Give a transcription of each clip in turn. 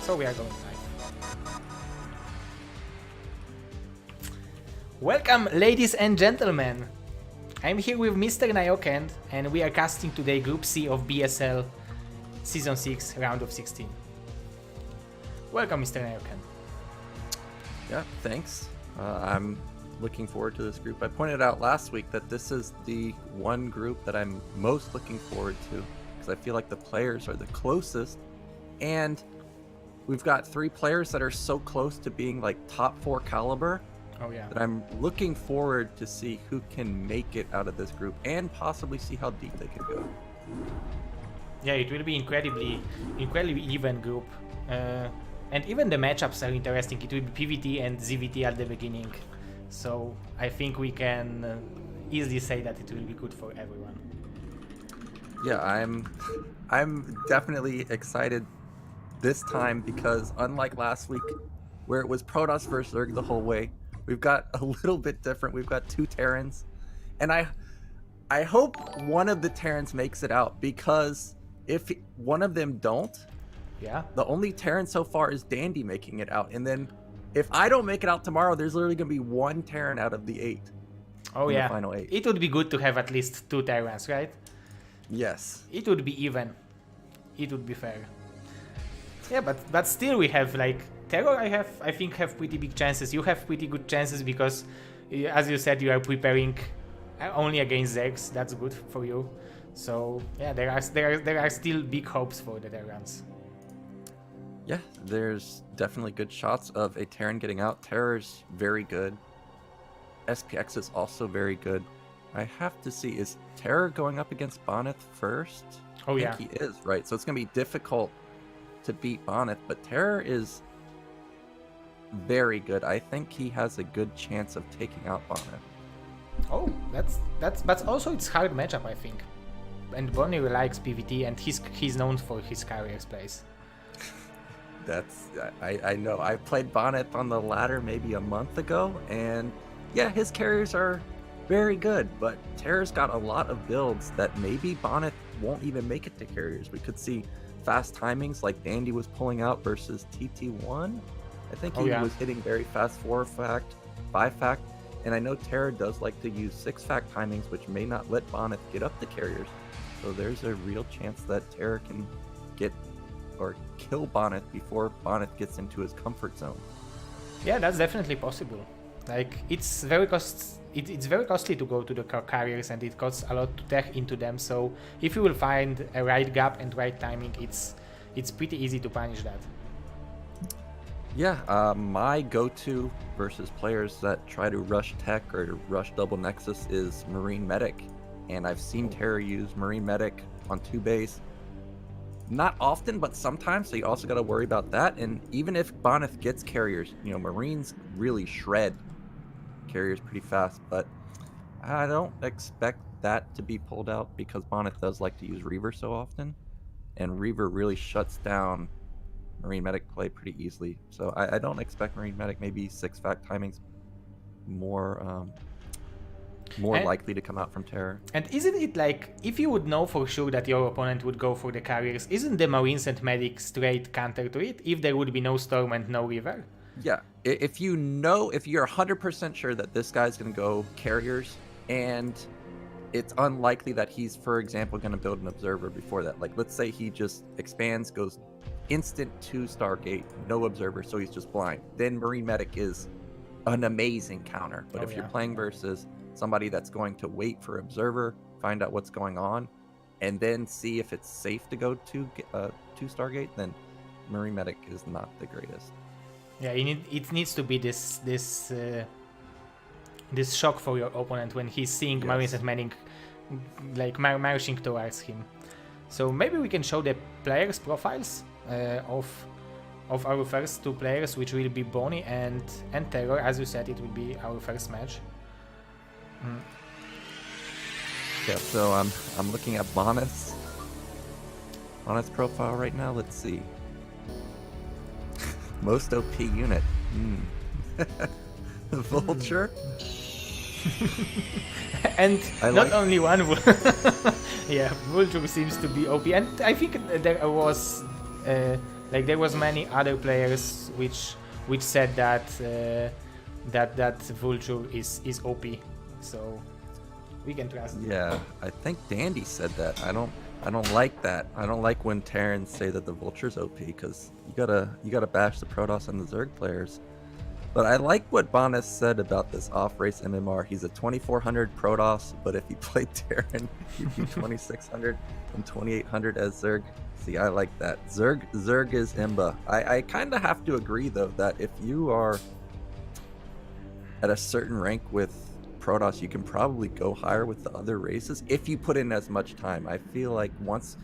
So we are going live. Welcome, ladies and gentlemen. I'm here with Mr. Naugrim, and we are casting today Group C of BSL Season 6, Round of 16. Welcome, Mr. Naugrim. Yeah, thanks. I'm looking forward to this group. I pointed out last week that this is the one group that I'm most looking forward to because I feel like the players are the closest, and we've got 3 players that are so close to being like top 4 caliber. Oh yeah. That I'm looking forward to see who can make it out of this group and possibly see how deep they can go. Yeah, it will be incredibly even group. And even the matchups are interesting. It will be PvT and ZVT at the beginning. So I think we can easily say that it will be good for everyone. Yeah, I'm definitely excited this time because unlike last week where it was Protoss versus Zerg the whole way, we've got a little bit different. We've got 2 Terrans, and I hope one of the Terrans makes it out, because if one of them don't, yeah, the only Terran so far is Dandy making it out, and then if I don't make it out tomorrow, there's literally gonna be 1 Terran out of the 8. Oh yeah, the final 8. It would be good to have at least 2 Terrans, right? Yes. It would be even. It would be fair. Yeah, but still we have like TerrOr. I think have pretty big chances. You have pretty good chances because, as you said, you are preparing only against Zergs. That's good for you. So yeah, there are still big hopes for the Terrans. Yeah, there's definitely good shots of a Terran getting out. TerrOr's very good. SPX is also very good. I have to see, is TerrOr going up against Bonyth first? Oh yeah. I think he is, right? So it's going to be difficult to beat Bonyth, but TerrOr is very good. I think he has a good chance of taking out Bonyth. Oh, but also it's hard matchup, I think. And Bonyth likes PvT, and he's known for his carriers plays. I know. I played Bonyth on the ladder maybe a month ago, and yeah, his carriers are very good, but TerrOr's got a lot of builds that maybe Bonyth won't even make it to carriers. We could see fast timings like Dandy was pulling out versus TT1. I think he was hitting very fast 4-fact, 5-fact, and I know TerrOr does like to use 6-fact timings, which may not let Bonyth get up the carriers. So there's a real chance that TerrOr can get or kill Bonyth before Bonyth gets into his comfort zone. Yeah, that's definitely possible. Like it's very costly to go to the carriers, and it costs a lot to tech into them. So if you will find a right gap and right timing, it's pretty easy to punish that. Yeah, my go-to versus players that try to rush tech or rush double nexus is Marine Medic, and I've seen TerrOr use Marine Medic on 2 base. Not often, but sometimes, so you also got to worry about that. And even if Bonyth gets carriers, you know, Marines really shred carriers pretty fast, but I don't expect that to be pulled out because Bonyth does like to use Reaver so often, and Reaver really shuts down Marine Medic play pretty easily. So I don't expect Marine Medic, maybe 6-fact timings more likely to come out from TerrOr. And isn't it like, if you would know for sure that your opponent would go for the carriers, isn't the Marines and Medic straight counter to it if there would be no Storm and no River? Yeah, if you're 100% sure that this guy's going to go carriers, and it's unlikely that he's, for example, going to build an Observer before that. Like, let's say he just expands, goes instant 2 Stargate, no Observer, so he's just blind. Then Marine Medic is an amazing counter. But if you're playing versus somebody that's going to wait for Observer, find out what's going on, and then see if it's safe to go to 2 Stargate, then Marine Medic is not the greatest. Yeah, it needs to be this shock for your opponent when he's seeing Marines and Medic like marching towards him. So maybe we can show the players' profiles of our first 2 players, which will be Bonyth and TerrOr. As you said, it will be our first match. Yeah, so I'm looking at Bonyth's profile right now. Let's see. Most OP unit. Vulture. And not only one. Yeah, Vulture seems to be OP, and I think there was Like there was many other players which said that that Vulture is OP, so we can trust. Yeah, I think Dandy said that. I don't like that. I don't like when Terrans say that the Vulture's OP because you gotta bash the Protoss and the Zerg players. But I like what Bonyth said about this off-race MMR. He's a 2400 Protoss, but if he played Terran, he'd be 2600 and 2800 as Zerg. See, I like that. Zerg is Imba. I kind of have to agree, though, that if you are at a certain rank with Protoss, you can probably go higher with the other races if you put in as much time. I feel like once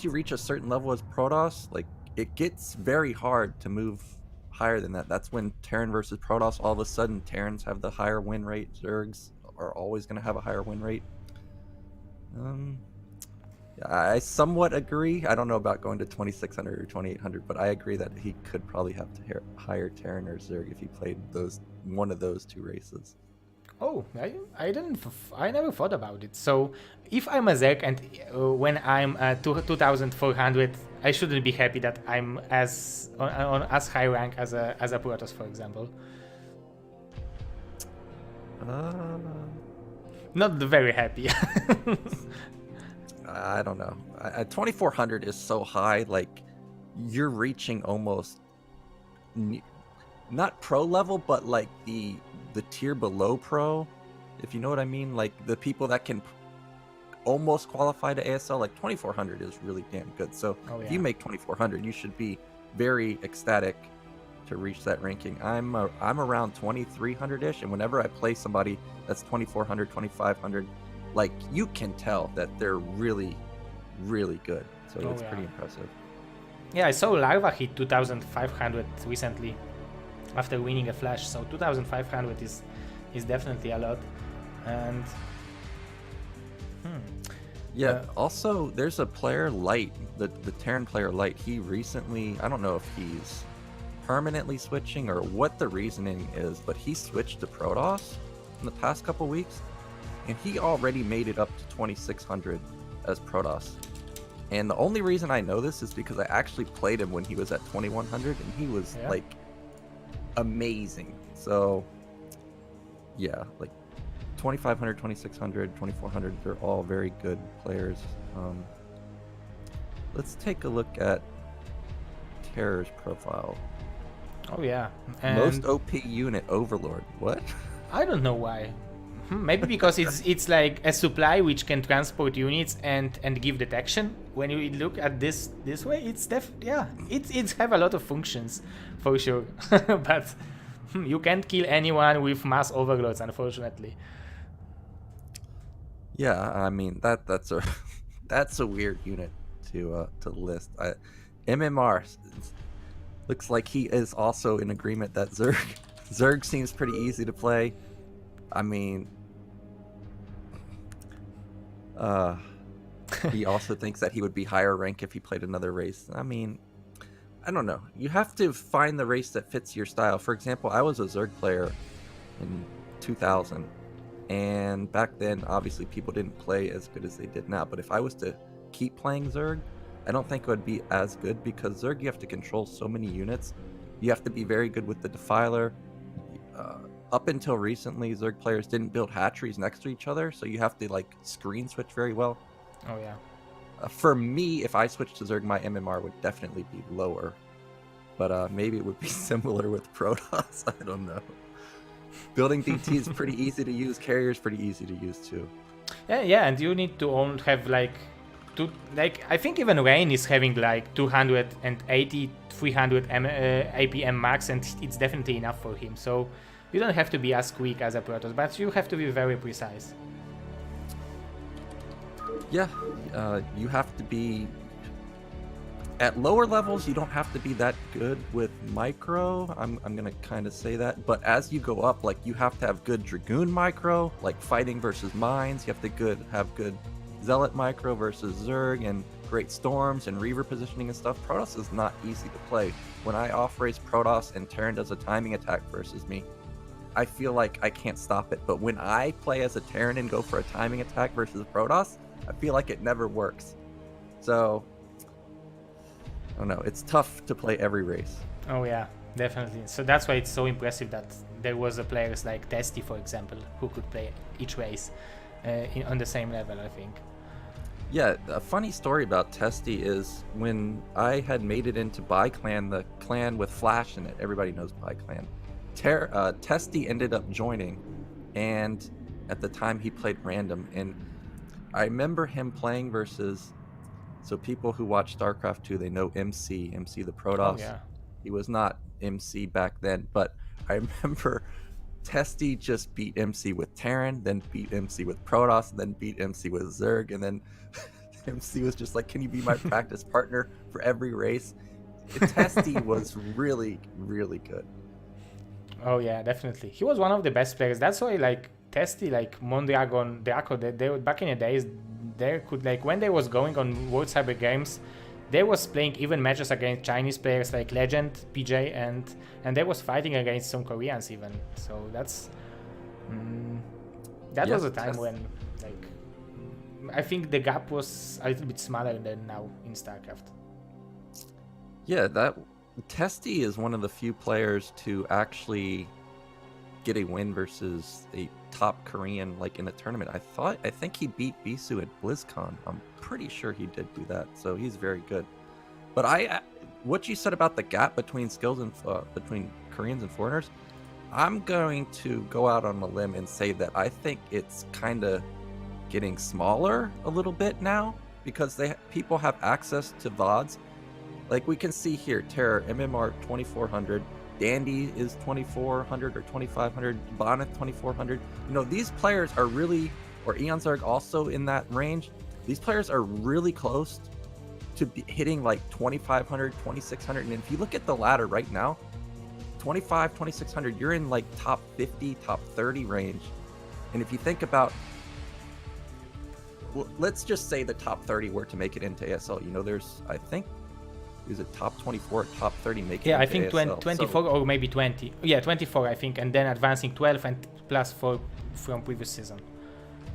you reach a certain level as Protoss, like, it gets very hard to move higher than that. That's when Terran versus Protoss, all of a sudden Terrans have the higher win rate. Zergs are always going to have a higher win rate. I somewhat agree. I don't know about going to 2600 or 2800, but I agree that he could probably have to higher Terran or Zerg if he played one of those two races. Oh, I never thought about it. So if I'm a Zerg and when I'm 2400, I shouldn't be happy that I'm on as high rank as a Protoss, for example. Not very happy. I don't know. 2400 is so high, like you're reaching almost not pro level, but like the tier below pro, if you know what I mean. Like the people that can almost qualify to ASL, like 2400 is really damn good. So if you make 2400, you should be very ecstatic to reach that ranking. I'm around 2300-ish, and whenever I play somebody that's 2400, 2500, like you can tell that they're really, really good. So it's pretty impressive. Yeah, I saw Larva hit 2500 recently after winning a flash, so 2500 is definitely a lot. And also there's a player Light, the Terran player Light. He recently, I don't know if he's permanently switching or what the reasoning is, but he switched to Protoss in the past couple weeks, and he already made it up to 2600 as Protoss. And the only reason I know this is because I actually played him when he was at 2100, and he was like amazing. So yeah, like 2500, 2600, 2400, they're all very good players. Let's take a look at TerrOr's profile. Oh yeah. And most OP unit Overlord. What? I don't know why. Maybe because it's like a supply which can transport units and give detection. When you look at this way, it's it's have a lot of functions for sure. But you can't kill anyone with mass overloads, unfortunately. Yeah, I mean that's a that's a weird unit to list. MMR looks like he is also in agreement that Zerg seems pretty easy to play. I mean, he also thinks that he would be higher rank if he played another race. I mean, I don't know. You have to find the race that fits your style. For example, I was a Zerg player in 2000, and back then, obviously, people didn't play as good as they did now. But if I was to keep playing Zerg, I don't think it would be as good, because Zerg, you have to control so many units. You have to be very good with the Defiler. Up until recently, Zerg players didn't build hatcheries next to each other, so you have to like screen switch very well. Oh yeah. For me, if I switched to Zerg, my MMR would definitely be lower, but maybe it would be similar with Protoss. I don't know. Building DT is pretty easy to use. Carrier is pretty easy to use too. Yeah, and you need to only have like I think even Rain is having like 280, 300 APM max, and it's definitely enough for him. So you don't have to be as quick as a Protoss, but you have to be very precise. Yeah, you have to be... At lower levels, you don't have to be that good with micro. I'm going to kind of say that. But as you go up, like, you have to have good Dragoon micro, like fighting versus mines. You have to have good Zealot micro versus Zerg, and great Storms and Reaver positioning and stuff. Protoss is not easy to play. When I off-race Protoss and Terran does a timing attack versus me, I feel like I can't stop it. But when I play as a Terran and go for a timing attack versus Protoss, I feel like it never works. So I don't know. It's tough to play every race. Oh yeah, definitely. So that's why it's so impressive that there was a players like Testy, for example, who could play each race on the same level, I think. Yeah, a funny story about Testy is when I had made it into ByClan, the clan with Flash in it. Everybody knows ByClan. Testy ended up joining, and at the time he played random, and I remember him playing versus. So people who watch StarCraft 2, they know MC the Protoss. Oh, yeah. He was not MC back then, but I remember Testy just beat MC with Terran, then beat MC with Protoss, then beat MC with Zerg, and then MC was just like, "Can you be my practice partner for every race?" Testy was really, really good. Oh yeah, definitely. He was one of the best players. That's why like Testy, like Mondragon, Draco, they back in the days, they could like when they was going on World Cyber Games, they was playing even matches against Chinese players like Legend, PJ, and they was fighting against some Koreans even. So that's that was a time when like I think the gap was a little bit smaller than now in StarCraft. Yeah, that Testy is one of the few players to actually get a win versus a top Korean like in a tournament. I think he beat Bisu at BlizzCon. I'm pretty sure he did do that, so he's very good. But what you said about the gap between skills and between Koreans and foreigners, I'm going to go out on a limb and say that I think it's kind of getting smaller a little bit now because people have access to VODs. Like we can see here, TerrOr MMR 2400. Dandy is 2400 or 2500, Bonyth 2400. You know, these players are really, or Eonzarg also in that range. These players are really close to hitting like 2500, 2600. And if you look at the ladder right now, 25, 2600, you're in like top 50, top 30 range. And if you think about, well, let's just say the top 30 were to make it into ASL. You know, there's, I think, is it top 24, top 30 making? Yeah, I think ASL. 24 or maybe 20. Yeah, 24 I think, and then advancing 12 and plus 4 from previous season.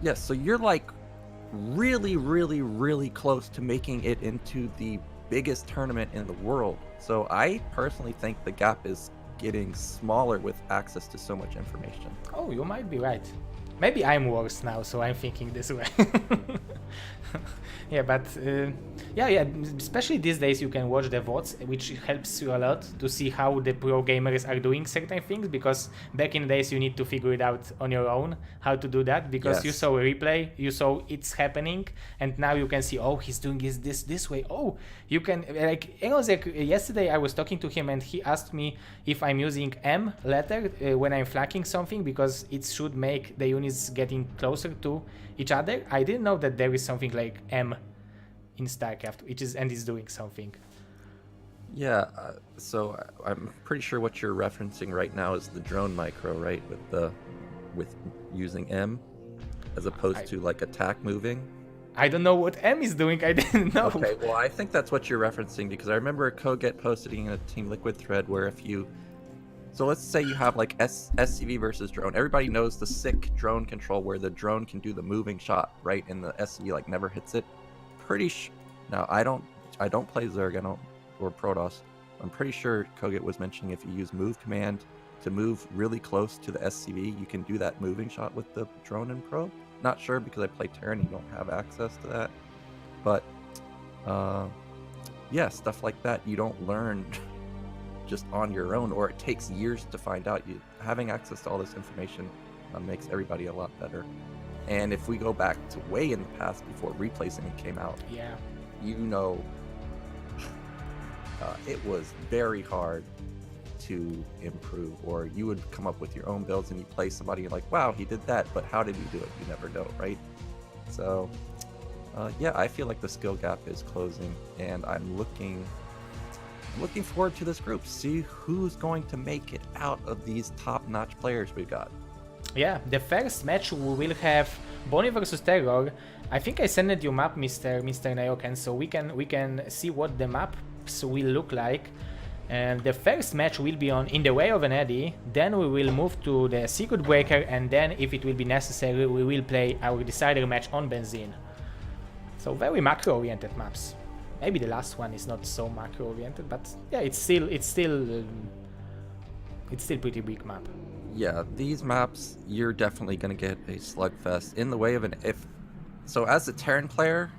Yes, so you're like really, really, really close to making it into the biggest tournament in the world. So I personally think the gap is getting smaller with access to so much information. Oh, you might be right. Maybe I'm worse now, so I'm thinking this way. Yeah, but yeah, especially these days you can watch the VODs, which helps you a lot to see how the pro gamers are doing certain things, because back in the days you need to figure it out on your own how to do that, because you saw a replay, you saw it's happening, and now you can see, oh, he's doing this way. Oh, you can, like, yesterday I was talking to him and he asked me if I'm using M letter when I'm flanking something, because it should make the units getting closer to each other. I didn't know that there is something like M in StarCraft, which is doing something. Yeah, so I'm pretty sure what you're referencing right now is the drone micro, right? With using M as opposed to like attack moving. I don't know what M is doing. I didn't know. Okay, well I think that's what you're referencing, because I remember Koget posting in a Team Liquid thread where if you, so let's say you have like SCV versus drone. Everybody knows the sick drone control where the drone can do the moving shot, right? And the SCV like never hits it. Now I don't play Zerg, or Protoss. I'm pretty sure Koget was mentioning if you use move command to move really close to the SCV, you can do that moving shot with the drone and probe. Not sure because I play Terran, you don't have access to that. But yeah, stuff like that you don't learn just on your own, or it takes years to find out. Having access to all this information makes everybody a lot better. And if we go back to way in the past before replacing it came out, yeah, you know, it was very hard to improve, or you would come up with your own builds and you play somebody, you're like, wow, he did that, but how did he do it? You never know, right? So yeah, I feel like the skill gap is closing, and I'm looking forward to this group, see who's going to make it out of these top-notch players we've got. Yeah, the first match we will have Bonyth versus TerrOr. I think I sent you map, Mr. Nayoken, so we can see what the maps will look like. And the first match will be on In the Way of an Eddy, then we will move to the Circuit Breaker, and then if it will be necessary we will play our decider match on Benzene. So very macro-oriented maps. Maybe the last one is not so macro oriented, but yeah, it's still pretty big map. Yeah, these maps, you're definitely going to get a slugfest in the way of an if. So as a Terran player,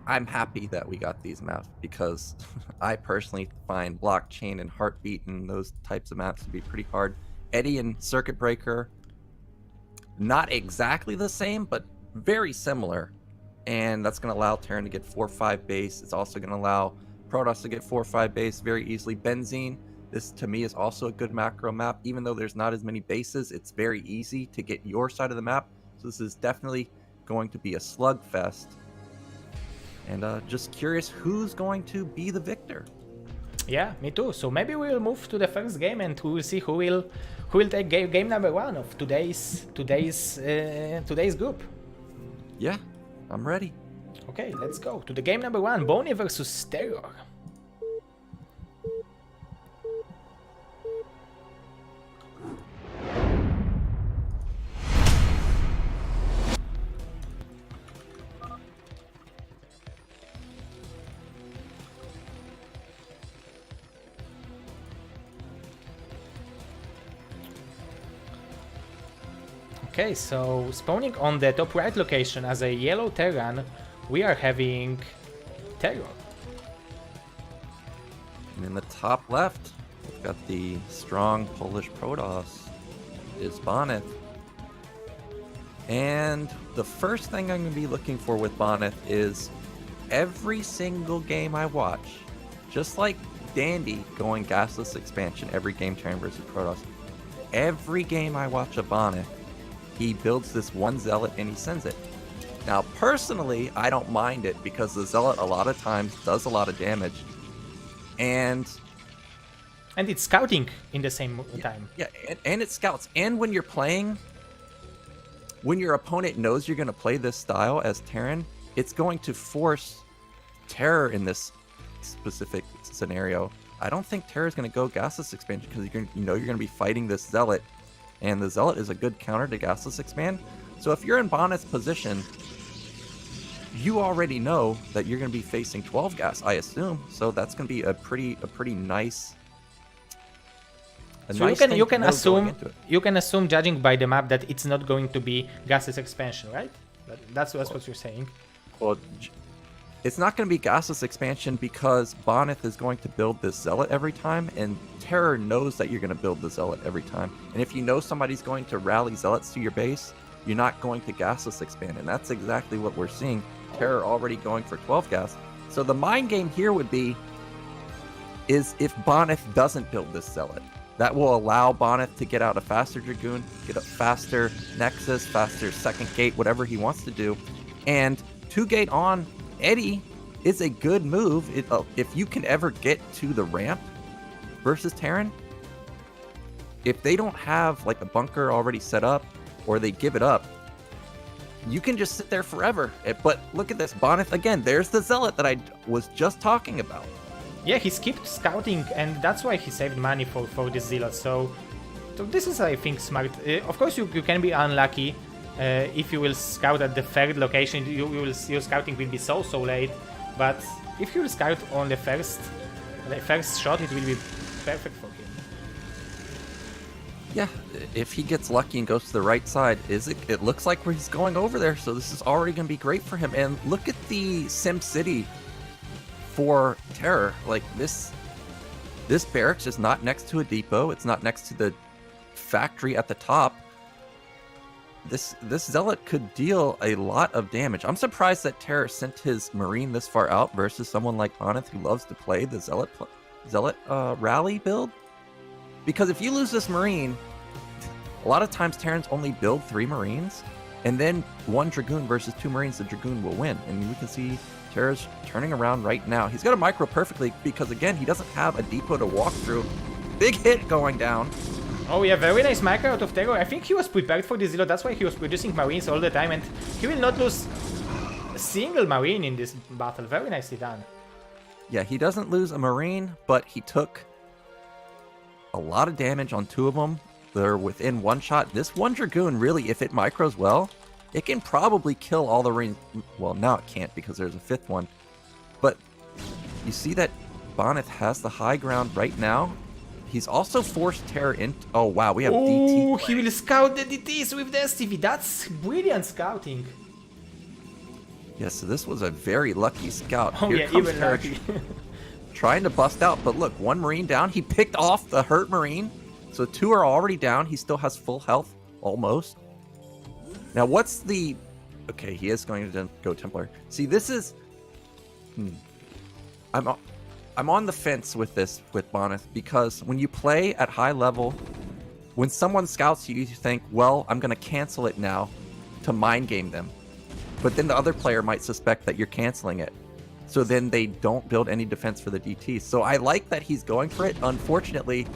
I'm happy that we got these maps because I personally find Blockchain and Heartbeat and those types of maps to be pretty hard. Eddy and Circuit Breaker, not exactly the same, but very similar. And that's going to allow Terran to get 4-5 base. It's also going to allow Protoss to get 4-5 base very easily. Benzene, this to me is also a good macro map. Even though there's not as many bases, it's very easy to get your side of the map. So this is definitely going to be a slugfest. And just curious who's going to be the victor. Yeah, me too. So maybe we'll move to the first game and we will see who will take game number 1 of today's group. Yeah, I'm ready. Okay, let's go to the game number 1, Bonyth versus TerrOr. Okay, so spawning on the top right location as a yellow Terran, we are having TerrOr. And in the top left, we've got the strong Polish Protoss, is Bonyth. And the first thing I'm going to be looking for with Bonyth is every single game I watch, just like Dandy going gasless expansion every game Terran versus Protoss, every game I watch of Bonyth, he builds this one Zealot and he sends it. Now, personally, I don't mind it because the Zealot a lot of times does a lot of damage. And it's scouting in the same time. Yeah, and it scouts. And when you're playing, when your opponent knows you're going to play this style as Terran, it's going to force Terror in this specific scenario. I don't think Terror is going to go gasless expansion because you're going to be fighting this Zealot. And the Zealot is a good counter to gasless expand. So if you're in Bonyth's position, you already know that you're going to be facing 12 gas, I assume. So that's going to be a pretty nice. So you can assume, judging by the map, that it's not going to be gasless expansion, right? That's what you're saying. Well, it's not going to be gasless expansion because Bonyth is going to build this Zealot every time, and Terror knows that you're going to build the Zealot every time. And if you know somebody's going to rally Zealots to your base, you're not going to gasless expand, and that's exactly what we're seeing. Terror already going for 12 gas. So the mind game here would be, is if Bonyth doesn't build this Zealot, that will allow Bonyth to get out a faster Dragoon, get a faster Nexus, faster second gate, whatever he wants to do. And 2-gate on Eddy is a good move if you can ever get to the ramp versus Terran. If they don't have like a bunker already set up or they give it up, you can just sit there forever. But look at this, Bonyth again, there's the Zealot that I was just talking about. Yeah, he skipped scouting and that's why he saved money for this Zealot. So this is, I think, smart. Of course, you can be unlucky. If you will scout at the third location, your scouting will be so late. But if you will scout on the first shot, it will be perfect for him. Yeah, if he gets lucky and goes to the right side, it looks like he's going over there. So this is already going to be great for him. And look at the Sim City for Terror. Like this barracks is not next to a depot. It's not next to the factory at the top. This Zealot could deal a lot of damage. I'm surprised that Terror sent his Marine this far out versus someone like Bonyth who loves to play the Zealot rally build. Because if you lose this Marine, a lot of times Terrans only build 3 Marines, and then 1 Dragoon versus 2 Marines, the Dragoon will win. And we can see Terror's turning around right now. He's got a micro perfectly because, again, he doesn't have a depot to walk through. Big hit going down. Oh yeah, very nice micro out of TerrOr. I think he was prepared for this Zealot, that's why he was producing Marines all the time, and he will not lose a single Marine in this battle. Very nicely done. Yeah, he doesn't lose a Marine, but he took a lot of damage on 2 of them. They're within 1 shot. This 1 Dragoon, really, if it micros well, it can probably kill all the Marines. Well, now it can't because there's a 5th one. But You see that Bonyth has the high ground right now. He's also forced Terror in. Oh wow, we have DT. Oh, he will scout the DTs with the STV. That's brilliant scouting. Yeah, so this was a very lucky scout. Oh Here yeah, comes even Terror lucky. trying to bust out, but look, one Marine down. He picked off the hurt Marine, so 2 are already down. He still has full health, almost. Now, what's the... Okay, he is going to go Templar. See, this is... I'm on the fence with this, with Bonyth, because when you play at high level, when someone scouts you, you think, well, I'm going to cancel it now to mind game them. But then the other player might suspect that you're canceling it. So then they don't build any defense for the DT. So I like that he's going for it. Unfortunately,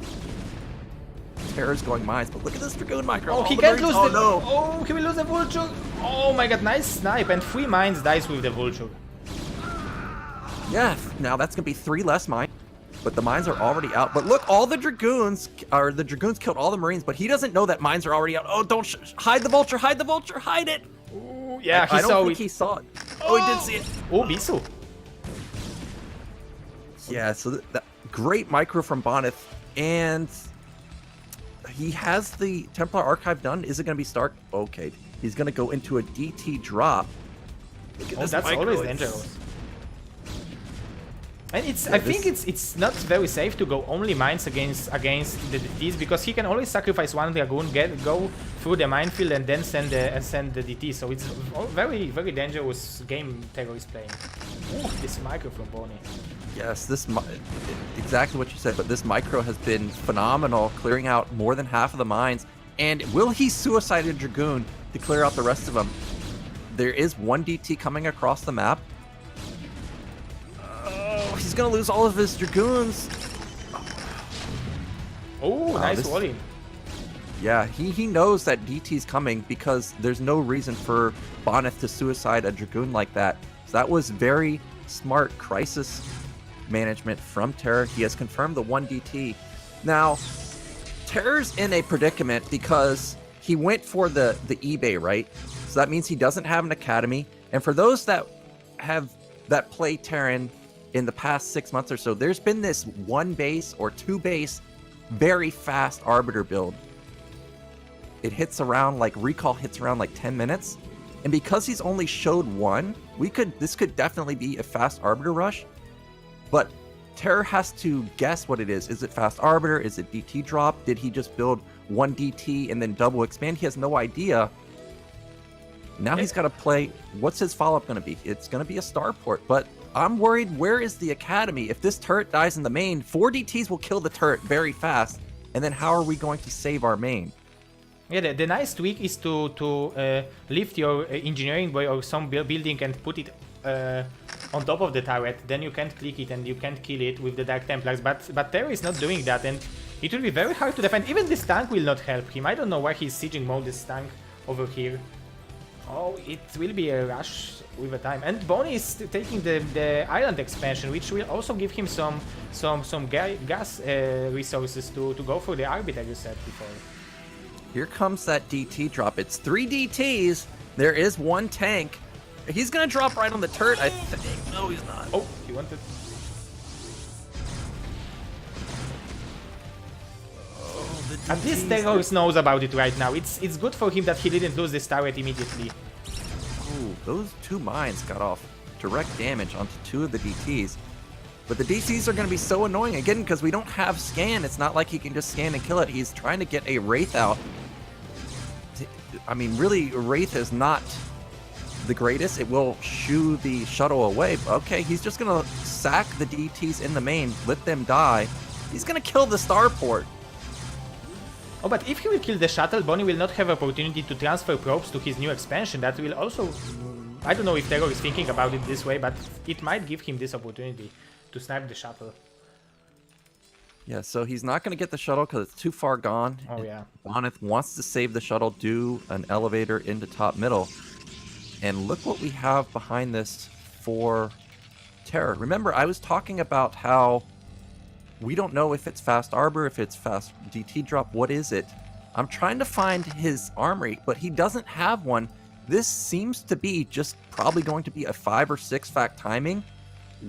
Terror's going mines, but look at this Dragoon micro. Oh, he can't lose the... no. Oh, he will lose the Vulture. Oh my god, nice snipe. And 3 mines dies with the Vulture. Yeah, now that's going to be 3 less mines. But the mines are already out. But look, all the Dragoons, the Dragoons killed all the Marines, but he doesn't know that mines are already out. Oh, don't hide the Vulture, hide the Vulture, hide it. Ooh, yeah, I don't think he saw it. Oh, he did see it. Oh, Bisu. Yeah, so that great micro from Bonyth, and he has the Templar Archive done. Is it going to be Stark? Okay, he's going to go into a DT drop. Look at this That's micro. always dangerous. And it's, I think it's not very safe to go only mines against the DTs, because he can always sacrifice 1 Dragoon, go through the minefield, and then send the DT. So it's a very, very dangerous game TerrOr is playing. Ooh, this micro from Bonyth. Yes, exactly what you said, but this micro has been phenomenal, clearing out more than half of the mines. And will he suicide a Dragoon to clear out the rest of them? There is 1 DT coming across the map. Oh, he's gonna lose all of his Dragoons. Oh, wow, nice volley. Yeah, he knows that DT's coming, because there's no reason for Bonyth to suicide a Dragoon like that. So that was very smart crisis management from TerrOr. He has confirmed the 1 DT. Now, TerrOr's in a predicament because he went for the eBay, right? So that means he doesn't have an academy. And for those that play Terran in the past 6 months or so, there's been this 1 base or 2 base very fast Arbiter build. It hits around, like, recall hits around like 10 minutes. And because he's only showed 1, this could definitely be a fast Arbiter rush. But TerrOr has to guess what it is. Is it fast Arbiter? Is it DT drop? Did he just build 1 DT and then double expand? He has no idea. Now he's got to play. What's his follow-up going to be? It's going to be a starport. But I'm worried, where is the academy? If this turret dies in the main, 4 DTs will kill the turret very fast. And then how are we going to save our main? Yeah, the nice tweak is to lift your engineering boy or some building and put it on top of the turret. Then you can't click it and you can't kill it with the Dark Templars. But TerrOr is not doing that, and it will be very hard to defend. Even this tank will not help him. I don't know why he's sieging mode this tank over here. Oh, it will be a rush with a time. And Bony is taking the island expansion, which will also give him some gas resources to go for the Arbiter you said before. Here comes that DT drop. It's 3 DTs. There is 1 tank. He's going to drop right on the turret, I think. No, he's not. Oh, he wanted... At least TerrOr knows about it right now. It's good for him that he didn't lose this turret immediately. Ooh, those 2 mines got off direct damage onto 2 of the DTs. But the DTs are going to be so annoying, again, because we don't have scan. It's not like he can just scan and kill it. He's trying to get a Wraith out. I mean, really, Wraith is not the greatest. It will shoo the shuttle away. Okay, he's just going to sack the DTs in the main, let them die. He's going to kill the starport. Oh, but if he will kill the shuttle, Bonnie will not have opportunity to transfer probes to his new expansion. That will also... I don't know if TerrOr is thinking about it this way, but it might give him this opportunity to snipe the shuttle. Yeah, so he's not going to get the shuttle because it's too far gone. Oh, yeah. Bonyth wants to save the shuttle, do an elevator into top middle. And look what we have behind this for TerrOr. Remember, I was talking about how we don't know if it's fast Arbor, if it's fast DT drop. What is it? I'm trying to find his armory, but he doesn't have one. This seems to be just probably going to be a 5 or 6 fact timing.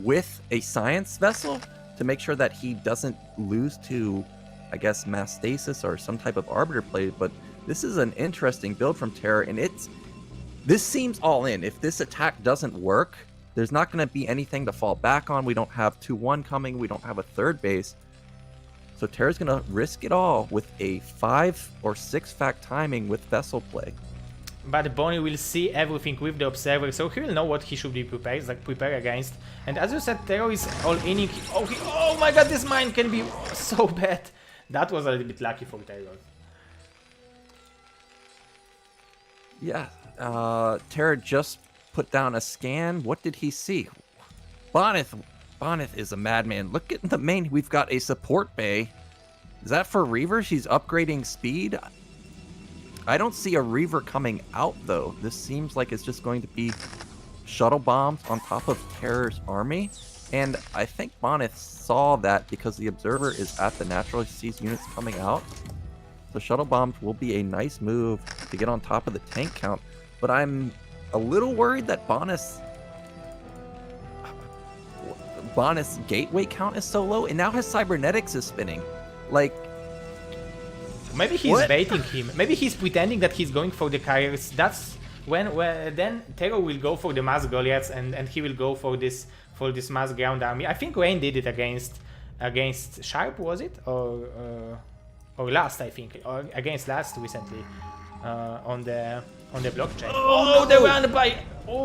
with a science vessel to make sure that he doesn't lose to, I guess, mass stasis or some type of arbiter play. But this is an interesting build from TerrOr, and this seems all in. If this attack doesn't work, there's not going to be anything to fall back on. We don't have 2-1 coming. We don't have a third base. So TerrOr's going to risk it all with a 5 or 6 fact timing with vessel play. But Bonyth will see everything with the observer, so he will know what he should be prepared against. And as you said, TerrOr is all inning. Oh my god, this mine can be so bad. That was a little bit lucky for TerrOr. Yeah, TerrOr just put down a scan. What did he see? Bonyth is a madman. Look at the main. We've got a support bay. Is that for Reaver? She's upgrading speed. I don't see a Reaver coming out, though. This seems like it's just going to be shuttle bombs on top of TerrOr's army. And I think Bonyth saw that because the observer is at the natural. He sees units coming out. So shuttle bombs will be a nice move to get on top of the tank count. But I'm a little worried that Bonyth's gateway count is so low. And now his cybernetics is spinning. Like, maybe he's baiting him. Maybe he's pretending that he's going for the carriers. That's when then TerrOr will go for the mass Goliaths and he will go for this mass ground army. I think Rain did it against Sharp, was it? Or Last, I think, or against Last recently on the blockchain. Oh, they ran by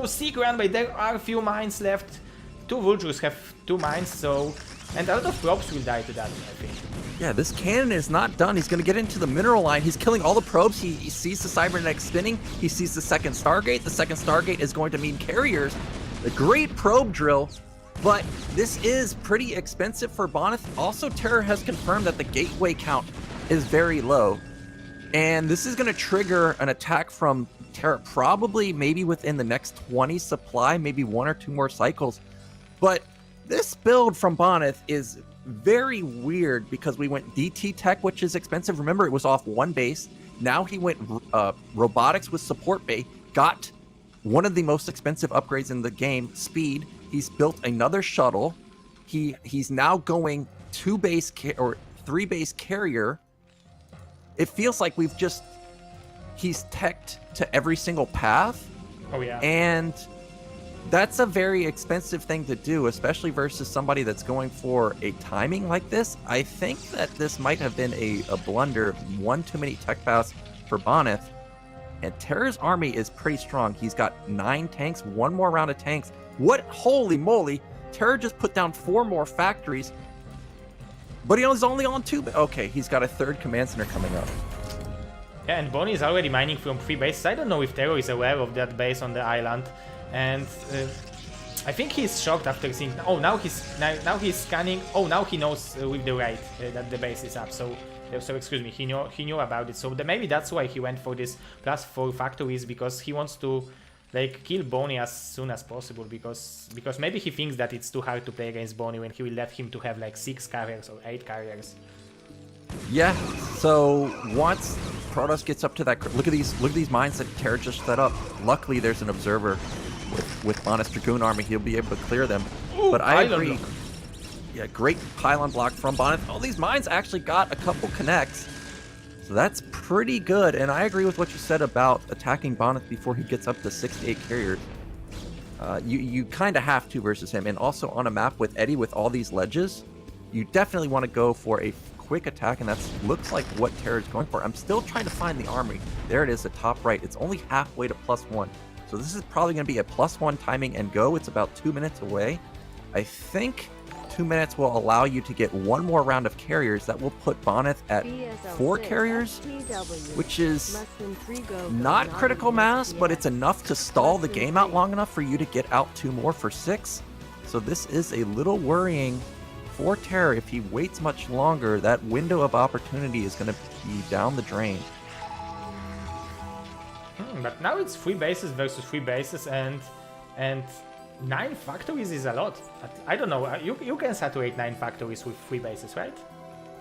sick run by. There are a few mines left. 2 Vultures have 2 mines, so and a lot of probes will die to that, I think. Yeah, this cannon is not done. He's going to get into the mineral line. He's killing all the probes. He sees the cybernetics spinning. He sees the second Stargate. The second Stargate is going to mean carriers. A great probe drill, but this is pretty expensive for Bonyth. Also, TerrOr has confirmed that the gateway count is very low. And this is going to trigger an attack from TerrOr, probably maybe within the next 20 supply, maybe 1 or 2 more cycles. But this build from Bonyth is very weird because we went DT tech, which is expensive. Remember, it was off 1 base. Now he went robotics with support bay, got one of the most expensive upgrades in the game, speed. He's built another shuttle. He's now going 2 base or 3 base carrier. It feels like he's teched to every single path. Oh yeah. And that's a very expensive thing to do, especially versus somebody that's going for a timing like this. I think that this might have been a blunder, 1 too many tech paths for Bonyth. And TerrOr's army is pretty strong. He's got 9 tanks, 1 more round of tanks. What? Holy moly. TerrOr just put down 4 more factories. But he was only on 2. Okay, he's got a 3rd command center coming up. Yeah, and Bonyth is already mining from 3 bases. I don't know if TerrOr is aware of that base on the island. And I think he's shocked after seeing. Oh, now he's scanning. Oh, now he knows with the raid that the base is up. So excuse me, he knew about it. So maybe that's why he went for this +4 factories, because he wants to like kill Bonyth as soon as possible. Because maybe he thinks that it's too hard to play against Bonyth when he will let him to have like 6 carriers or 8 carriers. Yeah. So once Protoss gets up to that, look at these mines that TerrOr just set up. Luckily, there's an observer. With Bonyth's Dragoon army, he'll be able to clear them. Ooh, but I agree. Yeah, great pylon block from Bonyth. All these mines actually got a couple connects. So that's pretty good. And I agree with what you said about attacking Bonyth before he gets up to 6 to 8 carriers. You kind of have to versus him. And also on a map with Eddie with all these ledges, you definitely want to go for a quick attack. And that looks like what TerrOr is going for. I'm still trying to find the army. There it is, the top right. It's only halfway to +1. So this is probably going to be a +1 timing and go. It's about 2 minutes away. I think 2 minutes will allow you to get 1 more round of carriers. That will put Bonyth at BSL6 4 carriers, which is not critical mass, but it's enough to stall the game out long enough for you to get out 2 more for 6. So this is a little worrying for TerrOr. If he waits much longer, that window of opportunity is going to be down the drain. But now it's 3 bases versus 3 bases, and 9 factories is a lot. I don't know. You can saturate 9 factories with 3 bases, right?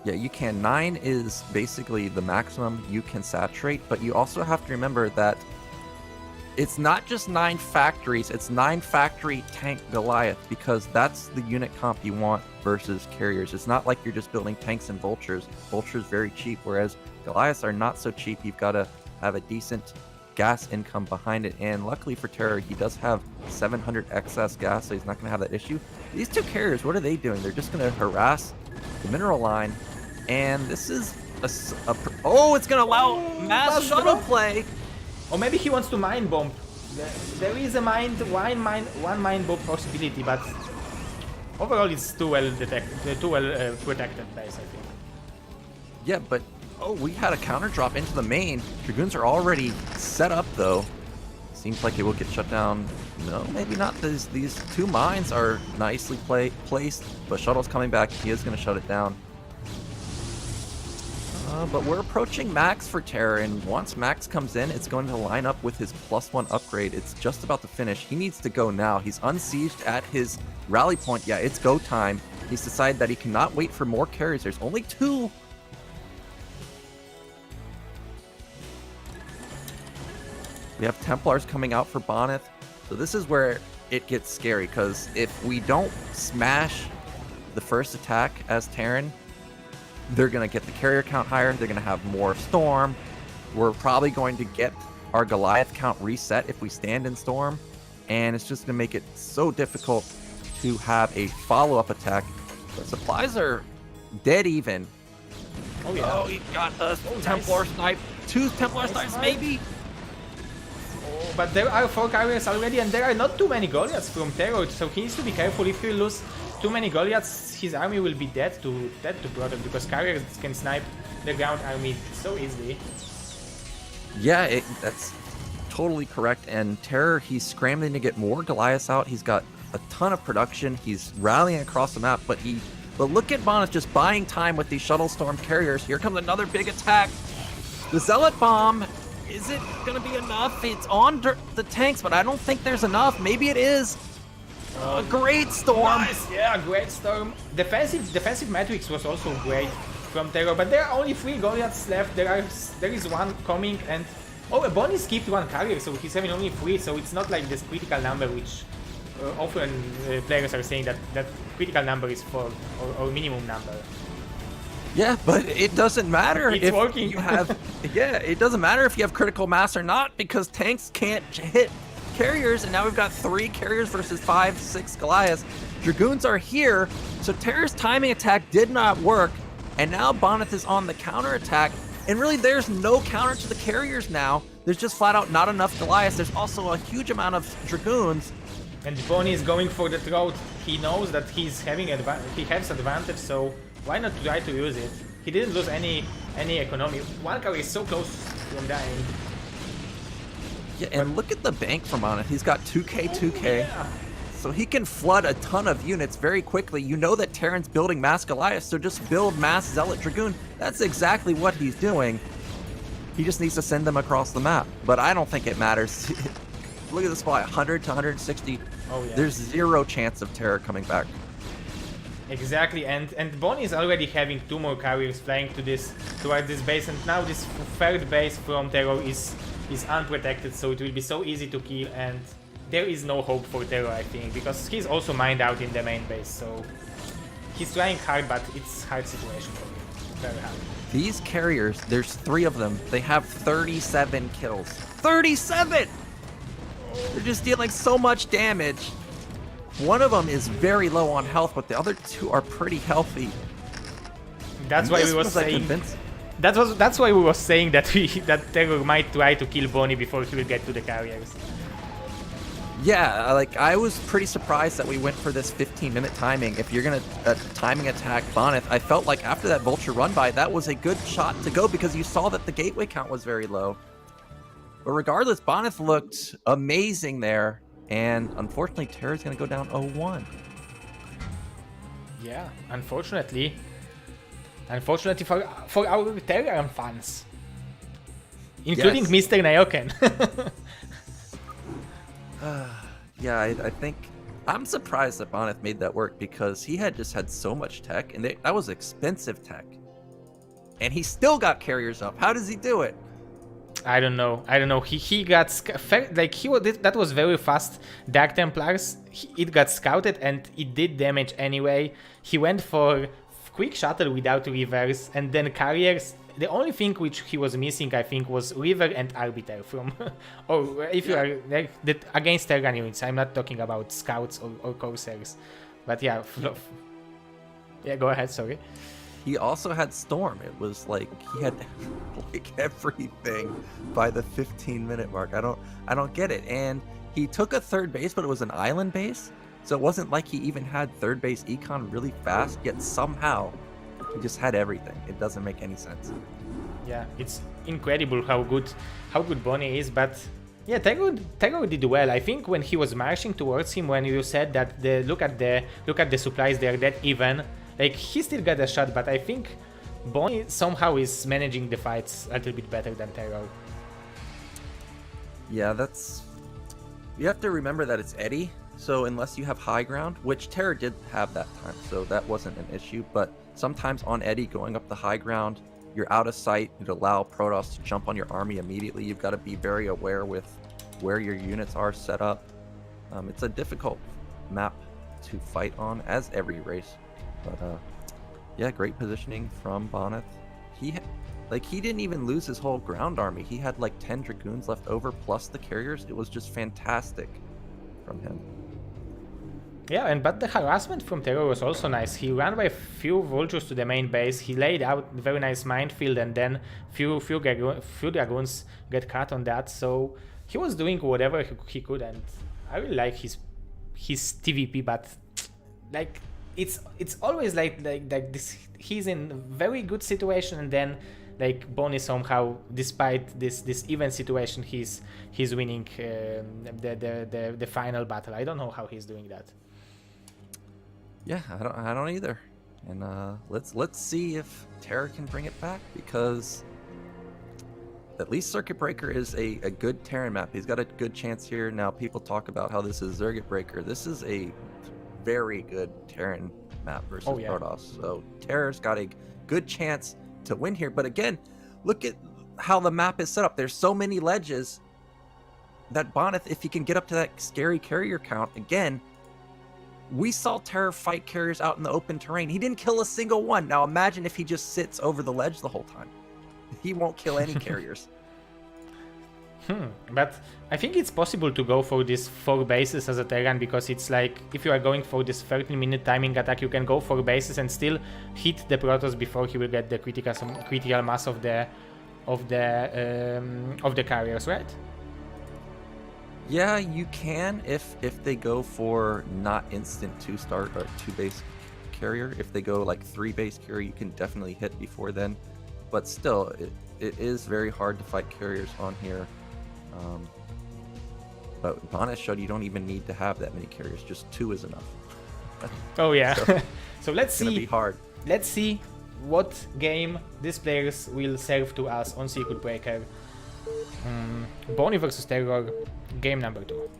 Yeah, you can. 9 is basically the maximum you can saturate, but you also have to remember that It's not just 9 factories, it's 9 factory tank Goliath, because that's the unit comp you want versus carriers. It's not like you're just building tanks and vultures. Vultures very cheap, whereas Goliaths are not so cheap. You've got to have a decent gas income behind it, and luckily for TerrOr, he does have 700 excess gas, so he's not going to have that issue. These 2 carriers, what are they doing? They're just going to harass the mineral line, and this is oh, it's going to allow mass shuttle play. Or maybe he wants to mine bomb. There is a one mine bomb possibility, but overall it's too well detected, too well protected base, I think. Yeah, but oh, we had a counter drop into the main. Dragoons are already set up though. Seems like it will get shut down. No, maybe not. These 2 mines are nicely placed, but shuttle's coming back. He is going to shut it down. But we're approaching max for TerrOr, and once max comes in, it's going to line up with his +1 upgrade. It's just about to finish. He needs to go now. He's unsieged at his rally point. Yeah, it's go time. He's decided that he cannot wait for more carriers. There's only 2. We have Templars coming out for Bonyth. So this is where it gets scary, because if we don't smash the first attack as Terran, they're going to get the carrier count higher. They're going to have more Storm. We're probably going to get our Goliath count reset if we stand in Storm. And it's just going to make it so difficult to have a follow-up attack. The supplies are dead even. Oh, yeah. Oh, he got a Templar snipe. 2 Templar snipes, maybe? Oh, but there are 4 carriers already, and there are not too many Goliaths from TerrOr, so he needs to be careful. If he lose too many Goliaths, his army will be dead to Protoss, because carriers can snipe the ground army so easily. Yeah, that's totally correct. And TerrOr, he's scrambling to get more Goliaths out. He's got a ton of production. He's rallying across the map, but look at Bonyth just buying time with these shuttle storm carriers. Here comes another big attack. The Zealot Bomb. Is it going to be enough? It's on the tanks, but I don't think there's enough. Maybe it is. A great storm. Nice, yeah, great storm. Defensive matrix was also great from TerrOr, but there are only 3 Goliaths left. There is 1 coming, and Bonyth skipped 1 carrier, so he's having only 3. So it's not like this critical number, which often players are saying that critical number is 4 or minimum number. Yeah, but it doesn't matter It's if working. you have. Yeah, it doesn't matter if you have critical mass or not, because tanks can't hit carriers, and now we've got 3 carriers versus 5, 6 Goliaths. Dragoons are here, so TerrOr's timing attack did not work, and now Bonyth is on the counter attack, and really there's no counter to the carriers now. There's just flat out not enough Goliaths. There's also a huge amount of Dragoons. And Bonyth is going for the throat. He knows that he has advantage, so why not try to use it? He didn't lose any economy. 1 carrier is so close from dying. Yeah, and look at the bank from Bonyth. He's got 2k, 2k. Yeah. So he can flood a ton of units very quickly. You know that Terran's building mass Goliath, so just build mass Zealot Dragoon. That's exactly what he's doing. He just needs to send them across the map. But I don't think it matters. Look at the spot, 100 to 160. Oh, yeah. There's 0 chance of TerrOr coming back. Exactly, and Bonyth is already having 2 more carriers flying towards this base, and now this 3rd base from TerrOr is unprotected, so it will be so easy to kill, and there is no hope for TerrOr, I think, because he's also mined out in the main base, so he's trying hard, but it's a hard situation for him. Very hard. These carriers, there's 3 of them. They have 37 kills. 37! They're just dealing so much damage. One of them is very low on health, but the other 2 are pretty healthy. That's why we were saying. That's why we were saying that TerrOr might try to kill Bonyth before he will get to the carriers. Yeah, like I was pretty surprised that we went for this 15-minute timing. If you're gonna timing attack Bonyth, I felt like after that Vulture run by, that was a good shot to go because you saw that the gateway count was very low. But regardless, Bonyth looked amazing there, and unfortunately, TerrOr's gonna go down 0-1. Yeah, unfortunately for our TerrOr fans, including Yes. Mr. Naugrim. Yeah, I think I'm surprised that Bonyth made that work because he had just had so much tech, and that was expensive tech, and he still got carriers up. How does he do it? I don't know. I don't know. He got like that was very fast. Dark Templars. It got scouted and it did damage anyway. He went for quick shuttle without reverse, and then carriers. The only thing which he was missing, I think, was river and arbiter from. Or if you are like against Terran units, I'm not talking about scouts or corsairs, but yeah. Yeah, go ahead. Sorry. He also had Storm. It was like he had like everything by the 15-minute mark. I don't get it. And he took a third base, but it was an island base. So it wasn't like he even had third base econ really fast, yet somehow he just had everything. It doesn't make any sense. Yeah, it's incredible how good Bonyth is, but yeah, TerrOr did well. I think when he was marching towards him, when you said that look at the supplies, they're that even. Like, he still got a shot, but I think Bonyth somehow is managing the fights a little bit better than TerrOr. Yeah, you have to remember that it's Eddie, so unless you have high ground, which TerrOr did have that time, so that wasn't an issue, but sometimes on Eddie going up the high ground, you're out of sight, it allow Protoss to jump on your army immediately. You've got to be very aware with where your units are set up. It's a difficult map to fight on, as every race. But yeah, great positioning from Bonyth. He didn't even lose his whole ground army. He had like 10 Dragoons left over plus the carriers. It was just fantastic from him. Yeah, but the harassment from TerrOr was also nice. He ran by a few vultures to the main base. He laid out a very nice minefield, and then few dragoons get cut on that. So he was doing whatever he could, and I really like his TVP. But like, it's always like this. He's in a very good situation, and then like Bonyth somehow, despite this even situation, he's winning the final battle. I don't know how he's doing that. Yeah, I don't either. And let's see if TerrOr can bring it back, because at least Circuit Breaker is a good Terran map. He's got a good chance here. Now people talk about how this is Circuit Breaker. This is a very good Terran map versus Protoss. So TerrOr's got a good chance to win here. But again, look at how the map is set up. There's so many ledges that Bonyth, if he can get up to that scary carrier count, again, we saw TerrOr fight carriers out in the open terrain. He didn't kill a single one. Now imagine if he just sits over the ledge the whole time. He won't kill any carriers. But I think it's possible to go for these 4 bases as a Terran, because it's like, if you are going for this 13-minute timing attack, you can go 4 bases and still hit the Protoss before he will get the critical mass of the carriers, right? Yeah, you can if they go for not instant 2-start or 2-base carrier. If they go like 3-base carrier, you can definitely hit before then. But still, it is very hard to fight carriers on here. But Bonyth showed you don't even need to have that many carriers. Just 2 is enough. Oh yeah. So let's see. It's gonna be hard. Let's see what game these players will serve to us on Circuit Breaker. Bonyth versus TerrOr, game number 2.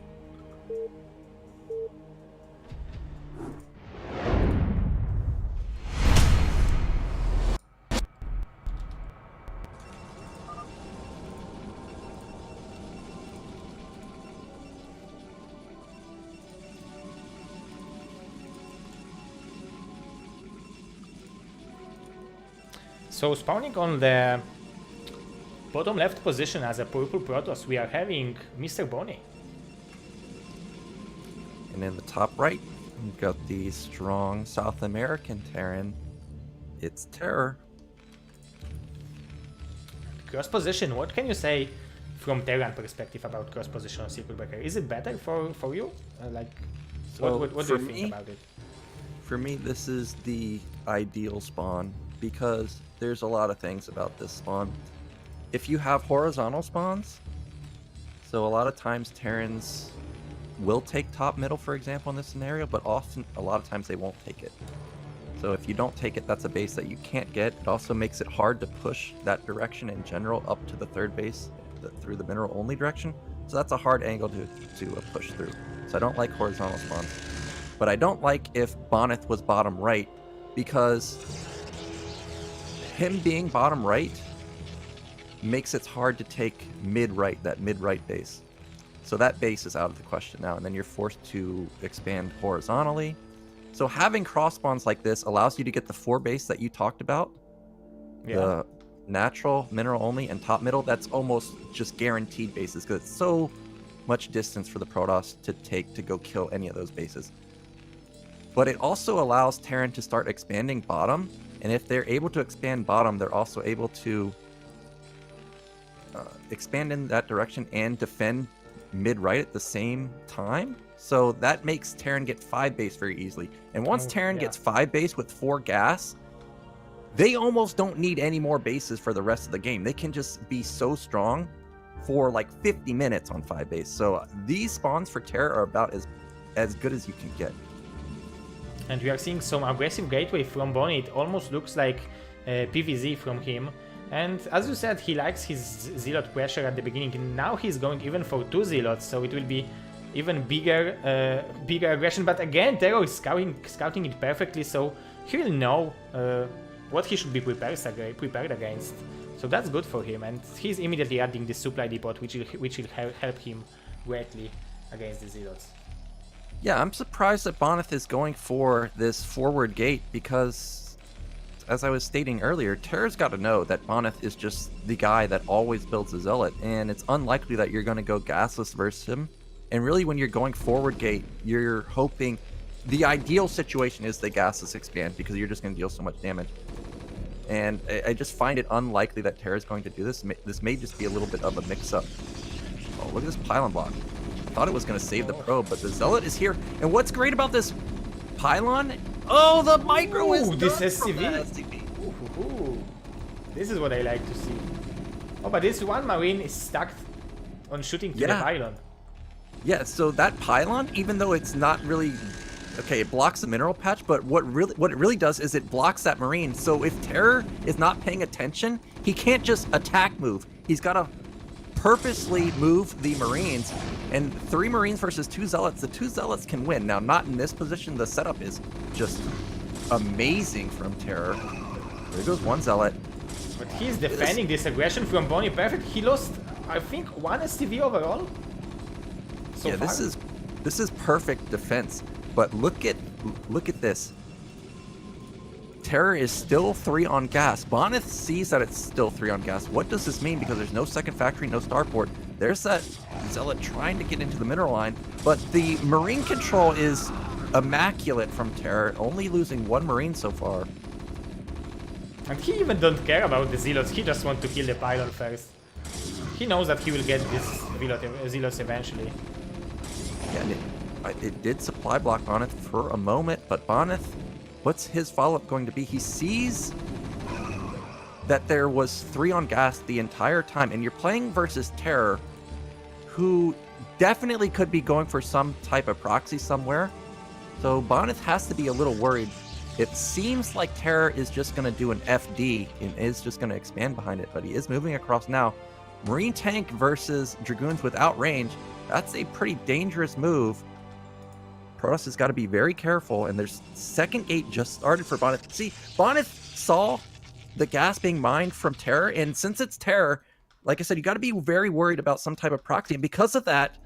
So spawning on the bottom left position as a purple Protoss, we are having Mr. Bonyth. And in the top right, we've got the strong South American Terran. It's TerrOr. Cross position, what can you say from Terran perspective about cross position on Circuit Breaker? Is it better for you? What do you think about it? For me, this is the ideal spawn, because there's a lot of things about this spawn. If you have horizontal spawns, so a lot of times Terrans will take top middle, for example, in this scenario, but often, a lot of times they won't take it. So if you don't take it, that's a base that you can't get. It also makes it hard to push that direction in general up to the third base through the mineral only direction. So that's a hard angle to push through. So I don't like horizontal spawns. But I don't like if Bonyth was bottom right, because him being bottom right makes it hard to take that mid-right base. So that base is out of the question now, and then you're forced to expand horizontally. So having cross spawns like this allows you to get the 4 base that you talked about. Yeah. The natural, mineral only, and top middle. That's almost just guaranteed bases because it's so much distance for the Protoss to take to go kill any of those bases. But it also allows Terran to start expanding bottom, and if they're able to expand bottom, they're also able to expand in that direction and defend mid-right at the same time. So that makes Terran get 5 base very easily. And once Terran gets 5 base with 4 gas, they almost don't need any more bases for the rest of the game. They can just be so strong for like 50 minutes on 5 base. So these spawns for TerrOr are about as good as you can get. And we are seeing some aggressive gateway from Bonyth. It almost looks like PvZ from him. And as you said, he likes his Zealot pressure at the beginning. And now he's going even for 2 Zealots, so it will be even bigger aggression. But again, TerrOr is scouting it perfectly, so he will know what he should be prepared against. So that's good for him, and he's immediately adding this supply depot, which will help him greatly against the Zealots. Yeah, I'm surprised that Bonyth is going for this forward gate because, as I was stating earlier, TerrOr's got to know that Bonyth is just the guy that always builds a Zealot, and it's unlikely that you're going to go gasless versus him. And really, when you're going forward gate, you're hoping the ideal situation is they gasless expand because you're just going to deal so much damage. And I just find it unlikely that TerrOr's going to do this. This may just be a little bit of a mix-up. Oh, look at this pylon block. I thought it was going to save the probe, but the Zealot is here. And what's great about this pylon? Oh, the micro is this done SCV. from that SCV. Ooh. This is what I like to see. Oh, but this one Marine is stuck on shooting to the pylon. Yeah, so that pylon, even though it's not really... Okay, it blocks the mineral patch, but what it really does is it blocks that Marine. So if TerrOr is not paying attention, he can't just attack move. He's got to purposely move the Marines. And 3 Marines versus 2 Zealots, the 2 Zealots can win. Now, not in this position. The setup is just amazing from TerrOr. There goes 1 Zealot. But he's defending this aggression from Bonyth perfect. He lost, I think, 1 STV overall. So yeah, far. this is perfect defense. But look at this. TerrOr is still 3 on gas. Bonyth sees that it's still 3 on gas. What does this mean? Because there's no second factory, no starport. There's that Zealot trying to get into the mineral line, but the Marine control is immaculate from TerrOr, only losing 1 Marine so far. And he even don't care about the Zealots, he just wants to kill the pylon first. He knows that he will get this Zealots eventually. Yeah, and it did supply block Bonyth for a moment, but Bonyth, what's his follow-up going to be? He sees that there was 3 on gas the entire time, and you're playing versus TerrOr, who definitely could be going for some type of proxy somewhere. So Bonyth has to be a little worried. It seems like TerrOr is just going to do an FD and is just going to expand behind it, but he is moving across now. Marine tank versus Dragoons without range, that's a pretty dangerous move. Protoss has got to be very careful, and there's second gate just started for Bonyth. See, Bonyth saw the gas being mined from TerrOr, and since it's TerrOr, like I said, you got to be very worried about some type of proxy, and because of that,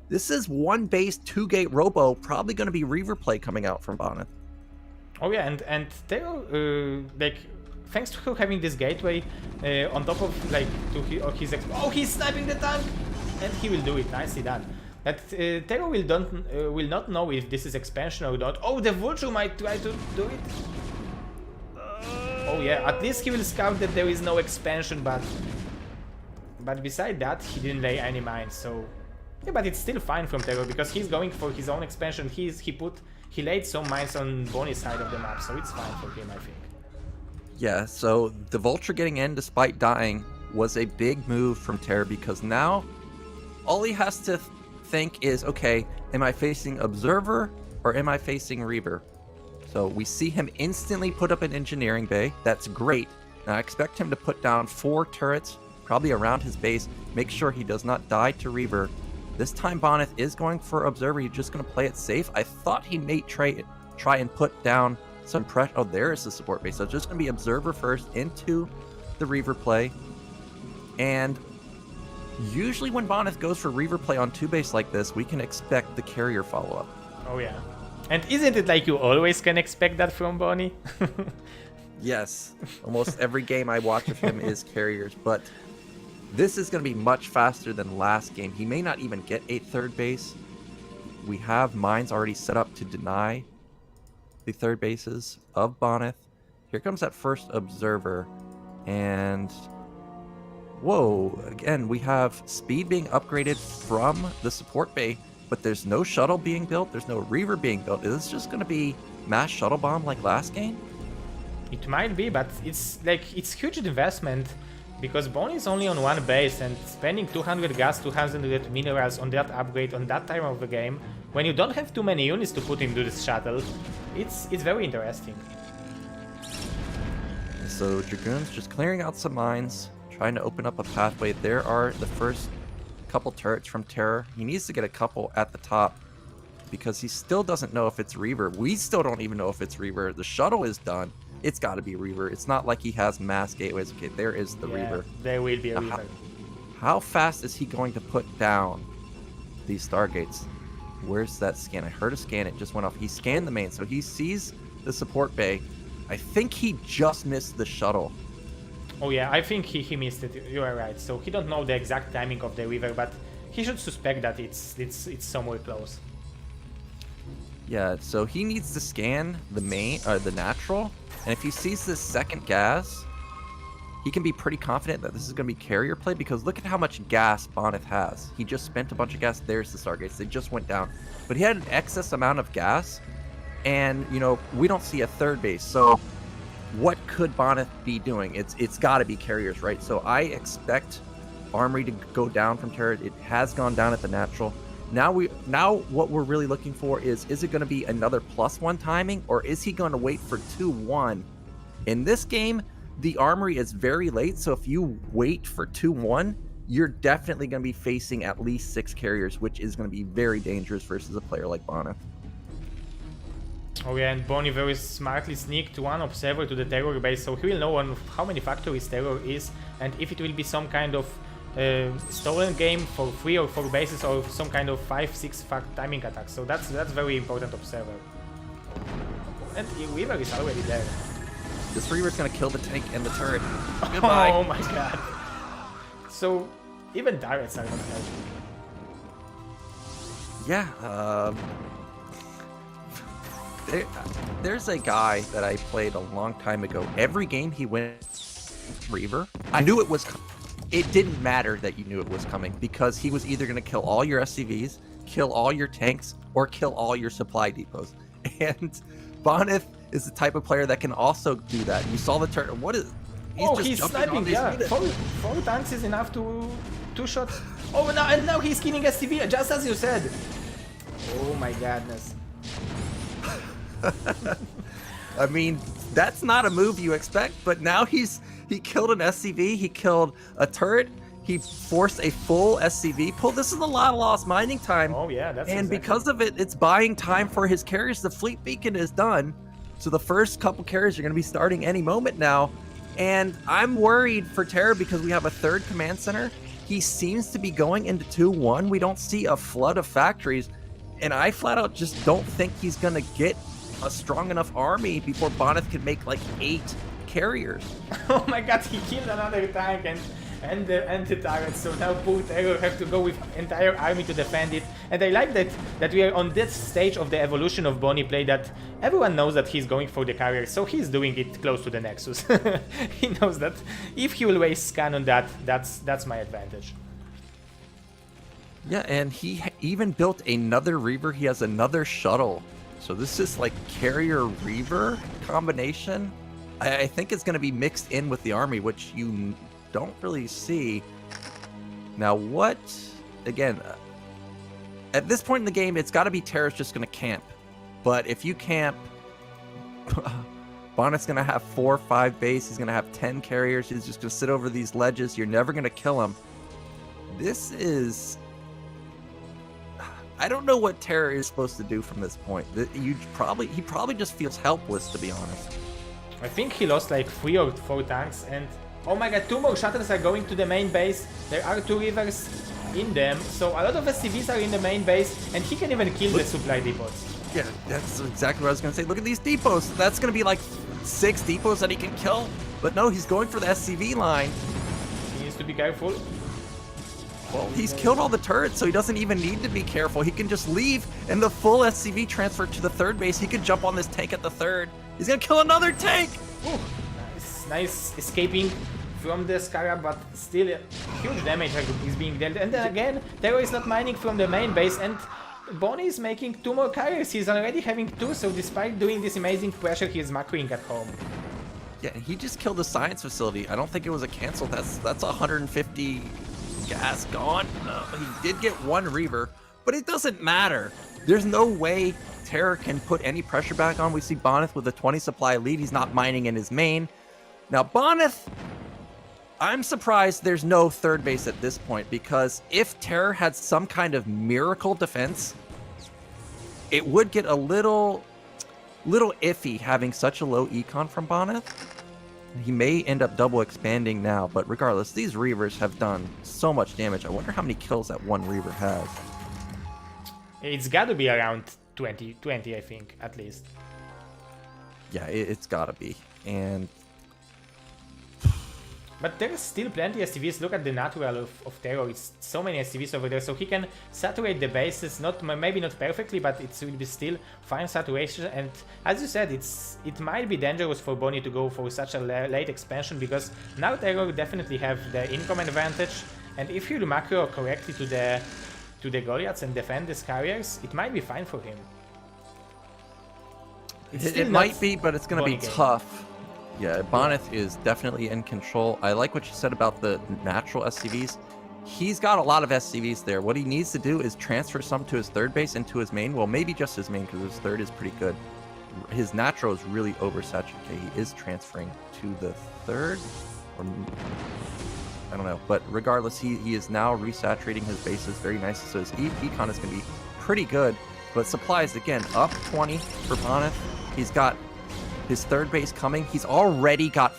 this is 1 base, 2 gate robo, probably going to be Reaver play coming out from Bonyth. Oh yeah, and TerrOr, like, thanks to having this gateway on top of, like, his oh, he's sniping the tank, and he will do it. Nicely done. That TerrOr will not know if this is expansion or not. Oh, the Vulture might try to do it. Oh yeah, at least he will scout that there is no expansion, but beside that, he didn't lay any mines. So yeah, but it's still fine from TerrOr because he's going for his own expansion. He laid some mines on Bonyth's side of the map, so it's fine for him, I think. Yeah, so the Vulture getting in despite dying was a big move from TerrOr because now all he has to think is, okay, am I facing Observer or am I facing Reaver? So we see him instantly put up an engineering bay. That's great. Now I expect him to put down 4 turrets, probably around his base, make sure he does not die to Reaver. This time Bonyth is going for Observer. He's just going to play it safe. I thought he may try and put down some pressure. Oh, there is the support base. So it's just going to be Observer first into the Reaver play. And usually when Bonyth goes for Reaver play on 2-base like this, we can expect the carrier follow-up. Oh yeah. And isn't it like you always can expect that from Bonnie? Yes. Almost every game I watch of him is carriers, but this is going to be much faster than last game. He may not even get a third base. We have mines already set up to deny the third bases of Bonyth. Here comes that first observer. And whoa, again, we have speed being upgraded from the support bay, but there's no shuttle being built. There's no Reaver being built. Is this just going to be mass shuttle bomb like last game? It might be, but it's huge investment because Bonnie is only on one base, and spending 200 gas, 200 minerals on that upgrade on that time of the game, when you don't have too many units to put into this shuttle, it's very interesting. So Dragoon's just clearing out some mines, trying to open up a pathway. There are the first couple turrets from TerrOr. He needs to get a couple at the top because he still doesn't know if it's Reaver. We still don't even know if it's Reaver. The shuttle is done. It's got to be Reaver. It's not like he has mass gateways. Okay, there is the Reaver. There will be a Reaver. How fast is he going to put down these Stargates? Where's that scan? I heard a scan. It just went off. He scanned the main, so he sees the support bay. I think he just missed the shuttle. Oh yeah, I think he missed it. You are right. So he don't know the exact timing of the Reaver, but he should suspect that it's somewhere close. Yeah, so he needs to scan the main, the natural. And if he sees this second gas, he can be pretty confident that this is going to be carrier play because look at how much gas Bonyth has. He just spent a bunch of gas. There's the Stargates. They just went down. But he had an excess amount of gas, and, you know, we don't see a third base. So what could Bonyth be doing? It's got to be carriers, right? So I expect Armory to go down from TerrOr. It has gone down at the natural. Now what we're really looking for is it going to be another +1 timing, or is he going to wait for 2-1? In this game, the Armory is very late, so if you wait for 2-1, you're definitely going to be facing at least 6 carriers, which is going to be very dangerous versus a player like Bonyth. Oh yeah, and Bonnie very smartly sneaked one observer to the TerrOr base, so he will know on how many factories TerrOr is, and if it will be some kind of stolen game for 3 or 4 bases, or some kind of 5-6 timing attack. So that's very important observer. And Reaver is already there. This Reaver's gonna kill the tank and the turret. Goodbye. Oh my god. So even turrets are not helping. Yeah, there's a guy that I played a long time ago. Every game he went Reaver, I knew it was it didn't matter that you knew it was coming because he was either going to kill all your SCVs, kill all your tanks, or kill all your supply depots. And Bonyth is the type of player that can also do that. You saw the turret. What is? He's sniping. Yeah, 4 tanks is enough to 2 shots. Oh, now he's killing SCV, just as you said. Oh my godness. I mean, that's not a move you expect, but now he killed an SCV, he killed a turret, he forced a full SCV pull. This is a lot of lost mining time. Oh yeah, that's and exactly. Because of it, it's buying time for his carriers. The fleet beacon is done, so the first couple carriers are going to be starting any moment now. And I'm worried for TerrOr because we have a third command center. He seems to be going into 2-1. We don't see a flood of factories, and I flat out just don't think he's going to get a strong enough army before Bonyth can make like 8 carriers. Oh my god, he killed another tank and the turret, so now poor TerrOr have to go with entire army to defend it. And I like that we are on this stage of the evolution of Bonnie play, that everyone knows that he's going for the carrier, so he's doing it close to the Nexus. He knows that if he will waste scan on that, that's my advantage. Yeah, and he even built another Reaver. He has another shuttle. So this is like carrier Reaver combination. I think it's going to be mixed in with the army, which you don't really see. Now what, again, at this point in the game, it's got to be TerrOr's just going to camp. But if you camp, Bonyth's going to have 4 or 5 base. He's going to have 10 carriers. He's just going to sit over these ledges. You're never going to kill him. This is... I don't know what TerrOr is supposed to do from this point. He probably just feels helpless, to be honest. I think he lost like 3 or 4 tanks, and Oh my god, 2 more shuttles are going to the main base. There are 2 rivers in them, so a lot of SCVs are in the main base, and he can even kill the supply depots. Yeah, that's exactly what I was going to say. Look at these depots. That's going to be like 6 depots that he can kill. But no, he's going for the SCV line. He needs to be careful. Well, he's killed all the turrets, so he doesn't even need to be careful. He can just leave, and the full SCV transfer to the 3rd base. He could jump on this tank at the 3rd. He's going to kill another tank! Ooh, nice escaping from the Scarab, but still huge damage is being dealt. And then again, TerrOr is not mining from the main base, and Bonyth is making 2 more carriers. He's already having 2, so despite doing this amazing pressure, he is macroing at home. Yeah, and he just killed the science facility. I don't think it was a cancel. That's 150 gas gone. He did get 1 Reaver, but it doesn't matter. There's no way TerrOr can put any pressure back on. We see Bonyth with a 20 supply lead. He's not mining in his main. Now, Bonyth, I'm surprised there's no 3rd base at this point, because if TerrOr had some kind of miracle defense, it would get a little iffy having such a low econ from Bonyth. He may end up double expanding now, but regardless, these Reavers have done so much damage. I wonder how many kills that 1 Reaver has. It's got to be around 20, I think, at least. Yeah, it's got to be. And but there's still plenty of SCVs. Look at the natural of TerrOr. It's so many SCVs over there, so he can saturate the bases. Maybe not perfectly, but it will be still fine saturation. And as you said, it might be dangerous for Bonyth to go for such a late expansion, because now TerrOr definitely have the income advantage. And if you macro correctly to the Goliaths and defend these carriers, it might be fine for him. It might be, but it's going to be tough. Yeah, Bonyth is definitely in control. I like what you said about the natural SCVs. He's got a lot of SCVs there. What he needs to do is transfer some to his 3rd base and to his main. Well, maybe just his main, because his 3rd is pretty good. His natural is really oversaturated. Okay, he is transferring to the 3rd, or I don't know. But regardless, he is now resaturating his bases very nicely. So his econ is going to be pretty good. But supplies, again, up 20 for Bonyth. He's got his 3rd base coming. He's already got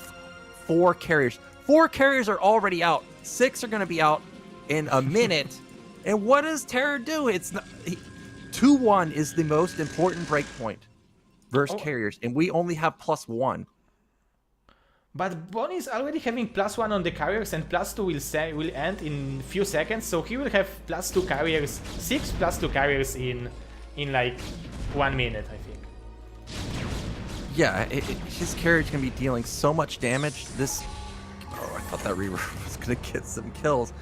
4 carriers. 4 carriers are already out. 6 are going to be out in a minute. And what does TerrOr do? It's 2-1 is the most important breakpoint versus carriers, and we only have +1. But Bonyth is already having +1 on the carriers, and +2 will end in few seconds. So he will have +2 carriers, 6 +2 carriers in like 1 minute, I think. Yeah, his carriage can be dealing so much damage. I thought that Reaver was going to get some kills.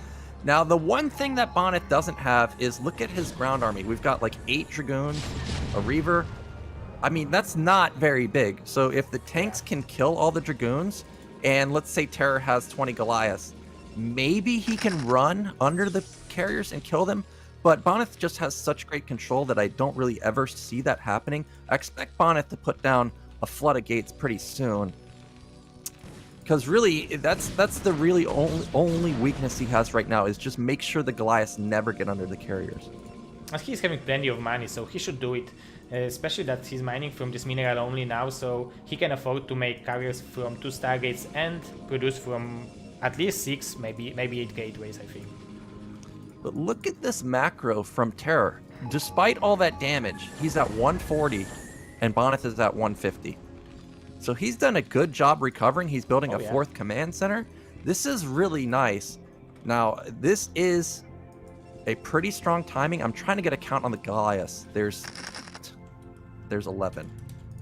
Now, the one thing that Bonyth doesn't have is look at his ground army. We've got like 8 Dragoons, a Reaver. I mean, that's not very big. So if the tanks can kill all the Dragoons, and let's say TerrOr has 20 Goliaths, maybe he can run under the carriers and kill them. But Bonyth just has such great control that I don't really ever see that happening. I expect Bonyth to put down a flood of gates pretty soon, because really that's the really only weakness he has right now, is just make sure the Goliaths never get under the carriers. And he's having plenty of money, so he should do it, especially that he's mining from this mineral only now, so he can afford to make carriers from 2 stargates and produce from at least 6, maybe 8 gateways, I think. But look at this macro from TerrOr. Despite all that damage, he's at 140 and Bonyth is at 150. So he's done a good job recovering. He's building a 4th command center. This is really nice. Now, this is a pretty strong timing. I'm trying to get a count on the Goliaths. There's 11.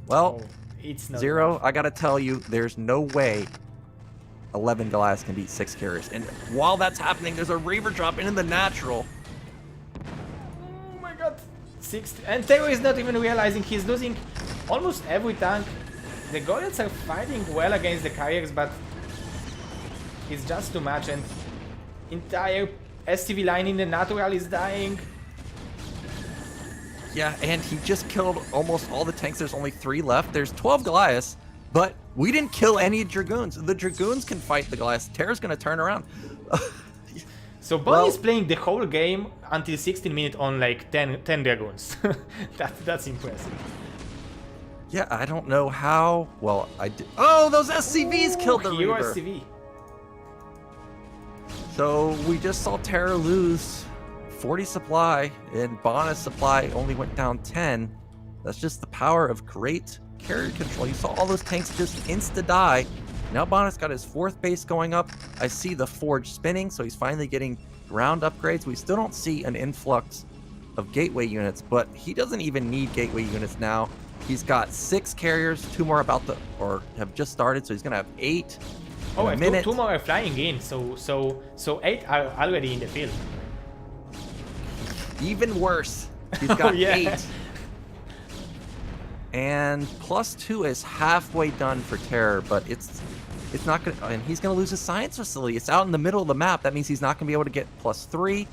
Well, it's 0. enough. I gotta tell you, there's no way 11 Goliaths can beat 6 carriers. And while that's happening, there's a Reaver drop into the natural. Oh my god. 6, and TerrOr is not even realizing he's losing almost every tank. The Goliaths are fighting well against the carriers, but it's just too much, and entire SCV line in the natural is dying. Yeah, and he just killed almost all the tanks. There's only 3 left. There's 12 Goliaths, but we didn't kill any Dragoons. The Dragoons can fight the Goliaths. TerrOr's gonna turn around. So Bonyth is playing the whole game until 16 minutes on like 10 Dragoons. That's impressive. Yeah, I don't know how. Well, I did. Oh, those SCVs killed the Hero Reaver. SCV. So we just saw TerrOr lose 40 supply, and Bonyth's supply only went down 10. That's just the power of great carrier control. You saw all those tanks just insta-die. Now Bonyth's got his 4th base going up. I see the forge spinning, so he's finally getting ground upgrades. We still don't see an influx of gateway units, but he doesn't even need gateway units now. He's got 6 carriers, 2 more have just started, so he's gonna have 8 Oh, in a and minute. two more are flying in, so 8 are already in the field. Even worse, he's got yeah. 8. And +2 is halfway done for TerrOr, but it's not gonna, and he's gonna lose his science facility. It's out in the middle of the map. That means he's not gonna be able to get +3.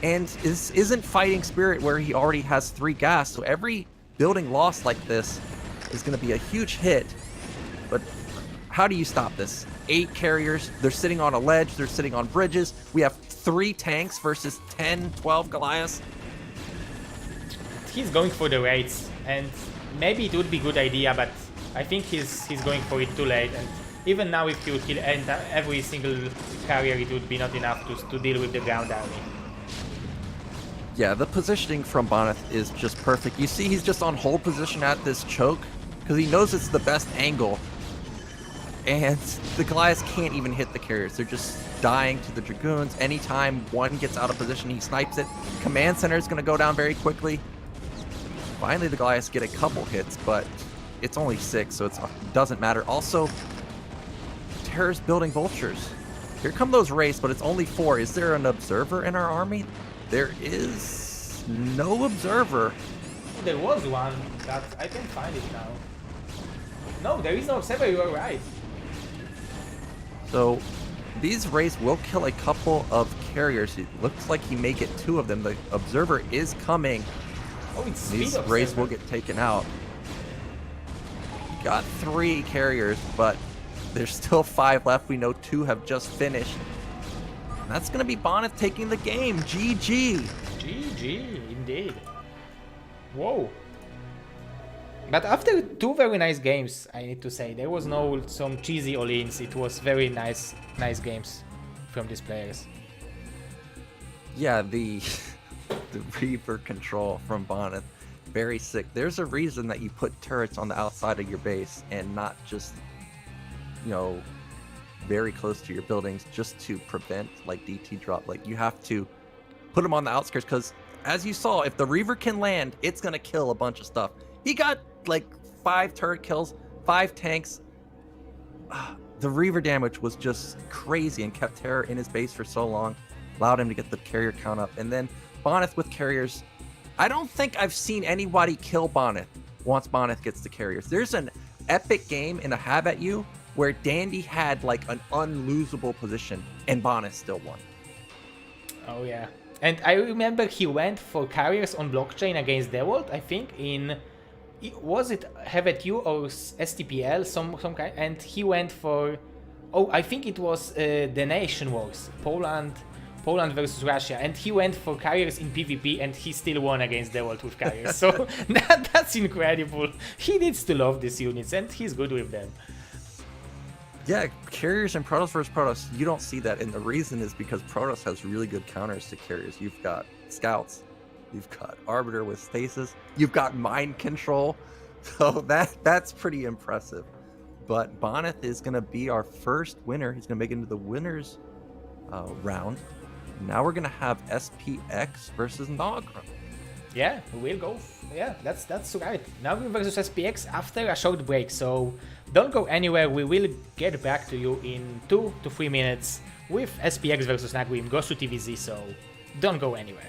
And this isn't Fighting Spirit where he already has 3 gas, so every building lost like this is gonna be a huge hit. But how do you stop this? 8 carriers, they're sitting on a ledge, they're sitting on bridges. We have 3 tanks versus 10, 12 Goliaths. He's going for the raids, and maybe it would be a good idea, but I think he's going for it too late. And even now, if he would kill every single carrier, it would be not enough to deal with the ground army. Yeah, the positioning from Bonyth is just perfect. You see he's just on hold position at this choke because he knows it's the best angle. And the Goliaths can't even hit the carriers. They're just dying to the Dragoons. Anytime one gets out of position, he snipes it. Command center is going to go down very quickly. Finally, the Goliaths get a couple hits, but it's only 6, so it doesn't matter. Also, TerrOr's building vultures. Here come those wraiths, but it's only 4. Is there an observer in our army? There is no observer. There was one, but I can't find it now. No, there is no observer, you are right. So these wraiths will kill a couple of carriers. It looks like he may get 2 of them. The observer is coming. Oh, it's These wraiths will get taken out. Got 3 carriers, but there's still 5 left. We know 2 have just finished. And that's going to be Bonyth taking the game. GG. GG, indeed. Whoa. But after 2 very nice games, I need to say, there was no some cheesy all-ins. It was very nice games from these players. Yeah, the Reaver control from Bonyth, very sick. There's a reason that you put turrets on the outside of your base and not just, very close to your buildings, just to prevent like DT drop. Like you have to put them on the outskirts because, as you saw, if the Reaver can land, it's gonna kill a bunch of stuff. He got like 5 turret kills, 5 tanks. The Reaver damage was just crazy and kept TerrOr in his base for so long, allowed him to get the carrier count up. And then Bonyth with carriers, I don't think I've seen anybody kill Bonyth once Bonyth gets the carriers. There's an epic game in a Have At You where Dandy had like an unlosable position and Bonyth still won. Oh yeah. And I remember he went for carriers on blockchain against Devolt, I think, was it Have At You or STPL, some kind, and he went for, I think it was the Nation Wars, Poland versus Russia, and he went for carriers in PvP and he still won against Devolt with carriers. So that's incredible. He needs to love these units and he's good with them. Yeah, carriers and Protoss versus Protoss, you don't see that, and the reason is because Protoss has really good counters to carriers. You've got scouts, you've got Arbiter with stasis, you've got mind control, so that's pretty impressive. But Bonyth is going to be our first winner. He's going to make it into the winners round. Now we're going to have SPX versus Naugrim. Yeah, we'll go. Yeah, that's right. Naugrim versus SPX after a short break, so don't go anywhere. We will get back to you in 2 to 3 minutes with SPX versus Naugrim. Goes to TVZ, so don't go anywhere.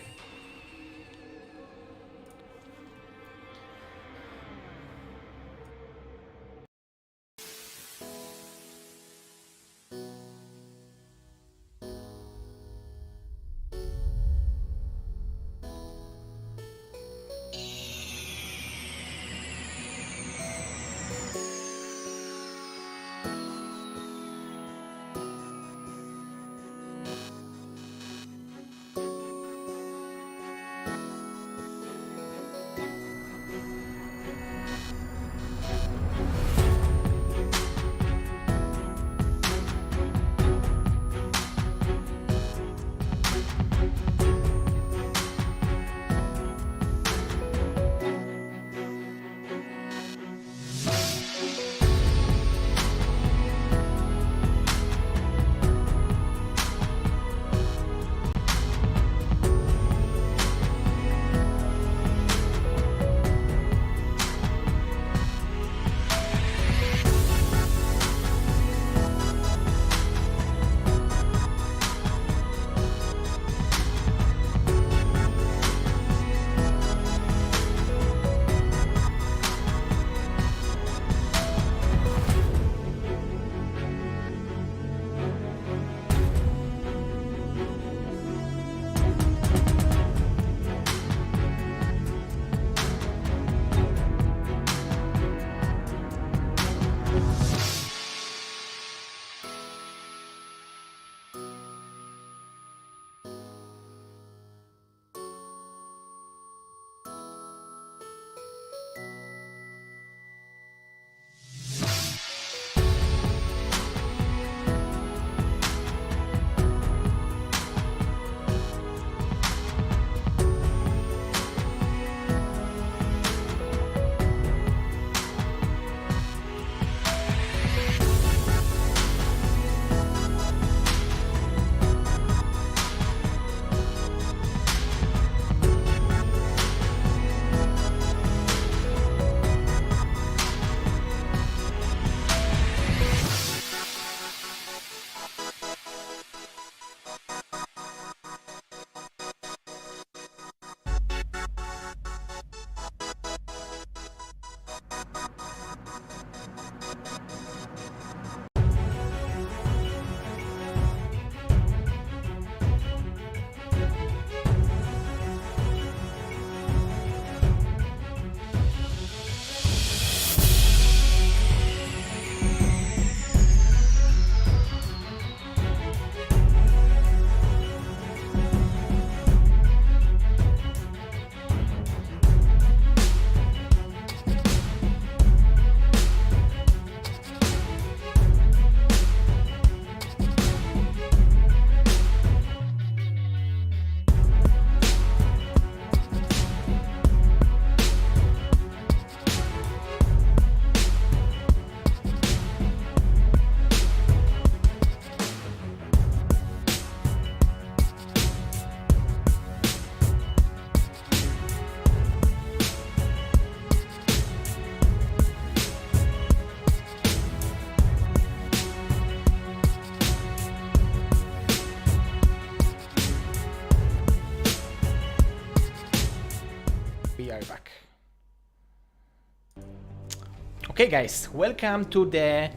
Okay guys, welcome to the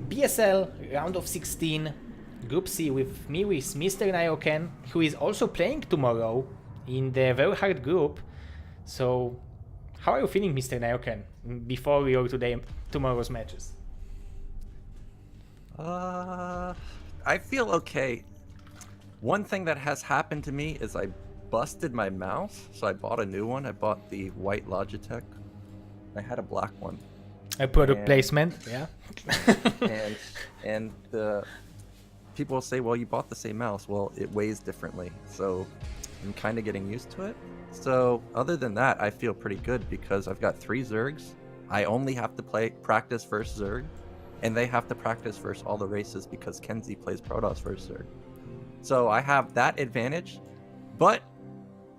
BSL round of 16 Group C with me, with Mr. Naoken, who is also playing tomorrow in the very hard group. So, how are you feeling, Mr. Naoken, before we go to tomorrow's matches? I feel okay. One thing that has happened to me is I busted my mouse, so I bought a new one. I bought the white Logitech. I had a black one. A product placement, yeah. and the people will say, well, you bought the same mouse. Well, it weighs differently, so I'm kind of getting used to it. So other than that, I feel pretty good because I've got 3 Zergs. I only have to practice first Zerg, and they have to practice first all the races because Kenzie plays Protoss first Zerg. So I have that advantage,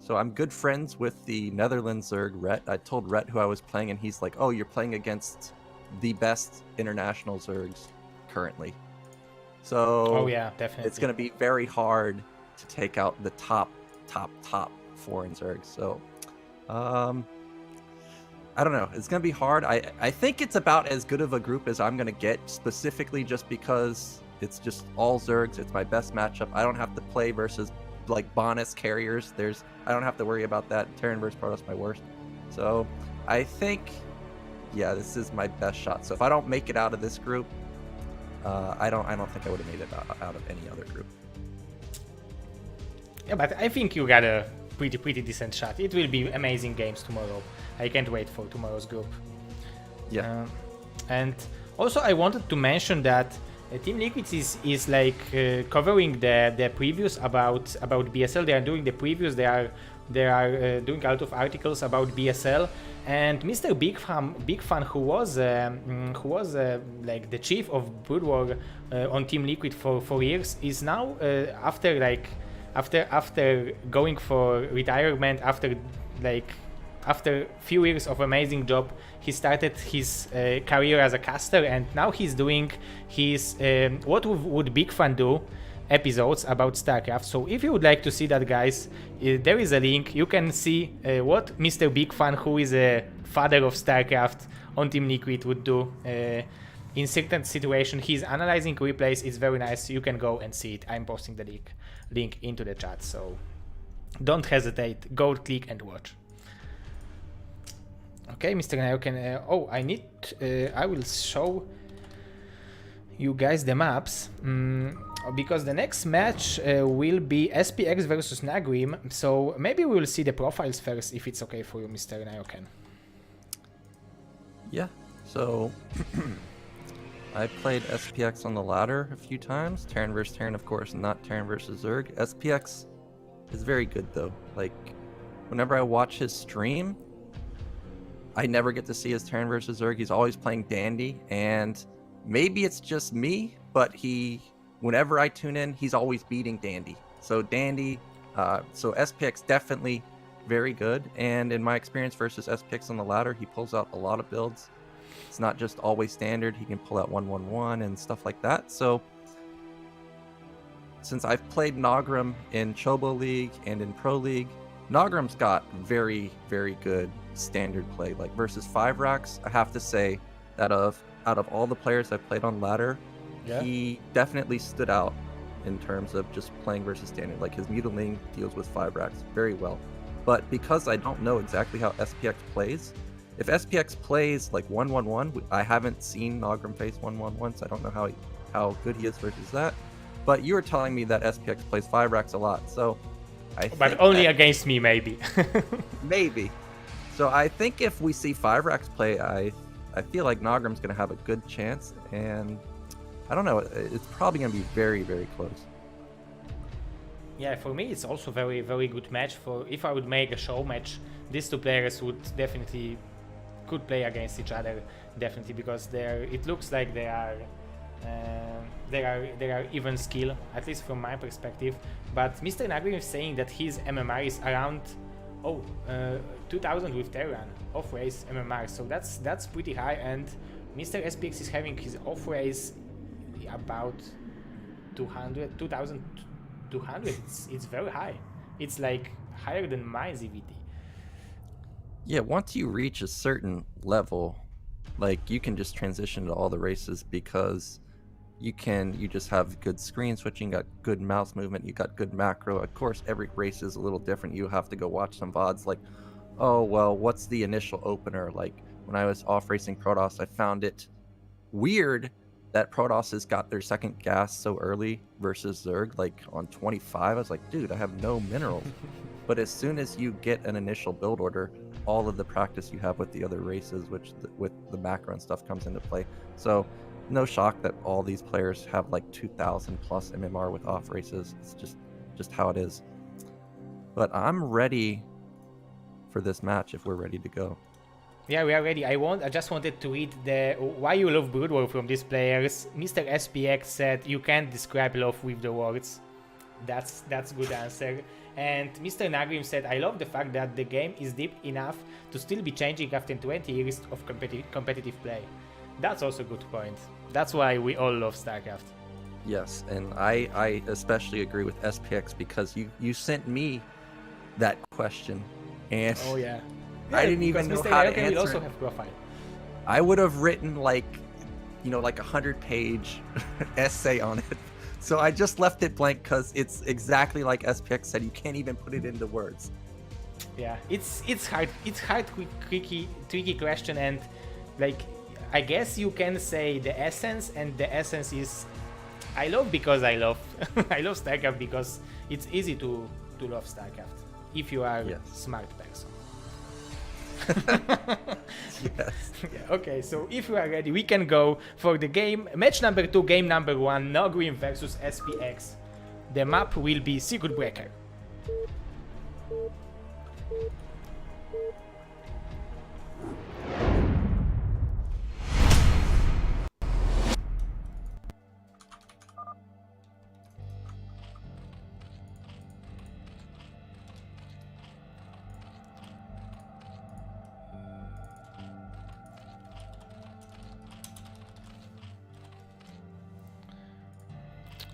so I'm good friends with the Netherlands Zerg, Rhett. I told Rhett who I was playing, and he's like, oh, you're playing against the best international Zergs currently. So oh yeah, definitely. It's going to be very hard to take out the top foreign Zergs. So I don't know. It's going to be hard. I think it's about as good of a group as I'm going to get, specifically just because it's just all Zergs. It's my best matchup. I don't have to play versus like Bonyth carriers. I don't have to worry about that. Terran versus Protoss my worst. So I think, yeah, this is my best shot. So if I don't make it out of this group, I don't think I would have made it out of any other group. Yeah, but I think you got a pretty decent shot. It will be amazing games tomorrow. I can't wait for tomorrow's group. Yeah. And also I wanted to mention that Team Liquid is like covering the previews about BSL. They are doing the previews. They are doing a lot of articles about BSL. And Mr. Big Fan, who was like the chief of Brood War on Team Liquid for 4 years, is now after going for retirement, after few years of amazing job, he started his career as a caster, and now he's doing his what would Big Fan do episodes about StarCraft. So if you would like to see that, guys, there is a link. You can see what Mr. Big Fan, who is a father of StarCraft on Team Liquid, would do in certain situation. He's analyzing replays. It's very nice. You can go and see it. I'm posting the link into the chat, so don't hesitate. Go click and watch. Okay, Mr. Naoken, I will show you guys the maps, because the next match will be SPX versus Naugrim, so maybe we will see the profiles first, if it's okay for you, Mr. Naoken. Yeah, so I played SPX on the ladder a few times, Terran versus Terran, of course, not Terran versus Zerg. SPX is very good though. Like, whenever I watch his stream, I never get to see his Terran versus Zerg. He's always playing Dandy, and maybe it's just me, but whenever I tune in, he's always beating Dandy. So Dandy, so SPX definitely very good, and in my experience versus SPX on the ladder, he pulls out a lot of builds. It's not just always standard. He can pull out 1-1-1 and stuff like that. So since I've played Naugrim in Chobo League and in Pro League, Naugrim's got very, very good standard play. Like versus 5 racks, I have to say that out of all the players I've played on ladder, yeah, he definitely stood out in terms of just playing versus standard. Like his mutilating deals with 5 racks very well. But because I don't know exactly how SPX plays, if SPX plays like 1-1-1, I haven't seen Naugrim face 1-1-1, so I don't know how good he is versus that. But you were telling me that SPX plays 5 racks a lot, so but only against me, maybe. Maybe. So I think if we see 5 racks play, I feel like Naugrim's going to have a good chance, and I don't know, it's probably going to be very, very close. Yeah, for me it's also very, very good match. For if I would make a show match, these 2 players would definitely could play against each other, definitely, because it looks like they are even skill, at least from my perspective. But Mr. Naugrim is saying that his MMR is around 2000 with Terran off race MMR, so that's pretty high, and Mr. SPX is having his off race about 2200. It's very high. It's like higher than my ZVT. Yeah, once you reach a certain level, Like, you can just transition to all the races because you just have good screen switching, got good mouse movement, you got good macro. Of course, every race is a little different. You have to go watch some VODs like, oh, well, what's the initial opener? Like, when I was off racing Protoss, I found it weird that Protoss has got their second gas so early versus Zerg, like on 25. I was like, dude, I have no minerals. But as soon as you get an initial build order, all of the practice you have with the other races, with the macro and stuff, comes into play. So no shock that all these players have like 2,000 plus MMR with off races. It's just how it is. But I'm ready for this match if we're ready to go. Yeah, we are ready. I just wanted to read the why you love Brood War from these players. Mr. SPX said you can't describe love with the words. That's good answer. And Mr. Naugrim said, I love the fact that the game is deep enough to still be changing after 20 years of competitive play. That's also a good point. That's why we all love StarCraft. Yes, and I especially agree with SPX because you sent me that question, and oh yeah, I didn't even know how to answer also it. have profile. I would have written like 100-page essay on it. So I just left it blank because it's exactly like SPX said. You can't even put it into words. Yeah, it's hard. It's hard, tricky question, and like I guess you can say the essence, and the essence is I love because I love I love StarCraft because it's easy to love StarCraft if you are a smart person. Yes. Yeah, okay, so if you are ready, we can go for the game. Match number 2, game number 1, Naugrim versus SPX. The map will be Circuit Breaker.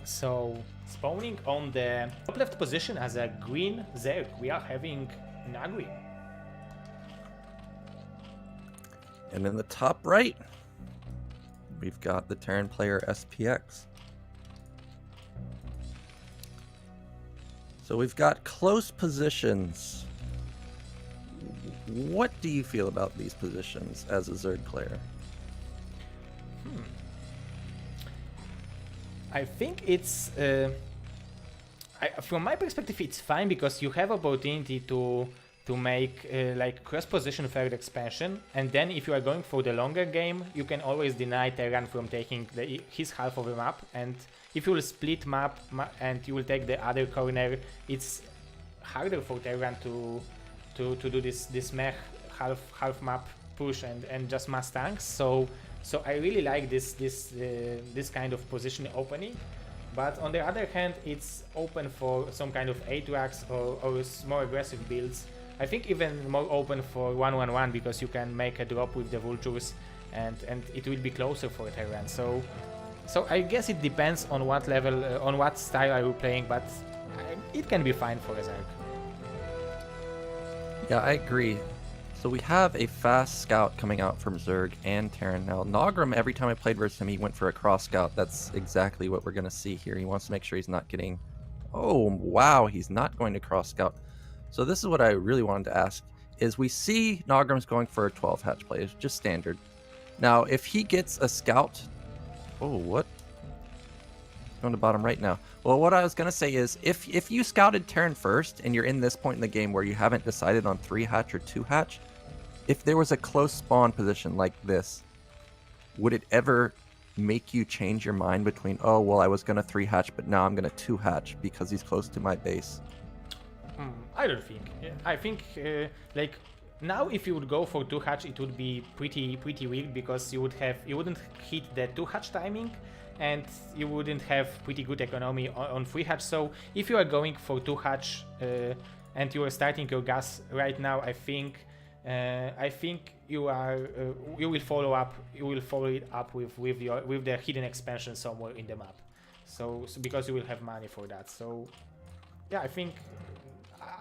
So, spawning on the top left position as a green Zerg, we are having Naugrim. And in the top right, we've got the Terran player SPX. So we've got close positions. What do you feel about these positions as a Zerg player? I think it's from my perspective it's fine because you have opportunity to make like cross position third expansion, and then if you are going for the longer game you can always deny Terran from taking his half of the map, and if you will split map and you will take the other corner, it's harder for Terran to do this mech half map push and just mass tanks. So I really like this kind of position opening, but on the other hand, it's open for some kind of Aatrox or more aggressive builds. I think even more open for 1-1-1 because you can make a drop with the Vultures, and it will be closer for Terran. So I guess it depends on what level, on what style are you playing, but it can be fine for a Zerg. Yeah, I agree. So we have a fast scout coming out from Zerg and Terran. Now, Naugrim, every time I played versus him, he went for a cross scout. That's exactly what we're going to see here. He wants to make sure he's not getting... Oh, wow, he's not going to cross scout. So this is what I really wanted to ask, is we see Naugrim's going for a 12 hatch play. It's just standard. Now, if he gets a scout... Oh, what? On the bottom right now. Well, what I was going to say is, if you scouted Terran first, and you're in this point in the game where you haven't decided on 3 hatch or 2 hatch, if there was a close spawn position like this, would it ever make you change your mind between, oh, well, I was going to 3 hatch, but now I'm going to 2 hatch because he's close to my base? I don't think. I think like now if you would go for 2 hatch, it would be pretty weird because you wouldn't hit the 2 hatch timing, and you wouldn't have pretty good economy on 3 hatch. So if you are going for 2 hatch and you are starting your gas right now, I think you will follow it up with the hidden expansion somewhere in the map. So because you will have money for that. So yeah, I think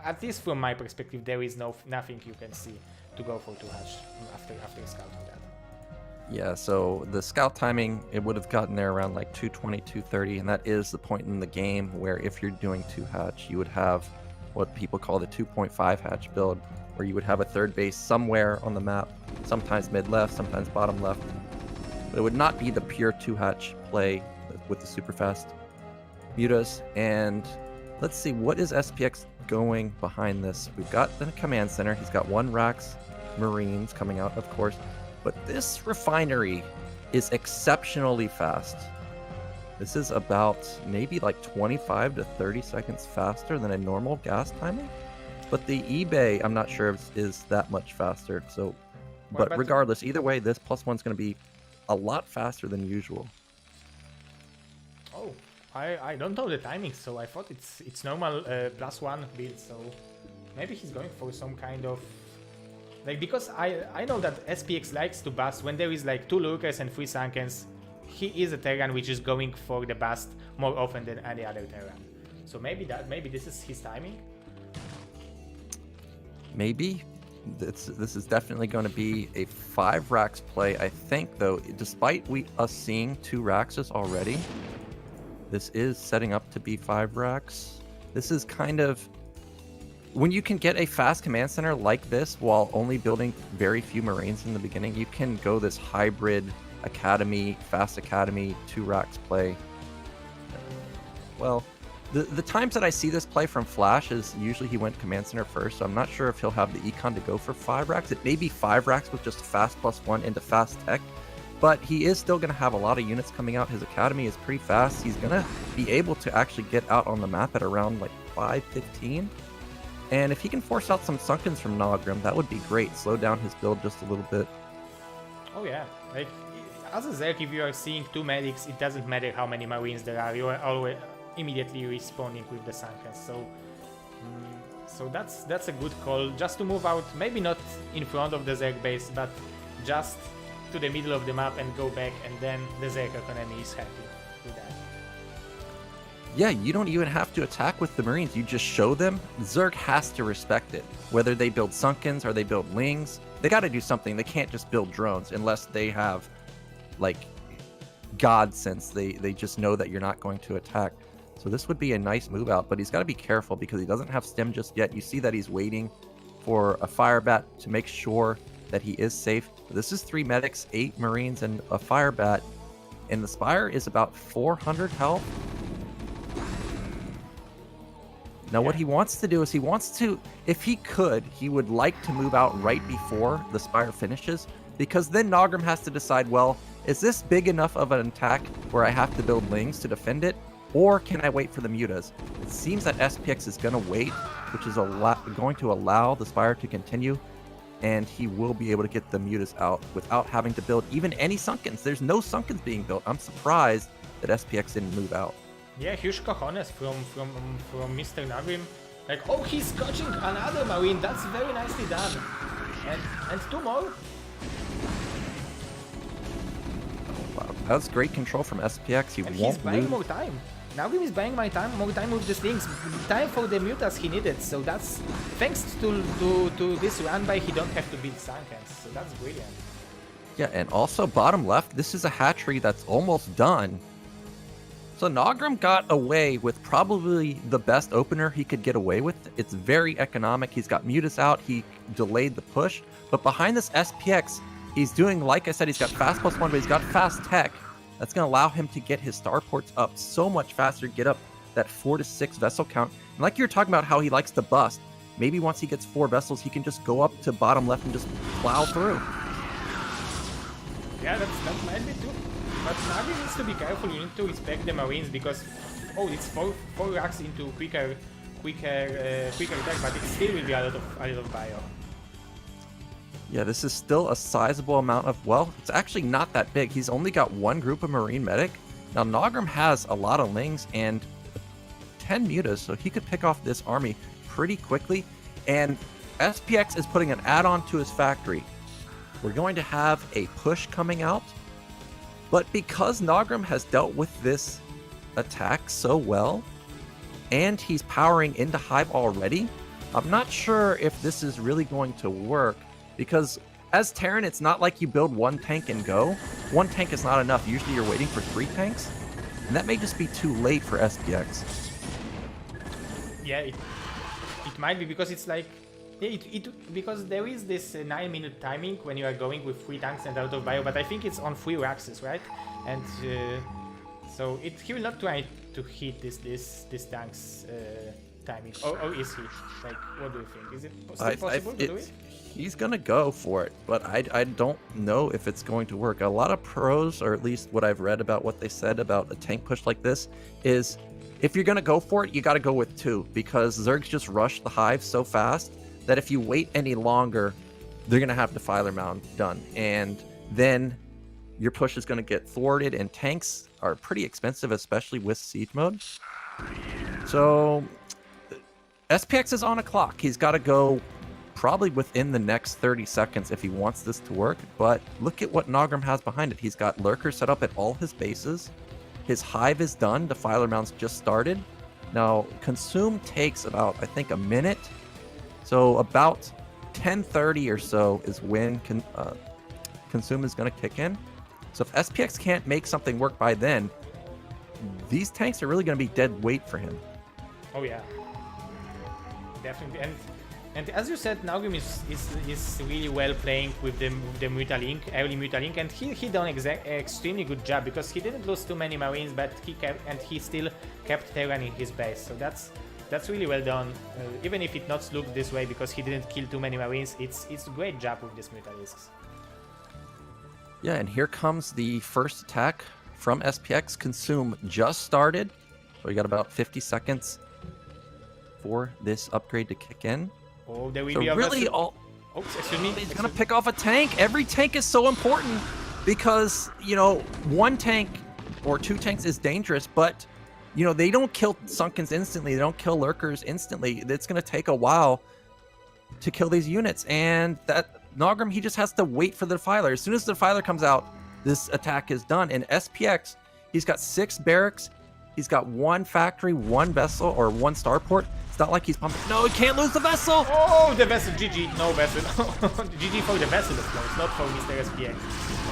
at least from my perspective there is nothing you can see to go for 2 hatch after scouting that. Yeah, so the scout timing, it would have gotten there around like 220, 230, and that is the point in the game where if you're doing 2-hatch, you would have what people call the 2.5 hatch build, where you would have a third base somewhere on the map, sometimes mid-left, sometimes bottom left. But it would not be the pure 2-hatch play with the super fast mutas. And let's see, what is SPX going behind this? We've got the command center. He's got 1 Rax Marines coming out, of course. But this refinery is exceptionally fast. This is about maybe like 25 to 30 seconds faster than a normal gas timing. But the eBay, I'm not sure if is that much faster. So, but regardless, either way, this +1's going to be a lot faster than usual. Oh, I don't know the timing, so I thought it's normal +1 build. So maybe he's going for some kind of like, because I know that SPX likes to bust when there is like 2 lurkers and 3 Sunkens. He is a Terran which is going for the bust more often than any other Terran. So maybe this is his timing. Maybe. This is definitely going to be a 5 Rax play. I think, though, despite us seeing 2 Raxes already, this is setting up to be 5 Rax. This is kind of... When you can get a fast command center like this while only building very few Marines in the beginning, you can go this hybrid academy, fast academy, 2 Rax play. Well, the times that I see this play from Flash is usually he went command center first, so I'm not sure if he'll have the econ to go for 5 Rax. It may be 5 Rax with just fast +1 into fast tech, but he is still going to have a lot of units coming out. His academy is pretty fast. He's going to be able to actually get out on the map at around like 5:15. And if he can force out some Sunkens from Naugrim, that would be great. Slow down his build just a little bit. Oh yeah, like as a Zerg, if you are seeing 2 medics, it doesn't matter how many Marines there are. You are always immediately responding with the Sunkens. So that's a good call. Just to move out, maybe not in front of the Zerg base, but just to the middle of the map and go back, and then the Zerg economy is happy with that. Yeah, you don't even have to attack with the Marines. You just show them. Zerg has to respect it. Whether they build Sunkens or they build Lings, they got to do something. They can't just build drones unless they have, like, God sense. They just know that you're not going to attack. So this would be a nice move out, but he's got to be careful because he doesn't have stem just yet. You see that he's waiting for a fire bat to make sure that he is safe. This is 3 medics, 8 Marines, and a fire bat. And the Spire is about 400 health. Now, what he wants to do is if he could, he would like to move out right before the Spire finishes, because then Naugrim has to decide, well, is this big enough of an attack where I have to build Lings to defend it, or can I wait for the mutas? It seems that SPX is going to wait, which is going to allow the Spire to continue, and he will be able to get the mutas out without having to build even any Sunkens. There's no Sunkens being built. I'm surprised that SPX didn't move out. Yeah, huge cojones from Mr. Naugrim. Like, oh, he's scotching another Marine. That's very nicely done. And 2 more. Wow, that's great control from SPX. He and won't he's buying lose. more time. Naugrim is buying more time with the slings. Time for the mutas he needed. So that's thanks to this run by. He don't have to build Sunkens. So that's brilliant. Yeah, and also bottom left, this is a hatchery that's almost done. So Naugrim got away with probably the best opener he could get away with. It's very economic. He's got mutas out. He delayed the push. But behind this SPX, he's doing, like I said, he's got fast +1, but he's got fast tech. That's going to allow him to get his starports up so much faster, get up that 4 to 6 vessel count. And like you were talking about how he likes to bust, maybe once he gets 4 vessels, he can just go up to bottom left and just plow through. Yeah, that might be too. But Naugrim needs to be careful. You need to respect the Marines because it's 4 racks into quicker attack, but it still will be a lot of bio. Yeah, this is still a sizable amount of, well, it's actually not that big. He's only got 1 group of Marine Medic. Now, Naugrim has a lot of Lings and 10 mutas, so he could pick off this army pretty quickly. And SPX is putting an add-on to his factory. We're going to have a push coming out. But because Naugrim has dealt with this attack so well, and he's powering into Hive already, I'm not sure if this is really going to work, because as Terran, it's not like you build one tank and go. One tank is not enough. Usually you're waiting for 3 tanks, and that may just be too late for SPX. Yeah, it might be because it's like, yeah, because there is this 9-minute timing when you are going with 3 tanks and out of bio, but I think it's on 3 axes, right? And so he will not try to hit this tank's timing. Or is he? Like, what do you think? Is it still possible to do it? He's gonna go for it, but I don't know if it's going to work. A lot of pros, or at least what I've read about what they said about a tank push like this, is if you're gonna go for it, you gotta go with 2, because Zergs just rush the hive so fast that if you wait any longer, they're gonna have Defiler Mound done, and then your push is gonna get thwarted, and tanks are pretty expensive, especially with siege mode. So SPX is on a clock. He's got to go probably within the next 30 seconds if he wants this to work, but look at what Naugrim has behind it. He's got lurkers set up at all his bases. His hive is done. Defiler Mound's just started. Now, Consume takes about, I think, a minute. So about 10:30 or so is when Consume is going to kick in. So if SPX can't make something work by then, these tanks are really going to be dead weight for him. Oh yeah, definitely. And as you said, Naugrim is really well playing with the Mutalink, early Mutalink, and he done extremely good job because he didn't lose too many Marines, but he still kept Terran in his base. So that's really well done. Even if it not look this way because he didn't kill too many Marines, it's a great job with these Mutalisks. Yeah, and here comes the first attack from SPX. Consume just started, so we got about 50 seconds for this upgrade to kick in. Oh, there will so be really oh, excuse me. He's gonna pick off a tank. Every tank is so important because, you know, 1 tank or 2 tanks is dangerous, but, you know, they don't kill Sunkens instantly. They don't kill Lurkers instantly. It's gonna take a while to kill these units, and that Naugrim, he just has to wait for the Defiler. As soon as the Defiler comes out, this attack is done. And SPX, he's got 6 barracks. He's got 1 factory, 1 vessel, or 1 starport. It's not like he's pumping. No, he can't lose the vessel! Oh, the vessel. GG. No vessel. GG for the vessel, of course, not for Mr. SPX.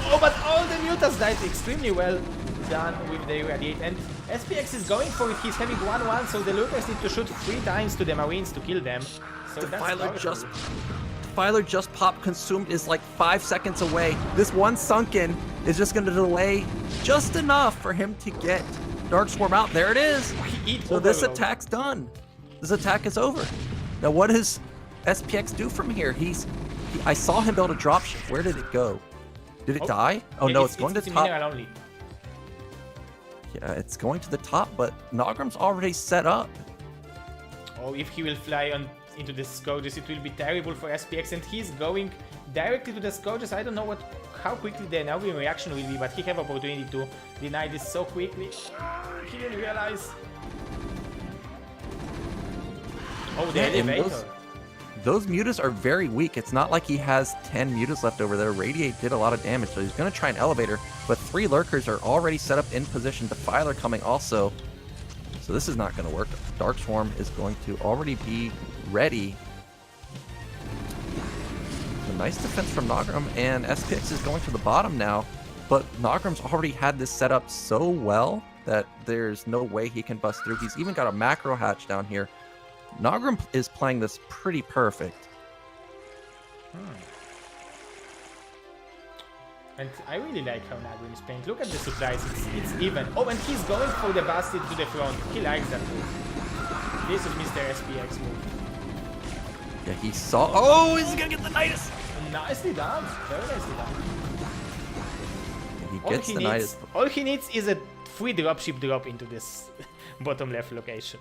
Oh, but all the mutas died extremely well done with the irradiate. And SPX is going for it. He's having 1-1, so the Lurkers need to shoot 3 times to the Marines to kill them. So Defiler just popped. Consumed is like 5 seconds away. This one Sunken is just going to delay just enough for him to get Dark Swarm out. There it is. So this attack's done. This attack is over. Now what does SPX do from here? I saw him build a dropship. Where did it go? Did it die? Oh no, it's going to the top. Only. Yeah, it's going to the top, but Naugrim's already set up. Oh, if he will fly into the Scourges, it will be terrible for SPX, and he's going directly to the Scourges. I don't know how quickly the Naugrim reaction will be, but he have opportunity to deny this so quickly. He didn't realize. Oh, the elevator. Those mutas are very weak. It's not like he has 10 mutas left over there. Radiate did a lot of damage, so he's going to try an elevator, but 3 lurkers are already set up in position. Defiler coming also. So this is not going to work. Dark Swarm is going to already be ready. A nice defense from Naugrim, and SPX is going to the bottom now, but Naugrim's already had this set up so well that there's no way he can bust through. He's even got a macro hatch down here. Naugrim is playing this pretty perfect. And I really like how Naugrim is playing. Look at the supplies, it's even. Oh, and he's going for the bastard to the front. He likes that move. This is Mr. SPX move. Yeah, he saw. Oh, he's gonna get the Nidus! Nicely done. Very nicely done. Yeah, he gets the Nidus. All he needs is a free dropship drop into this bottom left location.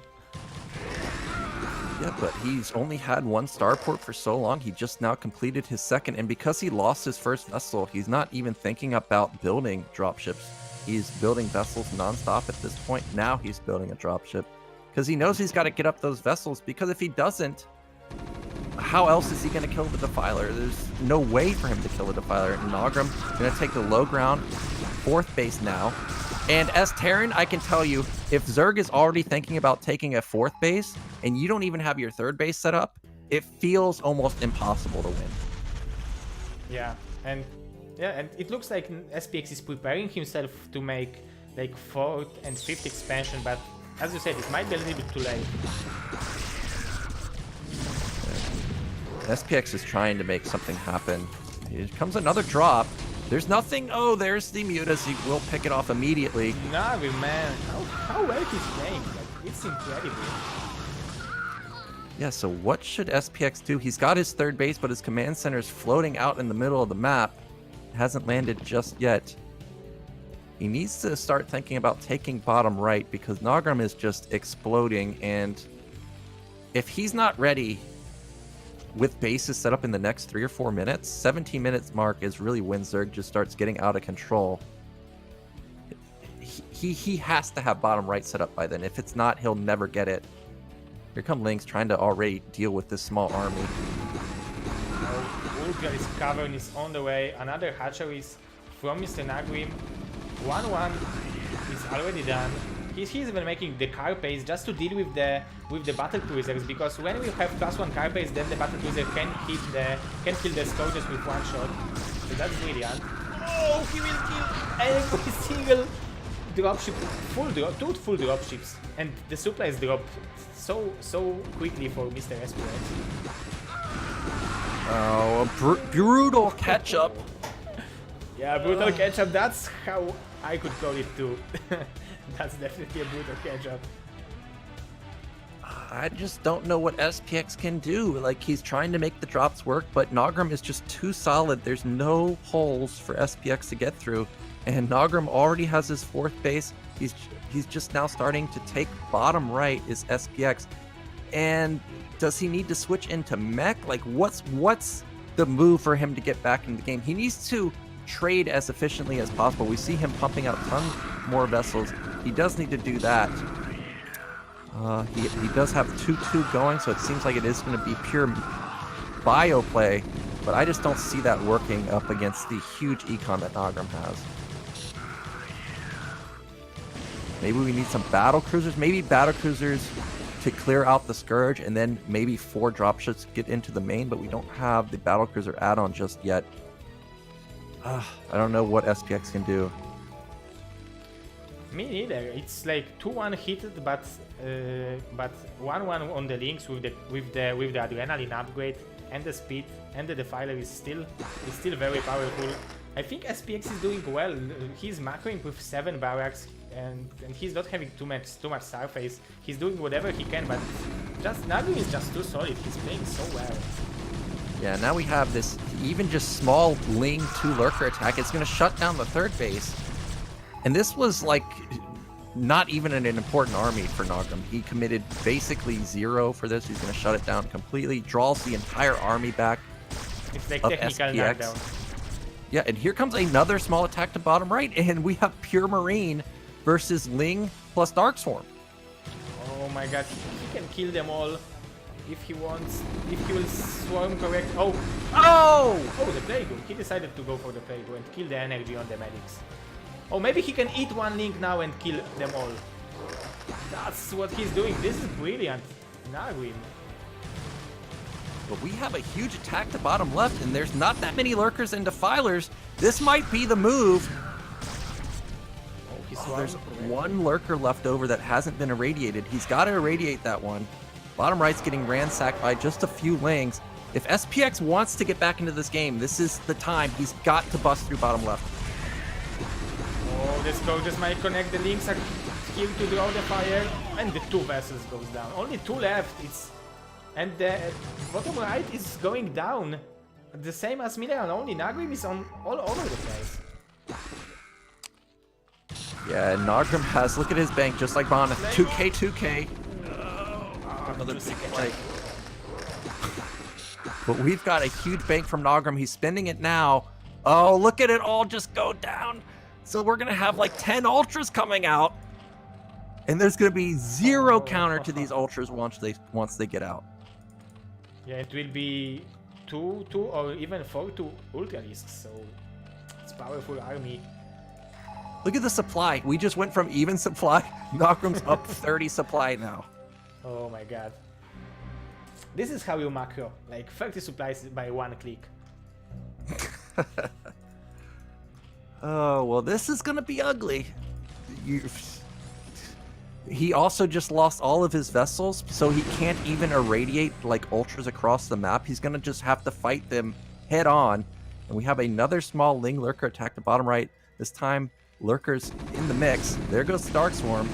Yeah, but he's only had 1 starport for so long. He just now completed his 2nd, and because he lost his first vessel, he's not even thinking about building dropships. He's building vessels nonstop at this point. Now he's building a dropship because he knows he's got to get up those vessels, because if he doesn't, how else is he going to kill the Defiler? There's no way for him to kill the Defiler. And Naugrim going to take the low ground, 4th base now. And as Terran, I can tell you, if Zerg is already thinking about taking a 4th base, and you don't even have your 3rd base set up, it feels almost impossible to win. Yeah, and it looks like SPX is preparing himself to make like 4th and 5th expansion, but as you said, it might be a little bit too late. SPX is trying to make something happen. Here comes another drop. There's nothing. Oh, there's the mutas. He will pick it off immediately. Naugrim, man, how well he's playing. Like, it's incredible. Yeah, so what should SPX do? He's got his 3rd base, but his command center is floating out in the middle of the map. It hasn't landed just yet. He needs to start thinking about taking bottom right because Naugrim is just exploding, and if he's not ready with bases set up in the next 3 or 4 minutes, 17 minutes mark is really when Zerg just starts getting out of control. He has to have bottom right set up by then. If it's not, he'll never get it. Here come Lynx trying to already deal with this small army. Ultra is covered, is on the way. Another hatcheries from Mr. Naugrim. 1-1 is already done. He's even making the car pace just to deal with the battle cruisers, because when we have +1 car pace, then the battle cruiser can kill the scourges with 1 shot. So that's brilliant. Oh, he will kill every single dropship, two full dropships, and the supplies drop so quickly for Mr. SPX. Oh, a brutal catch-up. Yeah, brutal catch-up. That's how I could call it too. That's definitely a brutal catch-up. I just don't know what SPX can do. Like, he's trying to make the drops work, but Naugrim is just too solid. There's no holes for SPX to get through. And Naugrim already has his 4th base. He's just now starting to take bottom right is SPX. And does he need to switch into mech? Like, what's the move for him to get back into the game? He needs to trade as efficiently as possible. We see him pumping out tons more vessels. He does need to do that. He does have 2-2 going, so it seems like it is going to be pure bio play, but I just don't see that working up against the huge econ that Naugrim has. Maybe we need some battle cruisers. Maybe battle cruisers to clear out the Scourge, and then maybe 4 dropships get into the main, but we don't have the battle cruiser add-on just yet. I don't know what SPX can do. Me neither. It's like 2-1 hit, but 1-1 on the links with the adrenaline upgrade, and the speed, and the defiler is still very powerful. I think SPX is doing well. He's macroing with 7 barracks, and he's not having too much surface. He's doing whatever he can, but Naugrim is just too solid. He's playing so well. Yeah, now we have this even just small Ling 2 lurker attack. It's going to shut down the 3rd base. And this was like not even an important army for Naugrim. He committed basically 0 for this. He's going to shut it down completely, draws the entire army back. It's like technical knockdown. Yeah, and here comes another small attack to bottom right, and we have Pure Marine versus Ling plus Darkswarm. Oh my god, he can kill them all if he wants, if he will swarm correct. Oh, the Plague. He decided to go for the Plague and kill the energy on the medics. Oh, maybe he can eat 1 link now and kill them all. That's what he's doing. This is brilliant. Naugrim. But we have a huge attack to bottom left, and there's not that many lurkers and defilers. This might be the move. There's 1 lurker left over that hasn't been irradiated. He's got to irradiate that one. Bottom right's getting ransacked by just a few lings. If SPX wants to get back into this game, this is the time. He's got to bust through bottom left. Oh, the Scourges might connect. The links are here to draw the fire, and the 2 vessels goes down. Only 2 left. And the bottom right is going down. The same as Mineral, only Naugrim is all over the place. Yeah, and Naugrim has, look at his bank, just like Bonyth. 2k, 2k. Another big play. But we've got a huge bank from Naugrim. He's spending it now. Oh, look at it all just go down. So we're going to have like 10 ultras coming out. And there's going to be 0 counter to these ultras once they get out. Yeah, it will be 2 or even 4 to ultralisks, so it's powerful army. Look at the supply. We just went from even supply. Naugrim's up 30 supply now. Oh my god. This is how you macro, like 30 supplies by 1 click. Oh, well, this is gonna be ugly. He also just lost all of his vessels, so he can't even irradiate like ultras across the map. He's gonna just have to fight them head on. And we have another small Ling Lurker attack the bottom right. This time, Lurker's in the mix. There goes Dark Swarm.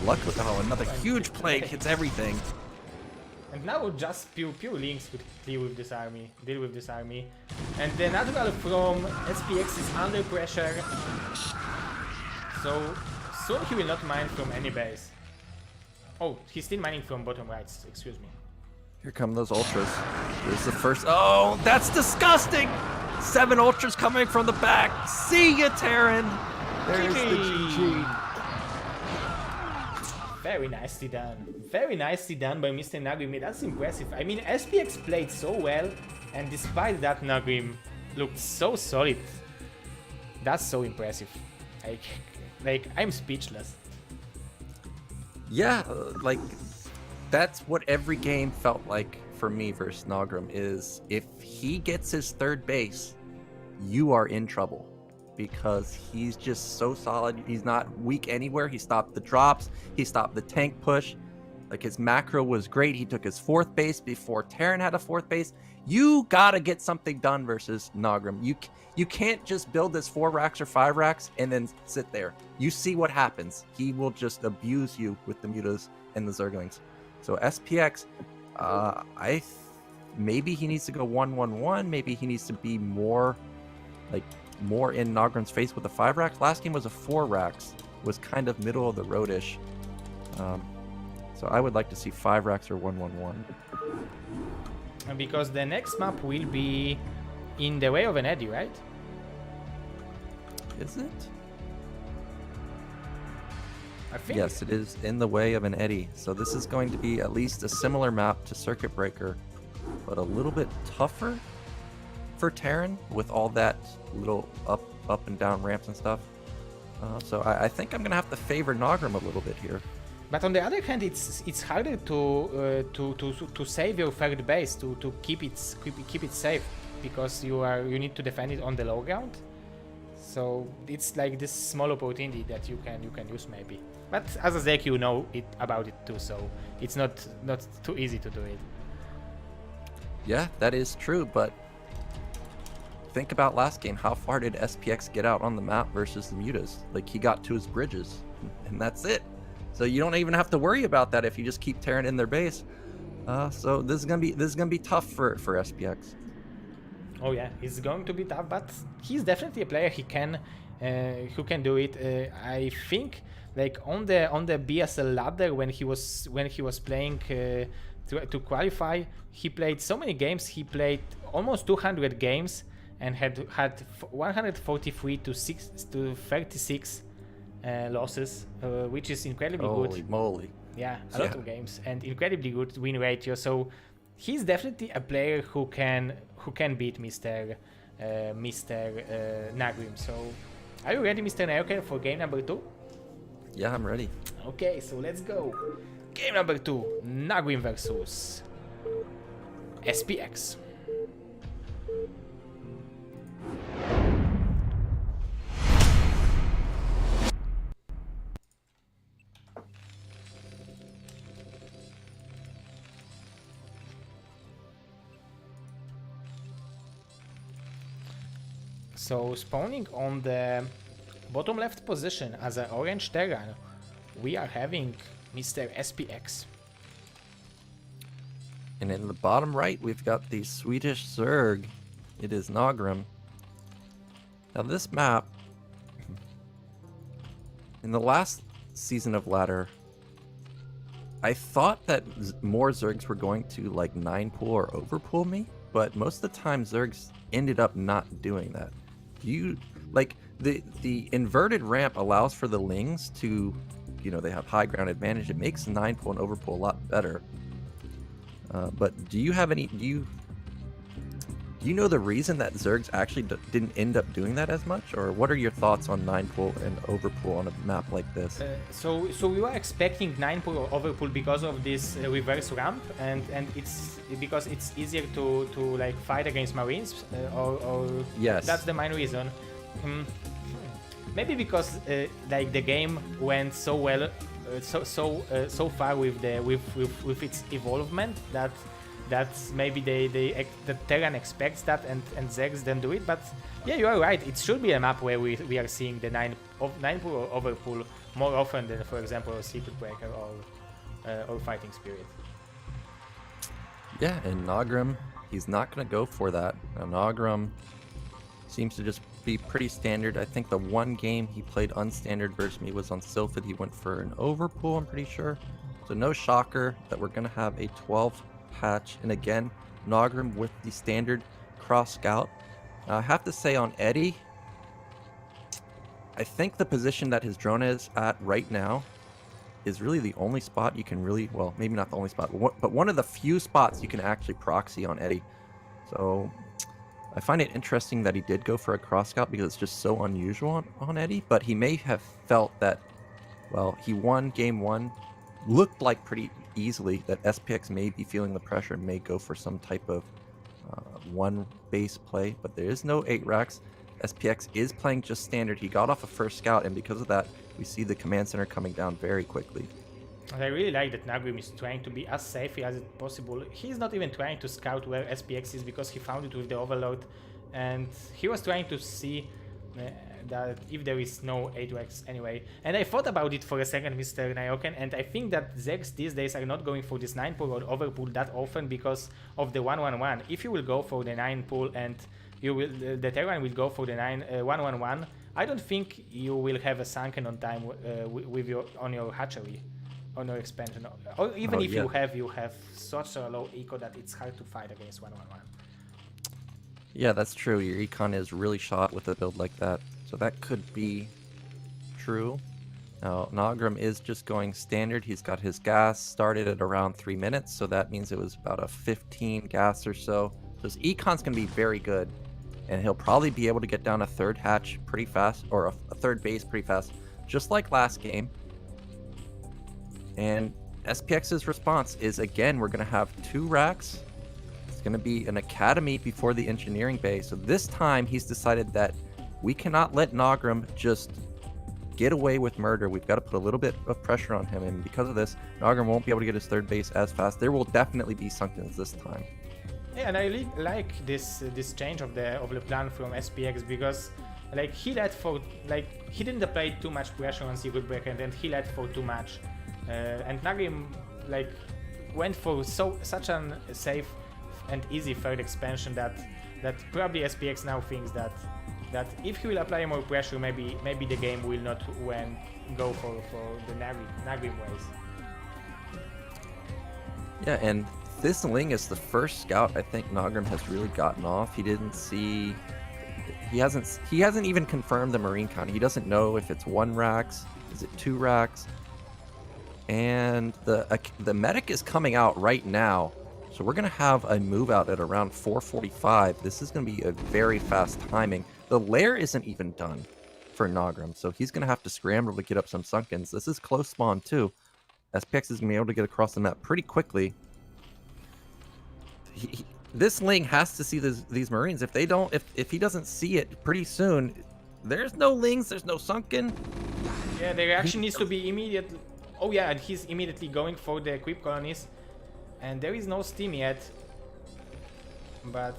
Luckily, oh, another huge plague hits everything. And now just pure links would deal with this army. And the natural from SPX is under pressure. So soon he will not mine from any base. Oh, he's still mining from bottom right, excuse me. Here come those ultras. There's the first. Oh, that's disgusting! 7 ultras coming from the back. See ya, Terran. There's the GG. Very nicely done. Very nicely done by Mr. Naugrim. That's impressive. I mean, SPX played so well, and despite that, Naugrim looked so solid. That's so impressive. Like I'm speechless. Yeah, like that's what every game felt like for me versus Naugrim is if he gets his 3rd base, you are in trouble because he's just so solid. He's not weak anywhere. He stopped the drops. He stopped the tank push. Like his macro was great. He took his 4th base before Terran had a 4th base. You gotta get something done versus Naugrim. You can't just build this 4 racks or 5 racks and then sit there. You see what happens. He will just abuse you with the mutas and the Zerglings. So SPX, maybe he needs to go 1-1-1. Maybe he needs to be more in Naugrim's face with the 5 racks. Last game was a 4 racks. Was kind of middle of the roadish. So I would like to see 5 racks or 1-1-1. Because the next map will be in the way of an eddy, right? Is it? I think. Yes, it is in the way of an eddy. So this is going to be at least a similar map to Circuit Breaker, but a little bit tougher for Terran with all that little up and down ramps and stuff. So I think I'm gonna have to favor Naugrim a little bit here. But on the other hand, it's harder to save your 3rd base, to keep it safe, because you need to defend it on the low ground. So it's like this small opportunity that you can use maybe. But as a Zek, you know about it too, so it's not too easy to do it. Yeah, that is true, but think about last game. How far did SPX get out on the map versus the mutas? Like he got to his bridges, and that's it. So you don't even have to worry about that if you just keep Terran in their base. So this is gonna be tough for SPX. Oh yeah, it's going to be tough, but he's definitely a player who can do it. I think like on the BSL ladder when he was playing to qualify, he played so many games. He played almost 200 games and had 143 to 36 losses, which is incredibly good. Holy moly! Yeah, a lot of games and incredibly good win ratio. So he's definitely a player who can beat Mr. Naugrim. So are you ready, Mr. Naoker, for game number 2? Yeah, I'm ready. Okay, so let's go. Game number 2, Naugrim versus SPX. So spawning on the bottom left position as an orange Terran, we are having Mr. SPX. And in the bottom right, we've got the Swedish Zerg. It is Naugrim. Now this map, in the last season of Ladder, I thought that more Zergs were going to like 9-pool or overpool me, but most of the time Zergs ended up not doing that. Like the inverted ramp allows for the Lings to, they have high ground advantage. It makes 9-pool and overpool a lot better. But do you have any? Do you know the reason that Zergs actually didn't end up doing that as much? Or what are your thoughts on 9-pool and overpool on a map like this? So we were expecting 9-pool or overpool because of this reverse ramp, and it's because it's easier to like fight against Marines, or Yes. that's the main reason. Maybe because like the game went so well, so far with its evolvement that maybe the Terran expects that and Zergs then do it. But yeah, you are right. It should be a map where we are seeing the 9-pool or overpool more often than, for example, Secret Breaker or Fighting Spirit. Yeah, and Naugrim, he's not going to go for that. Now, Naugrim seems to just be pretty standard. I think the one game he played unstandard versus me was on Sylphid. He went for an overpool, I'm pretty sure. So no shocker that we're going to have a 12 hatch. And again, Naugrim with the standard cross scout. Now, I have to say on Eddie, I think the position that his drone is at right now is really the only spot you can really, well, maybe not the only spot, but one of the few spots you can actually proxy on Eddie. So I find it interesting that he did go for a cross scout because it's just so unusual on Eddie, but he may have felt that, well, he won game one, looked like pretty easily that SPX may be feeling the pressure and may go for some type of one base play, but there is no 8 racks. SPX is playing just standard. He got off a first scout, and because of that, we see the command center coming down very quickly. I really like that Naugrim is trying to be as safe as it possible. He's not even trying to scout where SPX is because he found it with the overload, and he was trying to see that if there is no 8x anyway. And I thought about it for a second, Mr. Nayoken, and I think that Zergs these days are not going for this 9-pool or overpool that often because of the 1-1-1. If you will go for the 9-pool and you will, the Terran will go for the 1-1-1, I don't think you will have a sunken on time with on your hatchery, on your expansion. Or even if you have such a low eco that it's hard to fight against 1-1-1. Yeah, that's true. Your econ is really shot with a build like that. So that could be true. Now, Naugrim is just going standard. He's got his gas started at around 3 minutes. So that means it was about a 15 gas or so. So his econ's going to be very good. And he'll probably be able to get down a third hatch pretty fast, or a third base pretty fast, just like last game. And SPX's response is, again, we're going to have 2 racks. It's going to be an academy before the engineering bay. So this time he's decided that we cannot let Naugrim just get away with murder. We've got to put a little bit of pressure on him. And because of this, Naugrim won't be able to get his third base as fast. There will definitely be sunkens this time. Yeah, and I really like this change of the plan from SPX because like he let for he didn't apply too much pressure on Secret Breaker and then he let for too much. And Naugrim went for such a safe and easy third expansion that probably SPX now thinks that if he will apply more pressure, maybe the game will not go for the Naugrim ways. Yeah, and this Ling is the first scout I think Naugrim has really gotten off. He didn't see, he hasn't even confirmed the Marine count. He doesn't know if it's 1 racks, is it 2 racks, and the medic is coming out right now. So we're going to have a move out at around 4:45. This is going to be a very fast timing. The lair isn't even done for Naugrim, so he's going to have to scramble to get up some sunkens. This is close spawn too. SPX is going to be able to get across the map pretty quickly. This Ling has to see these Marines. If they don't, if he doesn't see it pretty soon, there's no Lings, there's no sunken. Yeah, the reaction needs to be immediate. Oh yeah, and he's immediately going for the creep colonies. And there is no steam yet, but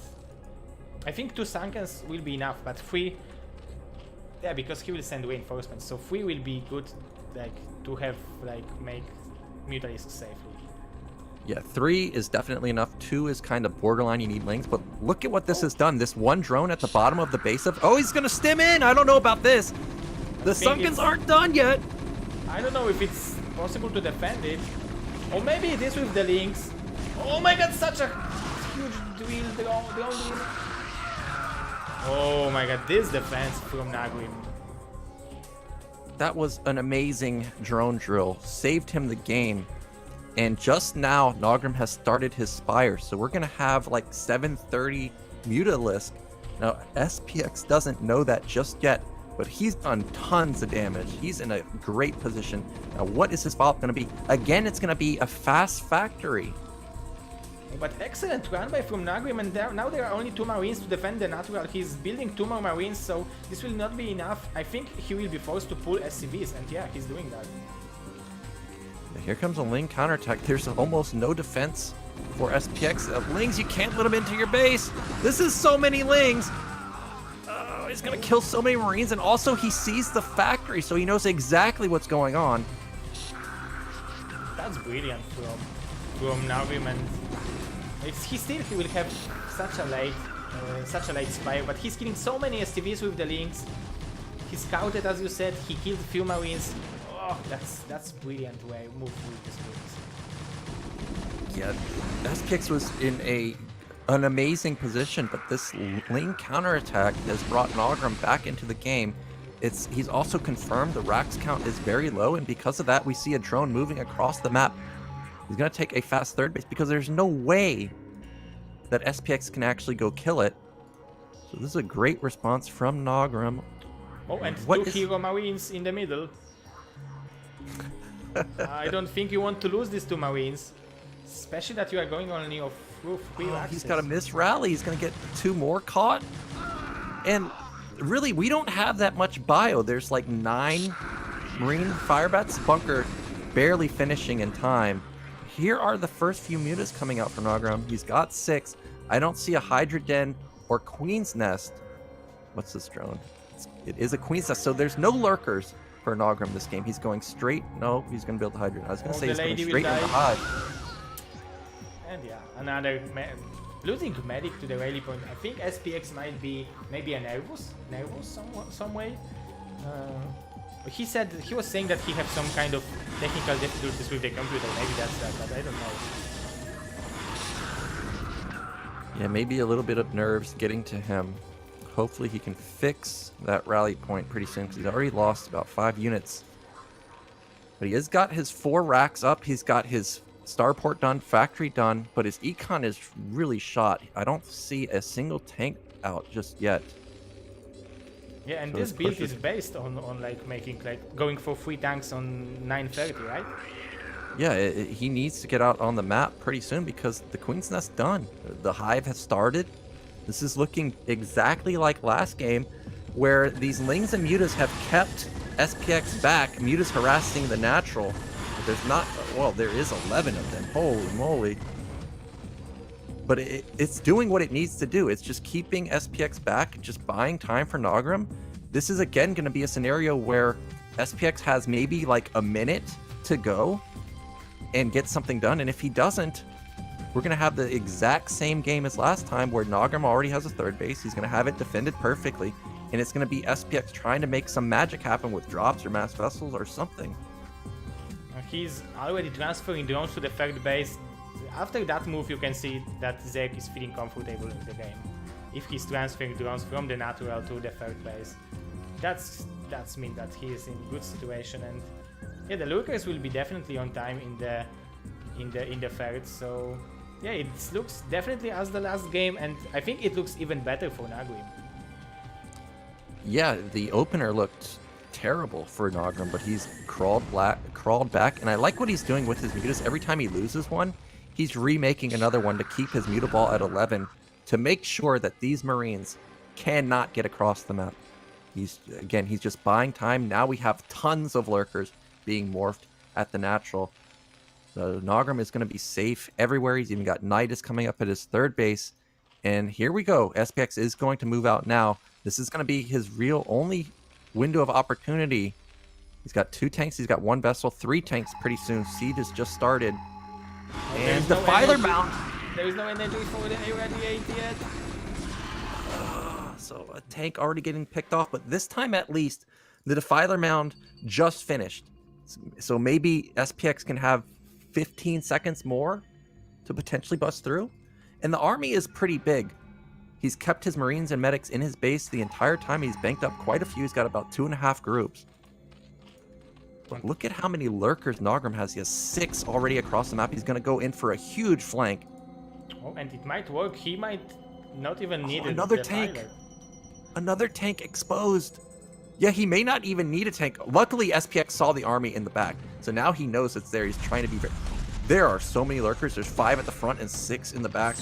I think 2 sunkens will be enough, but 3, yeah, because he will send reinforcements, so 3 will be good, to have, make Mutalisks safely. Yeah, 3 is definitely enough. 2 is kind of borderline, you need Lings, but look at what this has done. This one drone at the bottom of the base of, oh, he's gonna stim in! I don't know about this! The sunkens aren't done yet! I don't know if it's possible to defend it. Or maybe it is with the Lings. Oh my god, such a huge drone. Oh my god, this defense from Naugrim. That was an amazing drone drill. Saved him the game. And just now, Naugrim has started his Spire. So we're going to have 7:30 Mutalisk. Now, SPX doesn't know that just yet, but he's done tons of damage. He's in a great position. Now, what is his follow-up going to be? Again, it's going to be a fast factory. But excellent run by from Naugrim, and now there are only 2 Marines to defend the natural. He's building 2 more Marines, so this will not be enough. I think he will be forced to pull SCVs, and yeah, he's doing that. Here comes a Ling counterattack. There's almost no defense for SPX. Lings, you can't let them into your base. This is so many Lings. Oh, he's going to kill so many Marines, and also he sees the factory, so he knows exactly what's going on. That's brilliant from Naugrim, and he will have such a late spire, but he's killing so many STVs with the Lings. He scouted, as you said, he killed a few Marines. Oh, that's brilliant way move with this Lings. Yeah, SPX was in an amazing position, but this Ling counterattack has brought Naugrim back into the game. He's also confirmed the Rax count is very low, and because of that, we see a drone moving across the map. He's going to take a fast third base because there's no way that SPX can actually go kill it. So this is a great response from Naugrim. Oh, and 2 hero Marines in the middle. I don't think you want to lose these 2 Marines. Especially that you are going only off roof 3 axes. He's got a miss rally. He's going to get 2 more caught. And really, we don't have that much bio. There's like 9 Marine Firebats. Bunker barely finishing in time. Here are the first few mutas coming out for Naugrim. He's got 6. I don't see a Hydra Den or Queen's Nest. What's this drone? It is a Queen's Nest, so there's no lurkers for Naugrim this game. He's going straight. No, he's going to build the Hydra. I was going to say he's going straight into the Hive. And yeah, another losing medic to the rally point. I think SPX might be maybe a nervous some way. He was saying that he has some kind of technical difficulties with the computer. Maybe that's that, but I don't know. Yeah, maybe a little bit of nerves getting to him. Hopefully he can fix that rally point pretty soon, because he's already lost about 5 units. But he has got his 4 racks up. He's got his starport done, factory done, but his econ is really shot. I don't see a single tank out just yet. Yeah, and so this build is based on like making going for 3 tanks on 930, right? Yeah, he needs to get out on the map pretty soon because the Queen's Nest done. The Hive has started. This is looking exactly like last game, where these Lings and Mutas have kept SPX back. Mutas harassing the natural. But there's not, well, there is 11 of them. Holy moly. But it's doing what it needs to do. It's just keeping SPX back, just buying time for Naugrim. This is again going to be a scenario where SPX has maybe like a minute to go and get something done. And if he doesn't, we're going to have the exact same game as last time, where Naugrim already has a third base. He's going to have it defended perfectly. And it's going to be SPX trying to make some magic happen with drops or mass vessels or something. He's already transferring drones to the third base. After that move, you can see that Zek is feeling comfortable in the game. If he's transferring drones from the natural to the third base, that's mean that he is in good situation. And yeah, the lurkers will be definitely on time in the third. So yeah, it looks definitely as the last game, and I think it looks even better for Naugrim. Yeah, the opener looked terrible for Naugrim, but he's crawled back, and I like what he's doing with his mutas. Every time he loses one, he's remaking another one to keep his mutaball at 11 to make sure that these Marines cannot get across the map. He's just buying time. Now we have tons of lurkers being morphed at the natural. So Naugrim is going to be safe everywhere. He's even got Nidus coming up at his third base. And here we go. SPX is going to move out now. This is going to be his real only window of opportunity. He's got 2 tanks. He's got 1 vessel, 3 tanks pretty soon. Siege has just started. And the Defiler Mound. There is no energy for the irradiate yet. So a tank already getting picked off, but this time at least the Defiler Mound just finished. So maybe SPX can have 15 seconds more to potentially bust through. And the army is pretty big. He's kept his Marines and medics in his base the entire time. He's banked up quite a few. He's got about 2.5 groups. But look at how many lurkers Naugrim has. He has 6 already across the map. He's going to go in for a huge flank. Oh, and it might work. He might not even needed. Another the tank. pilot. Another tank exposed. Yeah, he may not even need a tank. Luckily, SPX saw the army in the back, so now he knows it's there. He's trying to be very... There are so many lurkers. There's 5 at the front and 6 in the back.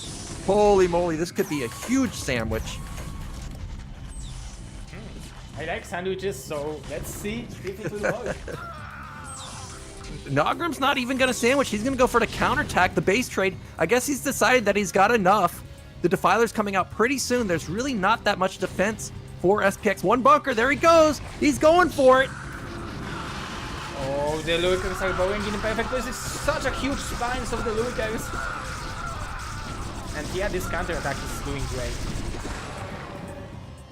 Holy moly, this could be a huge sandwich. I like sandwiches, so let's see if it will work. Naugrim's not even going to sandwich. He's going to go for the counterattack, the base trade. I guess he's decided that he's got enough. The Defiler's coming out pretty soon. There's really not that much defense for SPX. One bunker, there he goes. He's going for it. Oh, the lurkers are going in perfect place. It's such a huge spines of the lurkers. And yeah, this counterattack is doing great.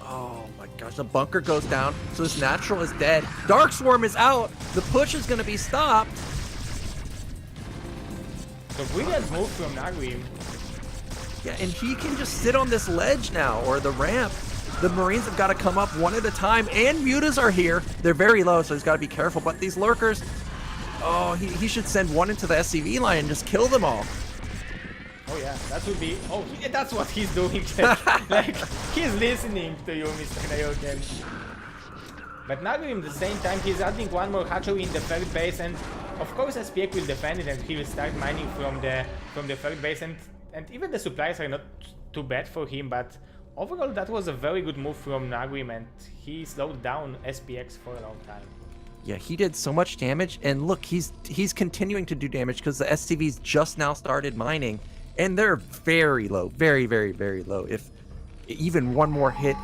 Oh my gosh, the bunker goes down, so this natural is dead. Dark Swarm is out. The push is going to be stopped. The brilliant move from Naugrim. Yeah, and he can just sit on this ledge now, or the ramp. The Marines have got to come up one at a time, and mutas are here. They're very low, so he's got to be careful. But these lurkers, oh, he should send one into the SCV line and just kill them all. Oh yeah, that would be. Oh, that's what he's doing. Like he's listening to you, Mr. Naugrim. But Naugrim, at the same time, he's adding one more hatchery in the third base, and of course SPX will defend it, and he will start mining from the third base, and even the supplies are not too bad for him. But overall, that was a very good move from Naugrim, and he slowed down SPX for a long time. Yeah, he did so much damage, and look, he's continuing to do damage because the SCVs just now started mining. And they're very low, very, very, very low. If even one more hit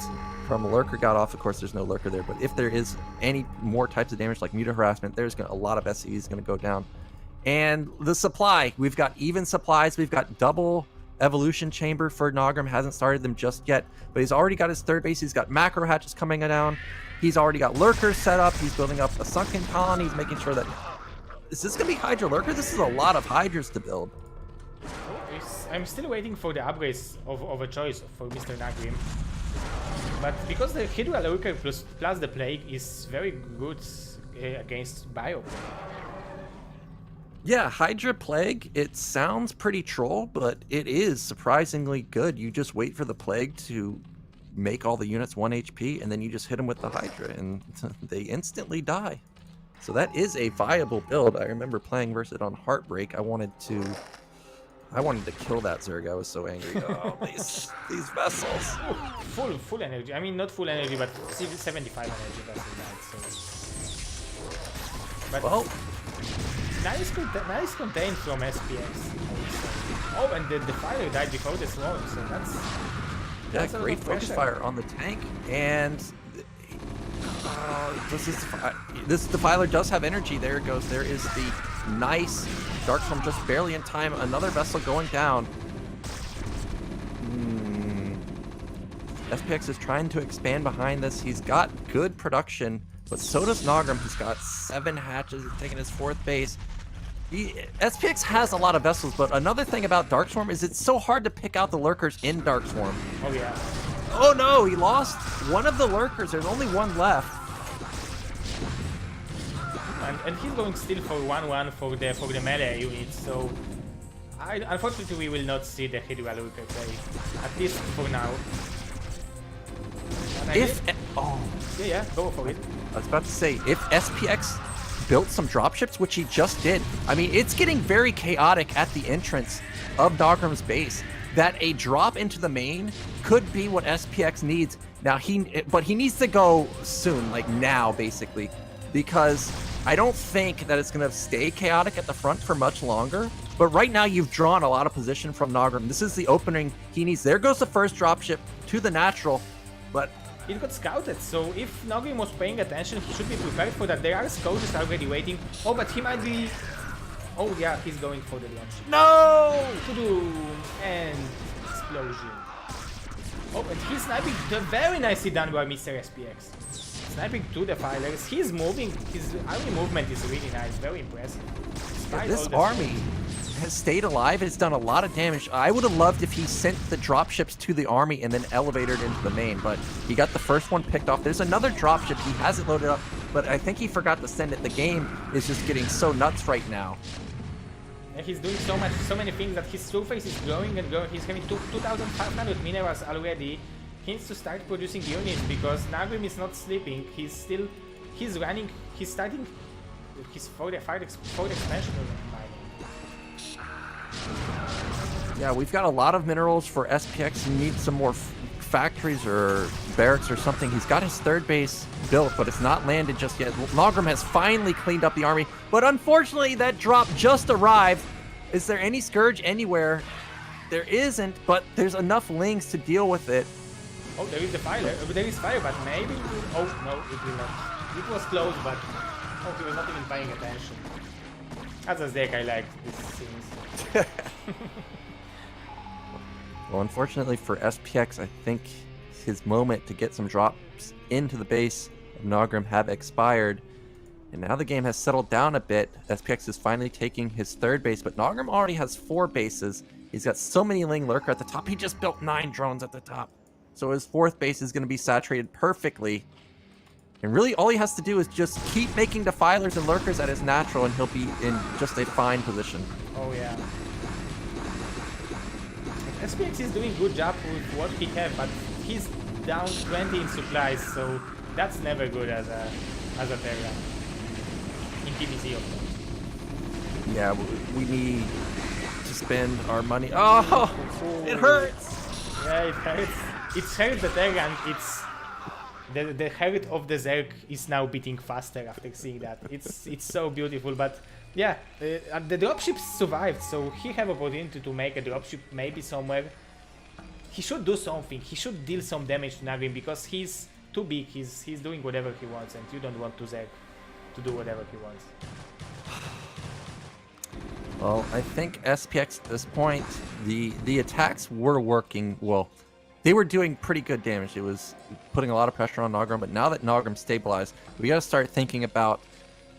from a lurker got off, of course there's no lurker there, but if there is any more types of damage like muta harassment, there's a lot of SCVs going to go down. And the supply, we've got even supplies, we've got double evolution chamber for Naugrim, hasn't started them just yet, but he's already got his third base, he's got macro hatches coming down, he's already got lurkers set up, he's building up a sunken colony, he's making sure that... Is this going to be Hydra lurker? This is a lot of Hydras to build. I'm still waiting for the upgrades of a choice for Mr. Naugrim. But because the Hydra Lurker plus the Plague is very good against Bio. Yeah, Hydra Plague, it sounds pretty troll, but it is surprisingly good. You just wait for the Plague to make all the units 1 HP, and then you just hit them with the Hydra, and they instantly die. So that is a viable build. I remember playing versus it on Heartbreak. I wanted to kill that Zerg. I was so angry. Oh, these vessels. Full energy. I mean, not full energy, but 75 energy vessel died. So. But well, nice contain from SPX. I would say. Oh, and the fire died before the swarm, so that's great focus fire on the tank, and this Defiler does have energy. There it goes. There is the nice Dark Swarm just barely in time. Another vessel going down. SPX is trying to expand behind this. He's got good production, but so does Naugrim. He's got 7 hatches. He's taking his 4th base. SPX has a lot of vessels, but another thing about Dark Swarm is it's so hard to pick out the lurkers in Dark Swarm. Oh yeah. Oh no, he lost one of the lurkers. There's only one left. And he's going still for 1-1 for the melee unit, so unfortunately we will not see the Hydra Lurker play, at least for now. Yeah, go for it. I was about to say, if SPX built some dropships, which he just did, I mean, it's getting very chaotic at the entrance of Naugrim's base, that a drop into the main could be what SPX needs. Now, but he needs to go soon, like now, basically, because I don't think that it's going to stay chaotic at the front for much longer. But right now, you've drawn a lot of position from Naugrim. This is the opening he needs. There goes the first dropship to the natural, but it got scouted, so if Naugrim was paying attention, he should be prepared for that. There are scouts already waiting. Oh, but he might be... Oh yeah, he's going for the launch. No! And explosion. Oh, and he's sniping. Very nicely done by Mr. SPX. Sniping to the Defilers. He's moving. His army movement is really nice. Very impressive. This army has stayed alive. It's done a lot of damage. I would have loved if he sent the dropships to the army and then elevated into the main, but he got the first one picked off. There's another dropship. He hasn't loaded up, but I think he forgot to send it. The game is just getting so nuts right now. And he's doing so many things that his surface is growing and growing. He's having 2,500 minerals already. He needs to start producing units because Naugrim is not sleeping. He's running, he's starting his fourth expansion of mining. Yeah, we've got a lot of minerals for SPX. He needs some more factories or barracks or something. He's got his third base built, but it's not landed just yet. Naugrim has finally cleaned up the army, but unfortunately that drop just arrived. Is there any Scourge anywhere? There isn't, but there's enough Lings to deal with it. Oh, there is the fire. There is fire, but maybe... Oh, no, it will not. It was close, but... Oh, he was not even paying attention. As a deck, I like these things. Well, unfortunately for SPX, I think his moment to get some drops into the base of Naugrim have expired. And now the game has settled down a bit. SPX is finally taking his third base, but Naugrim already has 4 bases. He's got so many Ling Lurker at the top. He just built 9 drones at the top. So his 4th base is going to be saturated perfectly. And really all he has to do is just keep making Defilers and Lurkers at his natural, and he'll be in just a fine position. Oh yeah. SPX is doing good job with what he has, but he's down 20 in supplies, so that's never good as a Terra. In PvZ, of course. Yeah, we need to spend our money. Oh, it hurts! Yeah, it hurts. It hurts the Terra, and it's... The heart of the Zerg is now beating faster after seeing that. It's so beautiful, but yeah, the dropship survived, so he have opportunity to make a dropship maybe somewhere. He should do something. He should deal some damage to Naugrim because he's too big. He's doing whatever he wants, and you don't want to Zerg to do whatever he wants. Well, I think SPX at this point, the attacks were working well. They were doing pretty good damage. It was putting a lot of pressure on Naugrim, but now that Naugrim stabilized, we got to start thinking about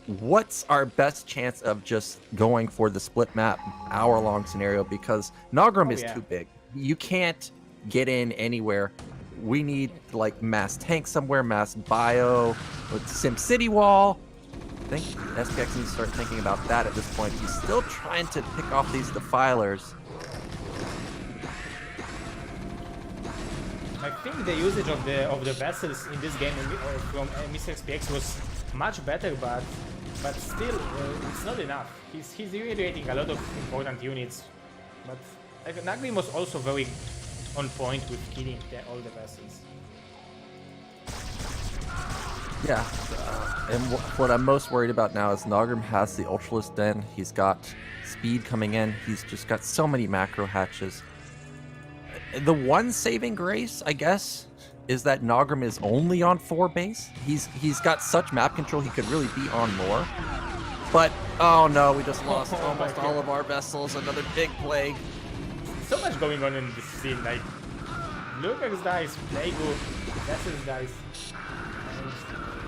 what's our best chance of just going for the split map hour-long scenario, because Naugrim is too big. You can't get in anywhere. We need like mass tank somewhere, mass bio, with Sim City wall. I think SPX needs to start thinking about that at this point. He's still trying to pick off these Defilers. I think the usage of the vessels in this game from Mr. SPX was much better, but still it's not enough. He's irradiating a lot of important units, but Naugrim was also very on point with killing all the vessels. Yeah, and what I'm most worried about now is Naugrim has the Ultralisk Den. He's got speed coming in. He's just got so many macro hatches. The one saving grace, I guess, is that Naugrim is only on 4 base. He's got such map control, he could really be on more. But, oh no, we just lost almost all of our vessels. Another big plague. So much going on in this scene, like, Lurkers dies, Plague, vessels dies.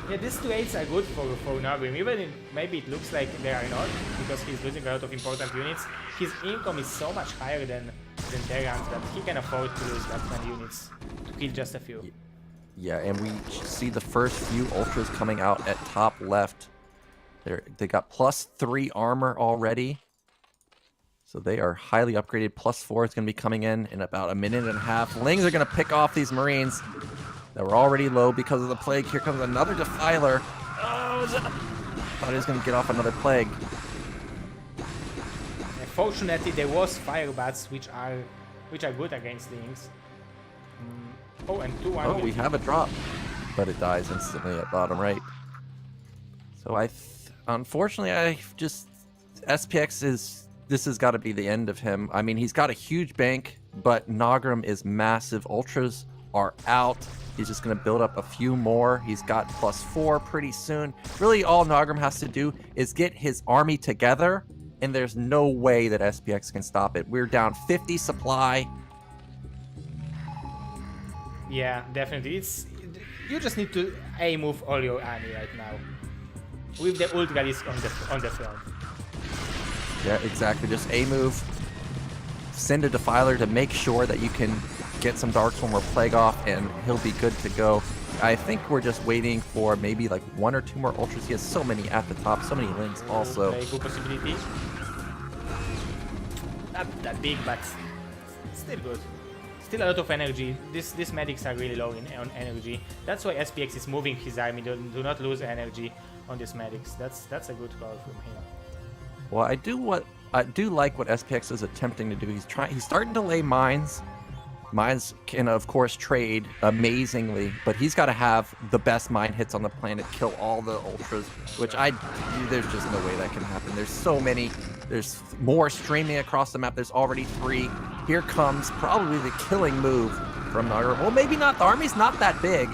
Yeah, these 2 8s are good for Naugrim, even if maybe it looks like they are not, because he's losing a lot of important units. His income is so much higher than Terrans that he can afford to lose that many units to kill just a few. Yeah, and we see the first few Ultras coming out at top left. They got +3 armor already. So they are highly upgraded. +4 is going to be coming in about a minute and a half. Lings are going to pick off these Marines that were already low because of the plague. Here comes another Defiler. Oh, thought he was going to get off another plague. Fortunately, there was fire bats, which are good against Lings. Oh, and 2 Oh, we have a drop, but it dies instantly at bottom right. So unfortunately, SPX this has got to be the end of him. I mean, he's got a huge bank, but Naugrim is massive. Ultras are out. He's just going to build up a few more. He's got +4 pretty soon. Really, all Naugrim has to do is get his army together, and there's no way that SPX can stop it. We're down 50 supply. Yeah, definitely. You just need to A-move all your army right now, with the Ultralisk on the front. Yeah, exactly. Just A-move. Send a Defiler to make sure that you can get some Darkstorm or Plague off, and he'll be good to go. I think we're just waiting for maybe like 1 or 2 more Ultras. He has so many at the top, so many Lings also. Very good possibility. Not that big, but still good. Still a lot of energy. These medics are really low on energy. That's why SPX is moving his army. Do not lose energy on these medics. That's a good call from him. Well, I do like what SPX is attempting to do. He's starting to lay mines. Mines can of course trade amazingly, but he's got to have the best mine hits on the planet, kill all the ultras, which there's just no way that can happen. There's so many. There's more streaming across the map. There's already 3. Here comes probably the killing move from Naugrim. Well, maybe not. The army's not that big.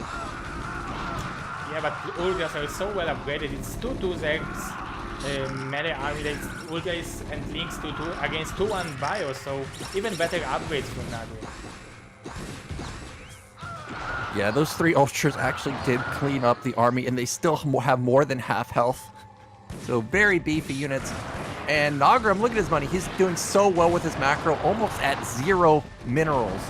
Yeah, but the ultras are so well upgraded. It's 2-2 Zerg's melee army. It's ultras and links 2-2 against 2-1 bio, so even better upgrades from Naugrim. Yeah, those 3 ultras actually did clean up the army, and they still have more than half health. So very beefy units. And Naugrim, look at his money. He's doing so well with his macro, almost at 0 minerals.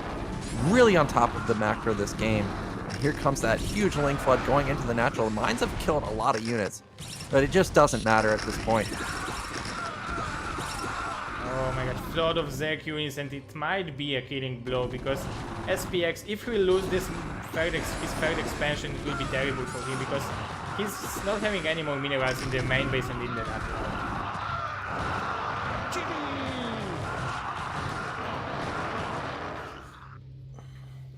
Really on top of the macro this game. And here comes that huge link flood going into the natural. The mines have killed a lot of units, but it just doesn't matter at this point. Oh my god, flood of Zerg units, and it might be a killing blow because SPX, if we lose this his third expansion, it will be terrible for him because he's not having any more minerals in the main base and in the natural.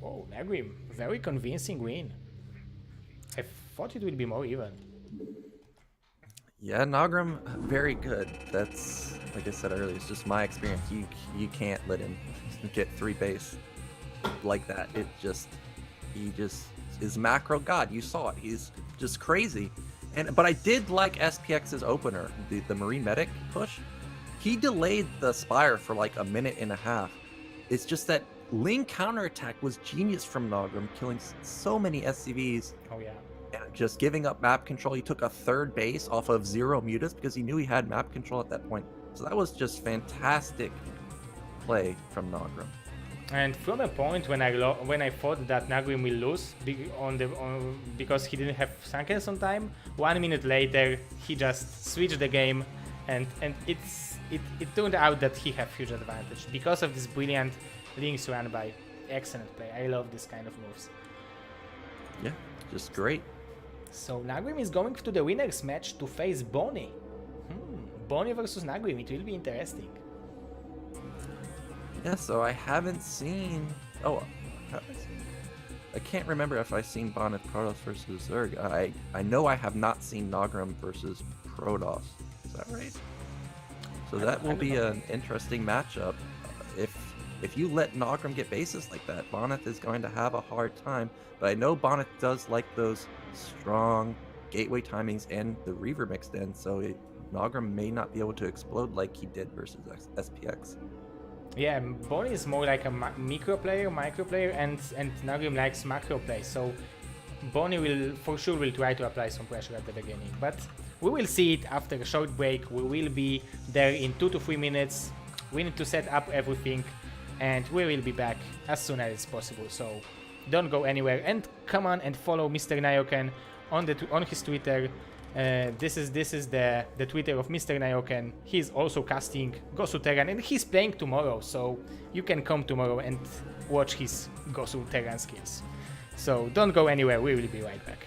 Oh, Naugrim, very convincing win. I thought it would be more even. Yeah, Naugrim, very good. That's, like I said earlier, it's just my experience. You can't let him get 3 base like that. He just is macro god. You saw it. He's just crazy. But I did like SPX's opener, the Marine Medic push. He delayed the Spire for like a minute and a half. It's just that Ling counterattack was genius from Naugrim, killing so many SCVs. Oh yeah. And just giving up map control. He took a 3rd base off of 0 mutas because he knew he had map control at that point. So that was just fantastic play from Naugrim. And from a point when I thought that Naugrim will lose because he didn't have Sankens on time, 1 minute later he just switched the game, and it turned out that he had huge advantage because of this brilliant links run by. Excellent play. I love this kind of moves. Yeah, just great. So Naugrim is going to the winners match to face Bonyth. Bonyth versus Naugrim. It will be interesting. Yeah, so I haven't seen... Oh, I can't remember if I've seen Bonyth Protoss versus Zerg. I know I have not seen Naugrim versus Protoss. Is that right? So that will be an interesting matchup. If you let Naugrim get bases like that, Bonyth is going to have a hard time. But I know Bonyth does like those strong gateway timings and the Reaver mixed in, so Naugrim may not be able to explode like he did versus SPX. Yeah, Bonyth is more like a micro player, and Naugrim likes macro play. So Bonyth will for sure try to apply some pressure at the beginning, but we will see it after a short break. We will be there in 2 to 3 minutes. We need to set up everything, and we will be back as soon as possible. So don't go anywhere, and come on and follow Mr. Nayoken on his Twitter. This is the Twitter of Mr. Nayoken. He's also casting Gosu Terran, and he's playing tomorrow, so you can come tomorrow and watch his Gosu Terran skills. So don't go anywhere, we will be right back.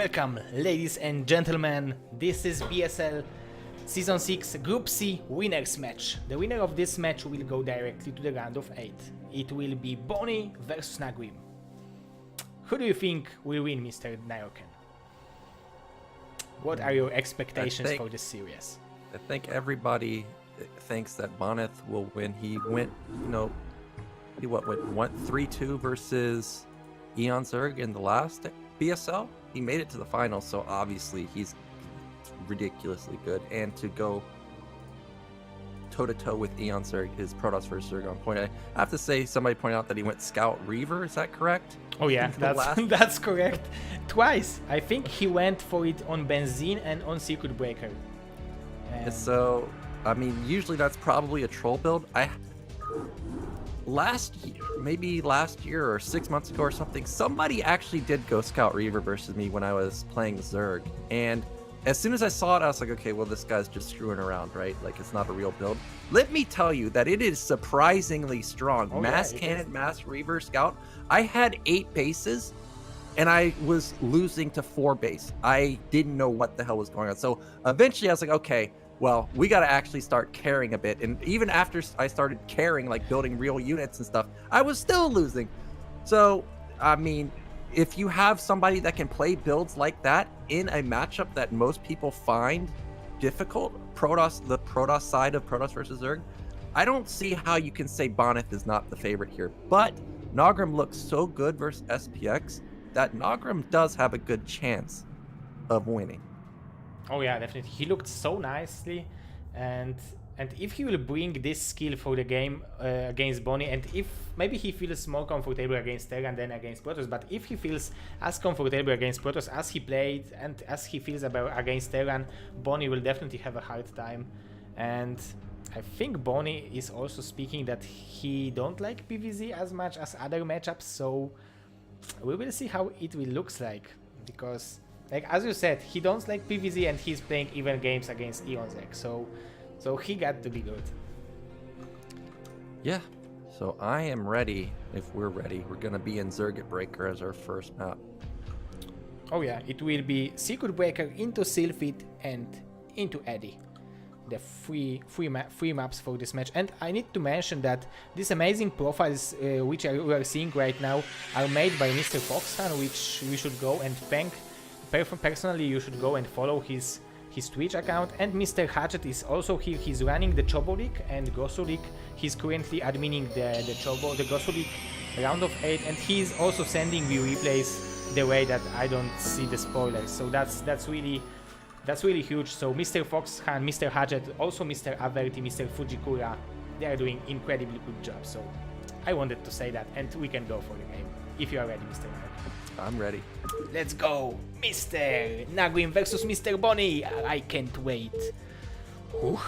Welcome, ladies and gentlemen. This is BSL Season 6 Group C winners match. The winner of this match will go directly to the round of 8. It will be Bonyth versus Naugrim. Who do you think will win, Mr. Naugrim? What are your expectations for this series? I think everybody thinks that Bonyth will win. He went, went 3-2 versus Eon Zerg in the last BSL. He made it to the finals, so obviously he's ridiculously good. And to go toe-to-toe with Eon Zerg is Protoss versus Zerg on point. I have to say, somebody pointed out that he went Scout Reaver. Is that correct? Oh yeah, that's correct. Twice. I think he went for it on Benzine and on Circuit Breaker. So, I mean, usually that's probably a troll build. Last year or 6 months ago or something, somebody actually did go Scout Reaver versus me when I was playing Zerg. And as soon as I saw it, I was like, okay, well, this guy's just screwing around, right? Like, it's not a real build. Let me tell you that it is surprisingly strong. Mass Cannon, Mass Reaver, Scout. I had 8 bases, and I was losing to 4 base. I didn't know what the hell was going on. So eventually I was like, okay, well, we got to actually start caring a bit. And even after I started caring, like building real units and stuff, I was still losing. So, I mean, if you have somebody that can play builds like that in a matchup that most people find difficult, the Protoss side of Protoss versus Zerg, I don't see how you can say Bonyth is not the favorite here. But Naugrim looks so good versus SPX that Naugrim does have a good chance of winning. Oh yeah, definitely. He looked so nicely, and if he will bring this skill for the game against Bonyth, and if maybe he feels more comfortable against Terran than against Protoss, but if he feels as comfortable against Protoss as he played and as he feels against Terran, Bonyth will definitely have a hard time. And I think Bonyth is also speaking that he don't like PvZ as much as other matchups, so we will see how it will looks like, because like as you said, he don't like PvZ and he's playing even games against Eon Zerg, so he got to be good. Yeah, so I am ready. If we're ready, we're gonna be in Circuit Breaker as our first map. Oh yeah, it will be Circuit Breaker into Sylphid and into Eddy. The free maps for this match. And I need to mention that these amazing profiles which we are seeing right now are made by Mr. Foxhan, which we should go and thank. Personally, you should go and follow his Twitch account. And Mr. Hatchet is also here. He's running the Chobo League and Gosu League. He's currently adminning the Gosu League round of 8, and he's also sending me replays the way that I don't see the spoilers. So that's really huge. So Mr. Foxhan, Mr. Hatchet, also Mr. Averti, Mr. Fujikura, they are doing incredibly good job. So I wanted to say that, and we can go for the game if you are ready, Mr. Naugrim. I'm ready. Let's go, Mr. Naugrim versus Mr. Bonyth. I can't wait. Ooh.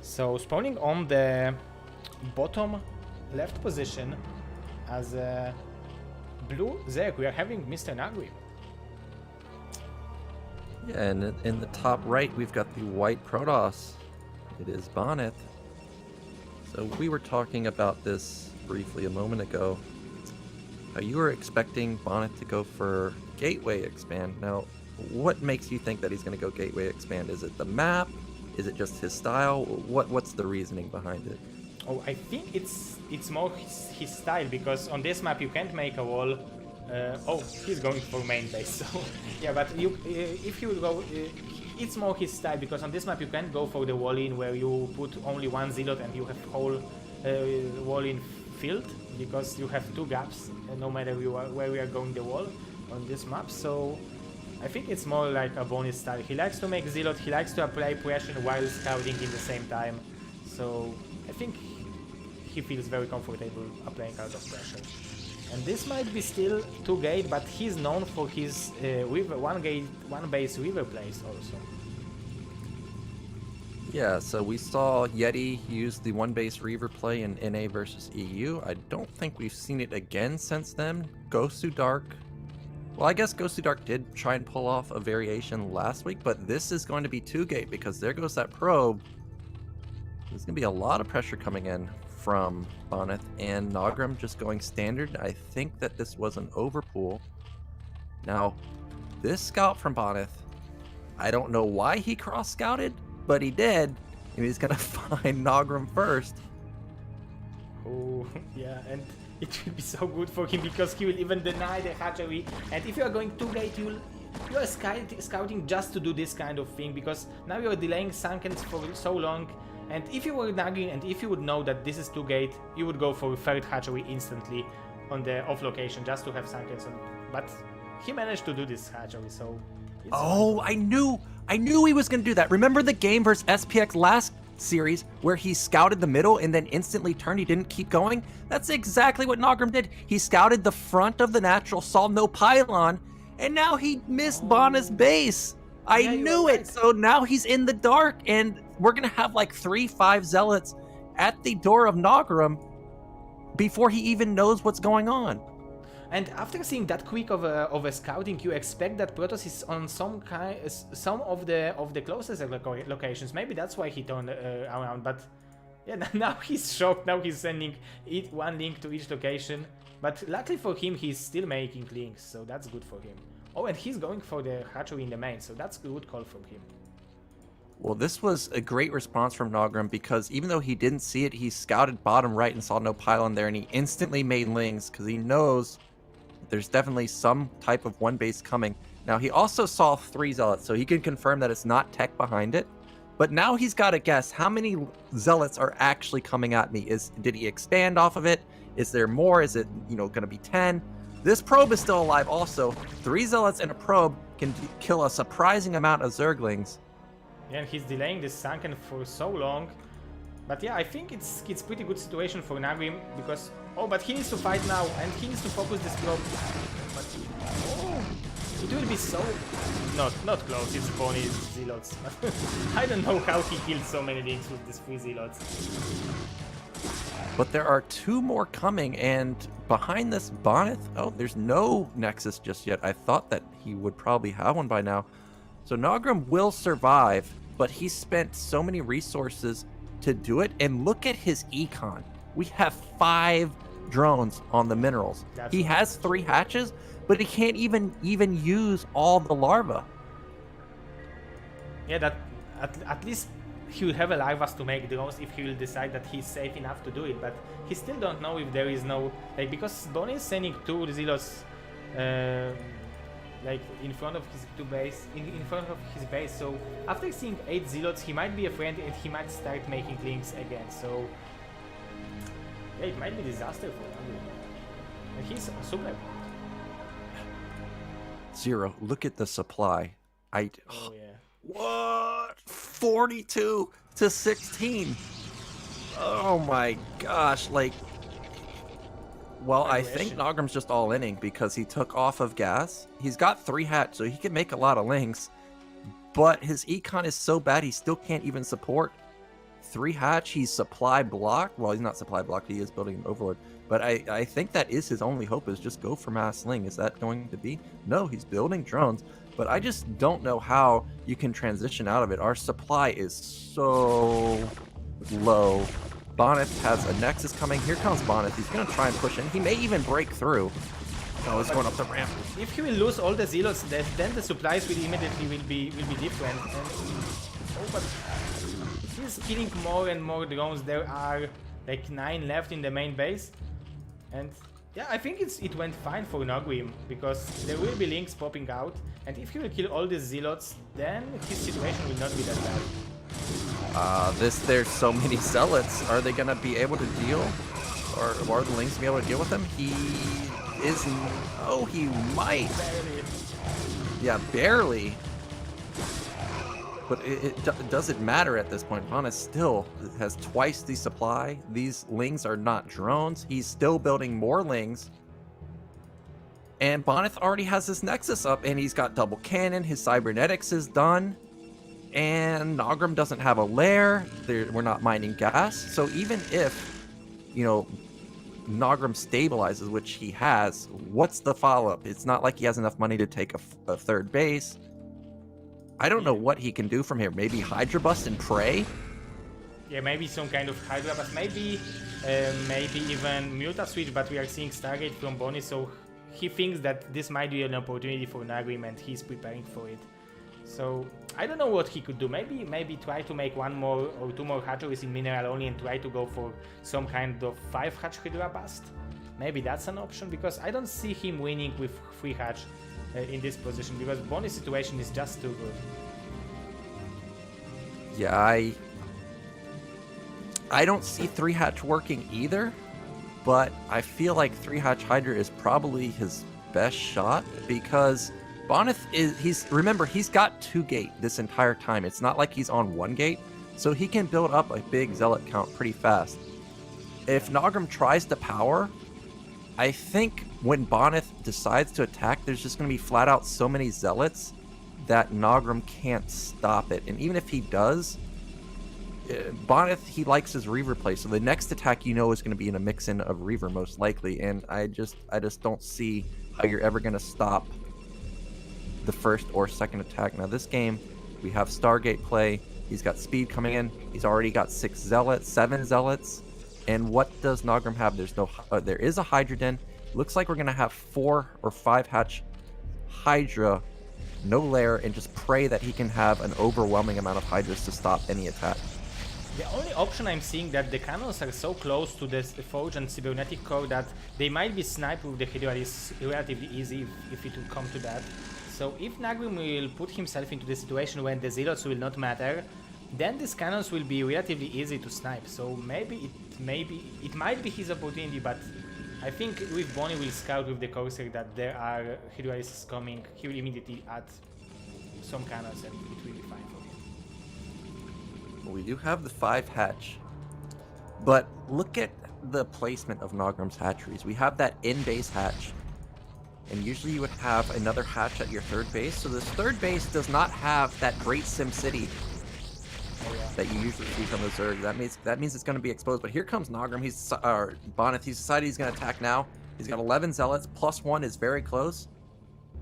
So spawning on the bottom left position as a blue Zerg, we are having Mr. Naugrim. Yeah, and in the top right, we've got the white Protoss. It is Bonyth. So we were talking about this briefly a moment ago. You were expecting Bonyth to go for Gateway Expand. Now, what makes you think that he's going to go Gateway Expand? Is it the map? Is it just his style? What's the reasoning behind it? Oh, I think it's more his style, because on this map you can't make a wall. Oh, he's going for main base. So yeah, but if you go, it's more his style, because on this map you can't go for the wall in where you put only one zealot and you have whole wall in field, because you have 2 gaps no matter where we are going the wall on this map. So I think it's more like a Bonyth style. He likes to make zealot, he likes to apply pressure while scouting in the same time. So I think he feels very comfortable applying a lot of pressure. And this might be still 2 gate, but he's known for his one base river plays also. Yeah, so we saw Yeti use the one base Reaver play in NA versus EU. I don't think we've seen it again since then. Ghost to Dark. Well, I guess Ghost to Dark did try and pull off a variation last week, but this is going to be 2-gate because there goes that probe. There's going to be a lot of pressure coming in from Bonyth and Naugrim just going standard. I think that this was an overpool. Now, this scout from Bonyth, I don't know why he cross-scouted, but he did, and he's gonna find Naugrim first. Oh, yeah, and it will be so good for him because he will even deny the hatchery. And if you are going 2-gate, you are scouting just to do this kind of thing, because now you are delaying Sunkens for so long. And if you were Naugrim and if you would know that this is 2-gate, you would go for 3rd hatchery instantly on the off location just to have Sunkens on. But he managed to do this hatchery, so... Oh, I knew he was going to do that. Remember the game versus SPX last series where he scouted the middle and then instantly turned, he didn't keep going? That's exactly what Naugrim did. He scouted the front of the natural, saw no pylon, and now he missed Bonyth's base. I knew it. Right. So now he's in the dark, and we're going to have like 3-5 zealots at the door of Naugrim before he even knows what's going on. And after seeing that quick of a scouting, you expect that Protoss is on some of the closest locations. Maybe that's why he turned around. But yeah, now he's shocked. Now he's sending one link to each location. But luckily for him, he's still making links, so that's good for him. Oh, and he's going for the hatchery in the main, so that's a good call from him. Well, this was a great response from Naugrim because even though he didn't see it, he scouted bottom right and saw no pylon there, and he instantly made lings because he knows there's definitely some type of one base coming. Now, he also saw 3 zealots, so he can confirm that it's not tech behind it. But now he's got to guess how many zealots are actually coming at me. Did he expand off of it? Is there more? Is it, going to be 10? This probe is still alive also. 3 zealots and a probe can kill a surprising amount of Zerglings. Yeah, and he's delaying this Sunken for so long. But yeah, I think it's pretty good situation for Naugrim because... Oh, but he needs to fight now, and he needs to focus this probe. But it will be so... Not close, it's Bonyth Zealots. I don't know how he killed so many links with these 3 Zealots. But there are 2 more coming, and behind this Bonyth... Oh, there's no Nexus just yet. I thought that he would probably have one by now. So Naugrim will survive, but he spent so many resources to do it, and look at his econ. We have 5 drones on the minerals. He has 3 hatches, but he can't even use all the larvae. Yeah, that at least he will have a larvas to make drones if he will decide that he's safe enough to do it. But he still don't know if there is no because Bonyth is sending 2 zealots in front of his in front of his base. So after seeing 8 zealots, he might be afraid and he might start making links again. So yeah, it might be disaster for him. And he's super. 0. Look at the supply. Oh yeah. What? 42 to 16. Oh my gosh! Well, I think Naugrim's just all-inning because he took off of gas. He's got 3 hats, so he can make a lot of links. But his econ is so bad, he still can't even support 3 hatch. He's supply blocked. Well, he's not supply blocked. He is building an overlord. But I think that is his only hope, is just go for mass ling. Is that going to be? No, he's building drones. But I just don't know how you can transition out of it. Our supply is so low. Bonyth has a Nexus coming. Here comes Bonyth. He's going to try and push in. He may even break through. Oh, he's going up the ramp. If he will lose all the zealots, then the supplies will immediately be different. And, but he's killing more and more drones. There are like 9 left in the main base. And yeah, I think it went fine for Naugrim because there will be links popping out. And if he will kill all these zealots, then his situation will not be that bad. There's so many zealots. Are they gonna be able to deal? Or are the links be able to deal with him? He is. Oh, he might. Barely. Yeah, barely. But it doesn't matter at this point. Bonyth still has twice the supply. These lings are not drones. He's still building more lings. And Bonyth already has his Nexus up, and he's got double cannon. His cybernetics is done. And Naugrim doesn't have a lair. We're not mining gas. So even if, you know, Naugrim stabilizes, which he has, what's the follow-up? It's not like he has enough money to take a third base. I don't know what he can do from here. Maybe Hydra Bust and pray? Yeah, maybe some kind of Hydra Bust. Maybe even Muta Switch, but we are seeing Stargate from Bonyth, so he thinks that this might be an opportunity for Naugrim and he's preparing for it. So I don't know what he could do. Maybe try to make one more or two more hatcheries in mineral only and try to go for some kind of 5 hatch Hydra Bust. Maybe that's an option, because I don't see him winning with 3 hatch in this position, because Bonyth situation is just too good. Yeah, I don't see 3 hatch working either, but I feel like 3 hatch Hydra is probably his best shot, because Bonyth remember, he's got 2 gate this entire time. It's not like he's on 1 gate, so he can build up a big zealot count pretty fast. If Naugrim tries to power, I think when Bonyth decides to attack, there's just going to be flat out so many zealots that Naugrim can't stop it. And even if he does, Bonyth, he likes his Reaver play, so the next attack is going to be in a mix-in of Reaver most likely, and I just don't see how you're ever going to stop the first or second attack. Now this game, we have Stargate play. He's got speed coming in. He's already got 7 zealots. And what does Naugrim have? There is a Hydra Den. Looks like we're gonna have 4 or 5 hatch Hydra, no lair, and just pray that he can have an overwhelming amount of Hydras to stop any attack. The only option I'm seeing that the cannons are so close to the Forge and Cybernetic Core that they might be sniped with the Hydra is relatively easy if it will come to that. So if Naugrim will put himself into the situation when the zealots will not matter, then these cannons will be relatively easy to snipe. So maybe it might be his opportunity, but I think if Bonyth will scout with the Corsair that there are Hydralisks coming, he will immediately add some cannons and it will be fine for him. We do have the 5 hatch, but look at the placement of Naugrim's hatcheries. We have that in-base hatch, and usually you would have another hatch at your third base. So this third base does not have that great Sim City that you usually see from the Zerg. That means it's going to be exposed. But here comes Naugrim. Bonyth. He's decided he's going to attack now. He's got 11 zealots. +1 is very close.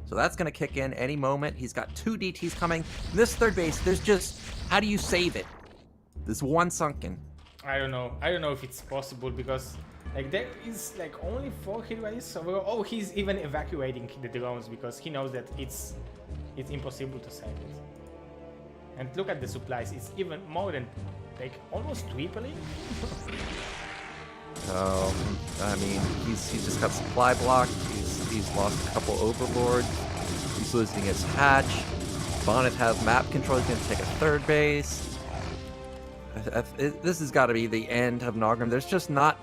So that's going to kick in any moment. He's got 2 DTs coming. This third base, there's just, how do you save it? There's 1 sunken. I don't know if it's possible, because like there is like only 4 Hydralisks overall. Oh, he's even evacuating the drones because he knows that it's impossible to save it. And look at the supplies, it's even more than, like, almost tripling. Oh, I mean, he's just got supply block. He's lost a couple overboard. He's losing his hatch. Bonyth has map control. He's going to take a third base. This has got to be the end of Naugrim. There's just not...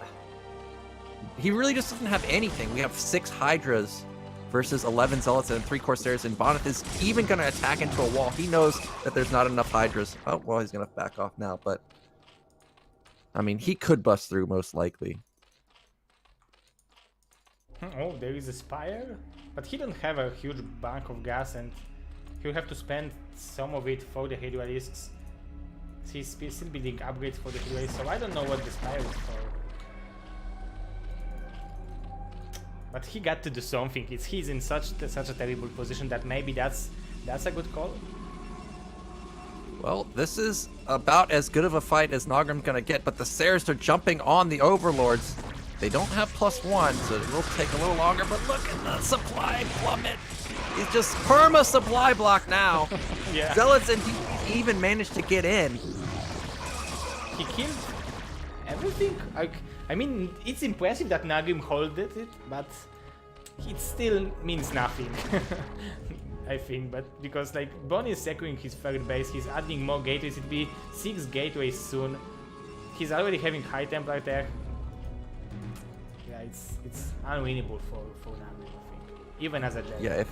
He really just doesn't have anything. We have 6 Hydras versus 11 Zealots and 3 Corsairs, and Bonyth is even going to attack into a wall. He knows that there's not enough Hydras. Oh, well, he's going to back off now, but... I mean, he could bust through, most likely. Oh, there is a Spire, but he don't have a huge bank of gas, and he'll have to spend some of it for the Hydralisks. He's still building upgrades for the Hydralisks, so I don't know what the Spire is for. But he got to do something. He's in such a terrible position that maybe that's a good call. Well, this is about as good of a fight as Naugrim's gonna get, but the Sairs are jumping on the Overlords. They don't have +1, so it will take a little longer, but look at the supply plummet. He's just perma supply block now. Yeah. Zealots and DPs even managed to get in. He killed everything. I mean, it's impressive that Naugrim holded it, but it still means nothing. I think, but because like Bonyth is securing his third base, he's adding more gateways. It'll be 6 gateways soon. He's already having high Templar tech. Yeah, it's unwinnable for Naugrim, I think, even as a Jedi.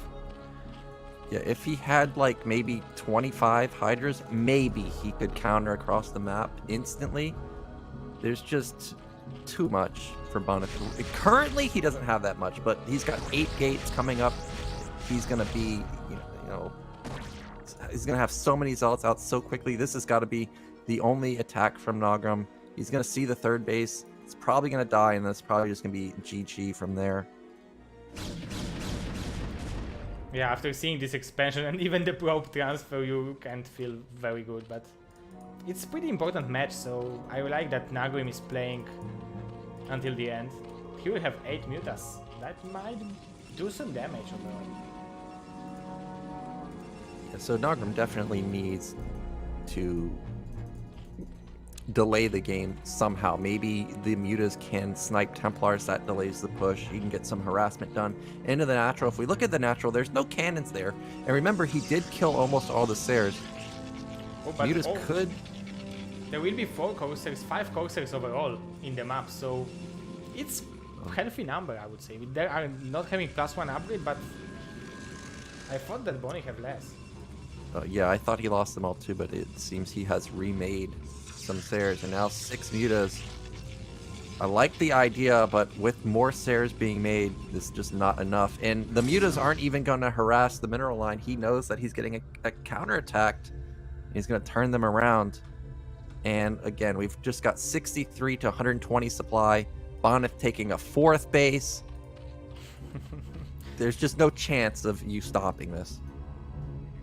If he had like maybe 25 Hydras, maybe he could counter across the map instantly. There's just too much for Bonyth. Currently, he doesn't have that much, but he's got 8 gates coming up. He's gonna be, He's gonna have so many zealots out so quickly. This has got to be the only attack from Naugrim. He's gonna see the third base. It's probably gonna die, and that's probably just gonna be GG from there. Yeah, after seeing this expansion and even the probe transfer, you can't feel very good, but it's a pretty important match, so I like that Naugrim is playing until the end. He will have 8 mutas. That might do some damage overall. So Naugrim definitely needs to delay the game somehow. Maybe the mutas can snipe Templars, that delays the push. He can get some harassment done into the natural. If we look at the natural, there's no cannons there. And remember, he did kill almost all the Sairs. Mutas could... There will be 4 Corsairs, 5 Corsairs overall in the map, so it's a healthy number, I would say. They are not having +1 upgrade, but I thought that Bonyth have less. Yeah, I thought he lost them all too, but it seems he has remade some Sairs, and now 6 mutas. I like the idea, but with more Sairs being made, this is just not enough. And the mutas aren't even going to harass the mineral line. He knows that he's getting a counterattacked. He's going to turn them around. And again, we've just got 63 to 120 supply. Bonyth taking a 4th base. There's just no chance of you stopping this.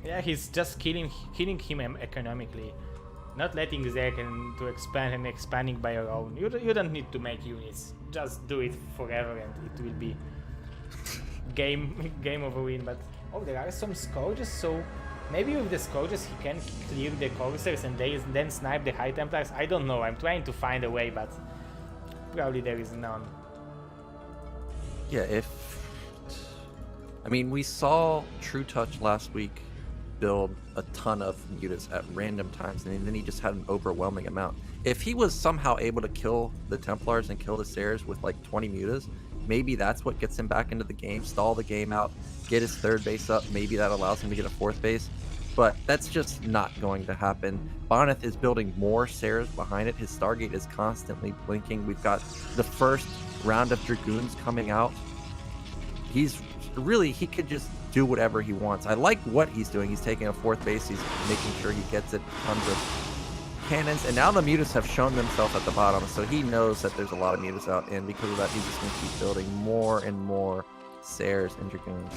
Yeah, he's just killing him economically. Not letting Zerg to expand and expanding by your own. You don't need to make units. Just do it forever and it will be game over win. But oh, there are some Scourges, so maybe with the Scourges he can clear the Corsairs and then snipe the High Templars. I don't know. I'm trying to find a way, but probably there is none. Yeah, I mean, we saw True Touch last week build a ton of mutas at random times, and then he just had an overwhelming amount. If he was somehow able to kill the Templars and kill the Sairs with like 20 mutas, maybe that's what gets him back into the game, stall the game out, get his 3rd base up, maybe that allows him to get a 4th base, but that's just not going to happen. Bonyth is building more Sairs behind it. His Stargate is constantly blinking. We've got the first round of Dragoons coming out. He could just do whatever he wants. I like what he's doing. He's taking a 4th base. He's making sure he gets it. Tons of cannons. And now the mutas have shown themselves at the bottom. So he knows that there's a lot of mutas out. And because of that, he's just going to keep building more and more Sairs and Dragoons.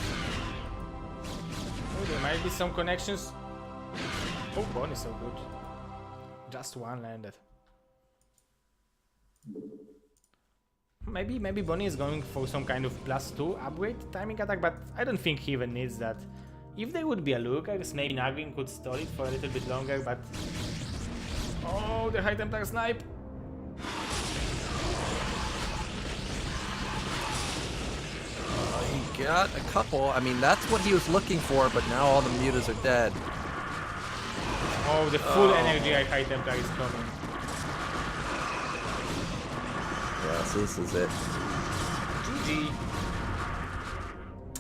Oh, there might be some connections. Oh, Bonyth is so good. Just 1 landed. Maybe Bonyth is going for some kind of +2 upgrade timing attack, but I don't think he even needs that. If there would be a Lurkers, maybe Naugrim could stall it for a little bit longer, but... Oh, the High Templar snipe! He got a couple. I mean, that's what he was looking for, but now all the mutas are dead. Oh, the full energy High Templar is coming. Yeah, so this is it. GG.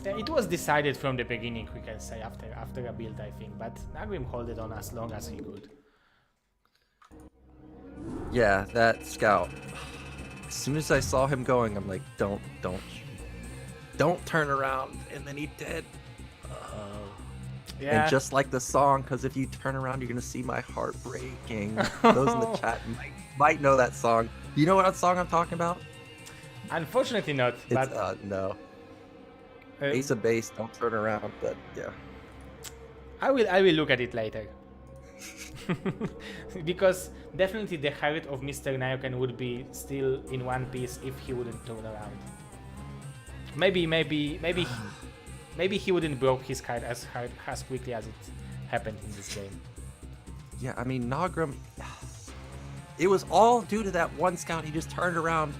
Yeah, it was decided from the beginning, we can say, after a build, I think, but Naugrim held it on as long as he could. Yeah, that scout. As soon as I saw him going, I'm like, don't turn around, and then he did. Yeah. And just like the song, because if you turn around, you're gonna see my heart breaking. Those in the chat might know that song. You know what song I'm talking about? Unfortunately not, but... no. Ace of base, don't turn around, but yeah. I will look at it later. Because definitely the heart of Mr. Nayokan would be still in one piece if he wouldn't turn around. Maybe he wouldn't broke his card as quickly as it happened in this game. Yeah, I mean, Naugrim... It was all due to that one scout. He just turned around,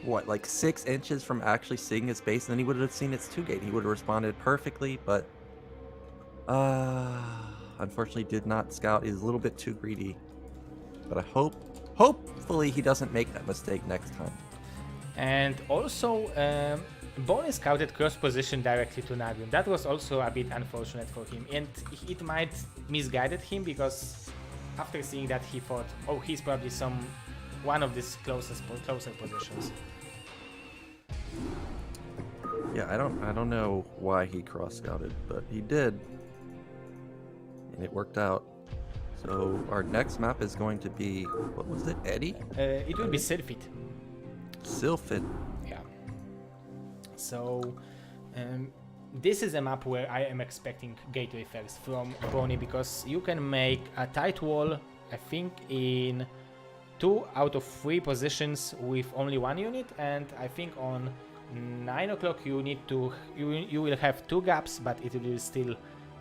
like 6 inches from actually seeing his base, and then he would have seen its 2-gate. He would have responded perfectly, but unfortunately did not scout. He's a little bit too greedy. But hopefully he doesn't make that mistake next time. And also, Bonyth scouted cross position directly to Naugrim. That was also a bit unfortunate for him, and it might misguided him, because after seeing that he thought, oh, he's probably one of these closer positions. Yeah, I don't know why he cross-scouted, but he did. And it worked out. So our next map is going to be, what was it, Eddie? It will be Sylphid. Sylphid. Yeah. So, this is a map where I am expecting gateway first from Bonyth, because you can make a tight wall, I think, in 2 out of 3 positions with only 1 unit, and I think on 9 o'clock you will have 2 gaps, but it will still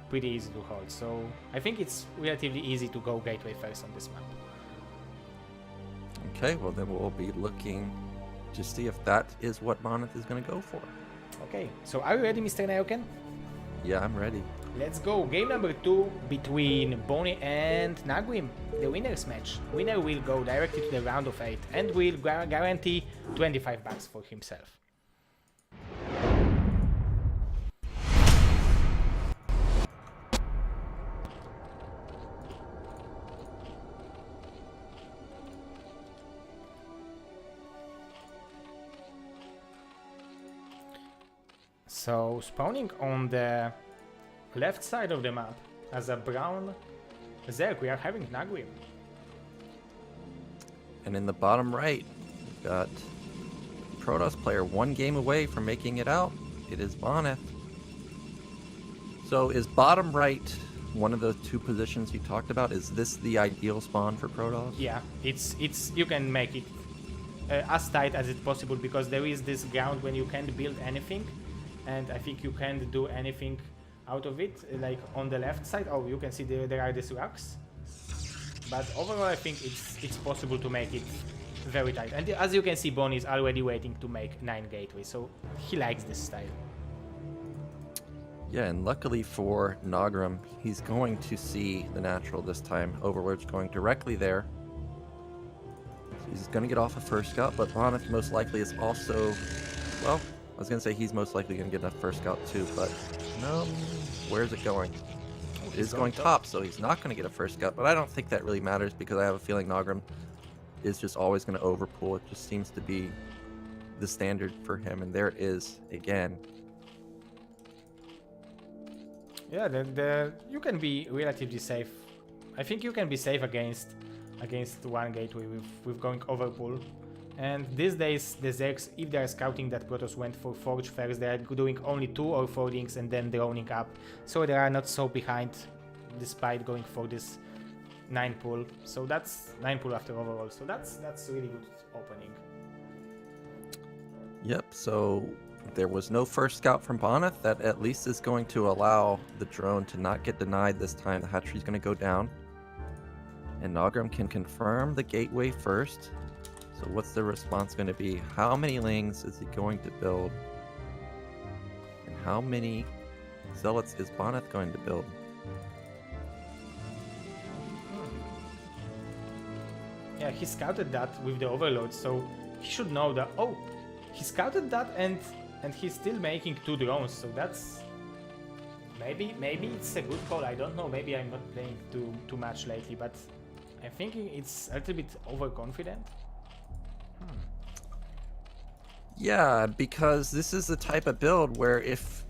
pretty easy to hold. So I think it's relatively easy to go gateway first on this map. Okay, well then we'll be looking to see if that is what Bonyth is going to go for. Okay, so are you ready, Mr. Naoken? Yeah, I'm ready. Let's go. Game number 2 between Bonyth and Naugrim, the winners match. Winner will go directly to the round of 8 and will guarantee 25 bucks for himself. So, spawning on the left side of the map as a brown Zerg, we are having Naugrim. And in the bottom right, we've got Protoss player 1 game away from making it out. It is Bonyth. So is bottom right one of the 2 positions you talked about? Is this the ideal spawn for Protoss? Yeah, it's you can make it as tight as it's possible, because there is this ground when you can't build anything, and I think you can't do anything out of it. Like on the left side, oh, you can see there are these rocks, but overall I think it's possible to make it very tight. And as you can see, Bonyth is already waiting to make 9 gateways, so he likes this style. Yeah, and luckily for Naugrim, he's going to see the natural this time. Overlord's going directly there. So he's going to get off a first scout, but Bonyth most likely is also, well, I was going to say he's most likely going to get a first scout too, but no, where's it going? It is going top, so he's not going to get a first scout, but I don't think that really matters, because I have a feeling Naugrim is just always going to overpull. It just seems to be the standard for him, and there it is again. Yeah, you can be relatively safe. I think you can be safe against 1 gateway with going overpull. And these days, the Zergs, if they are scouting that Protoss went for Forge first, they are doing only 2 or 4 links and then droning up. So they are not so behind, despite going for this 9 pull. So that's 9 pull after overall. So that's really good opening. Yep, so there was no first scout from Bonyth. That at least is going to allow the drone to not get denied this time. The hatchery is going to go down. And Naugrim can confirm the gateway first. So what's the response going to be? How many lings is he going to build? And how many zealots is Bonyth going to build? Yeah, he scouted that with the overload, so he should know that. Oh, he scouted that and he's still making 2 drones, so that's maybe it's a good call. I don't know. Maybe I'm not playing too much lately, but I'm thinking it's a little bit overconfident. Yeah, because this is the type of build where if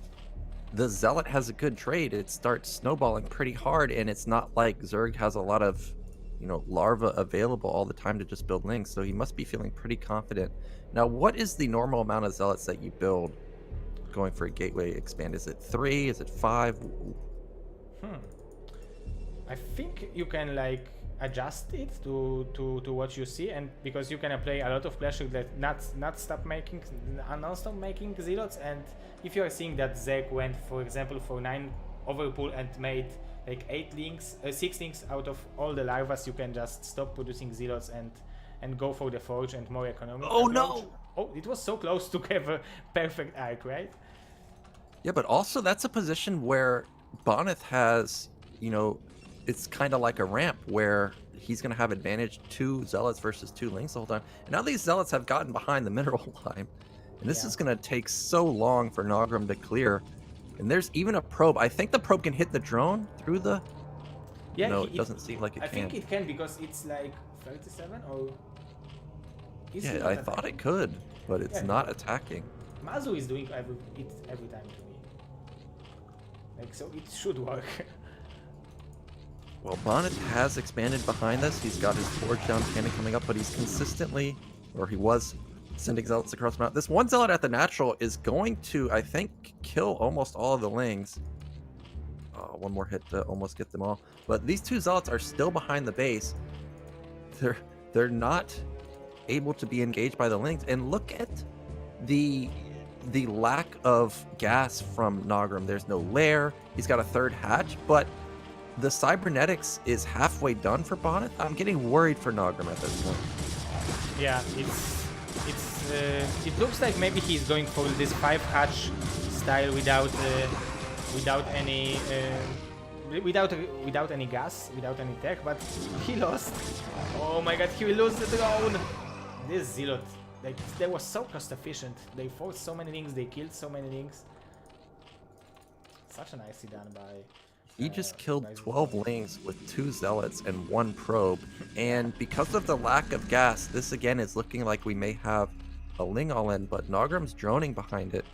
the Zealot has a good trade, it starts snowballing pretty hard, and it's not like Zerg has a lot of, larva available all the time to just build links, so he must be feeling pretty confident. Now, what is the normal amount of Zealots that you build going for a gateway expand? Is it 3? Is it 5? I think you can adjust it to what you see, and because you can apply a lot of pressure that not stop making zealots, and if you are seeing that Zerg went, for example, for 9 overpull and made 6 links out of all the larvas, you can just stop producing zealots and go for the forge and more economic approach. No! Oh, it was so close to have a perfect arc, right? Yeah, but also that's a position where Bonyth has, it's kind of like a ramp where he's going to have advantage 2 zealots versus 2 links the whole time. And now these zealots have gotten behind the mineral line. And this is going to take so long for Naugrim to clear. And there's even a probe. I think the probe can hit the drone through the... Yeah, no, it doesn't seem like it can. I think it can, because it's 37 or... Yeah, I thought it could, but it's not attacking. Mazu is doing it every time to me. Like, so it should work. Well, Bonyth has expanded behind us. He's got his forge down cannon coming up, but he's consistently, or he was, sending zealots across the mountain. This one zealot at the natural is going to, I think, kill almost all of the lings. One more hit to almost get them all. But these two zealots are still behind the base. They're not able to be engaged by the lings. And look at the lack of gas from Naugrim. There's no lair. He's got a third hatch, but the cybernetics is halfway done for Bonyth. I'm getting worried for Naugrim at this point. Yeah, it looks like maybe he's going for this 5 hatch style without any gas, without any tech, but he lost. Oh my god, he will lose the drone. This zealot, like, they were so cost efficient. They forced so many things, they killed so many things. Such a nicely done by. He just killed 12 lings with 2 zealots and 1 probe, and because of the lack of gas, this again is looking like we may have a ling all in, but Naugrim's droning behind it.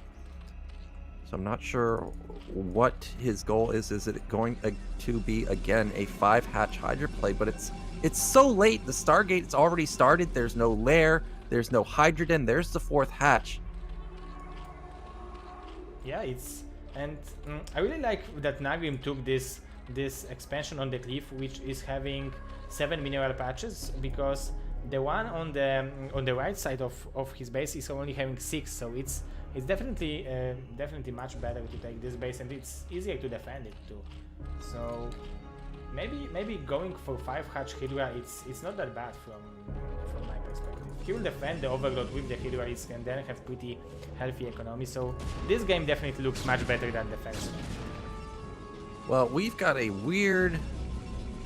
So I'm not sure what his goal is. Is it going to be again a 5 hatch Hydra play? But it's so late. The Stargate's already started. There's no lair. There's no Hydrogen. There's the 4th hatch. Yeah, and I really like that Naugrim took this expansion on the cliff, which is having 7 mineral patches, because the one on the right side of his base is only having 6. So it's definitely much better to take this base, and it's easier to defend it too. So maybe going for 5 hatch Hydra, it's not that bad from my perspective. He will defend the Overlord with the Hydra risk and then have pretty healthy economy. So this game definitely looks much better than defensive. Well, we've got a weird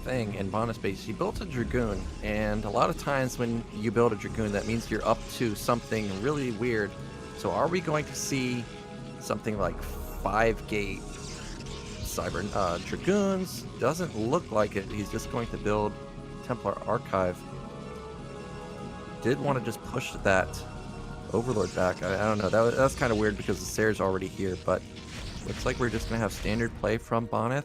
thing in Bonyth's base. He built a Dragoon, and a lot of times when you build a Dragoon, that means you're up to something really weird. So are we going to see something like 5-gate Dragoons? Doesn't look like it. He's just going to build Templar Archive. Did want to just push that Overlord back. I don't know. That's kind of weird because the Sayre's already here, but looks like we're just going to have standard play from Bonyth.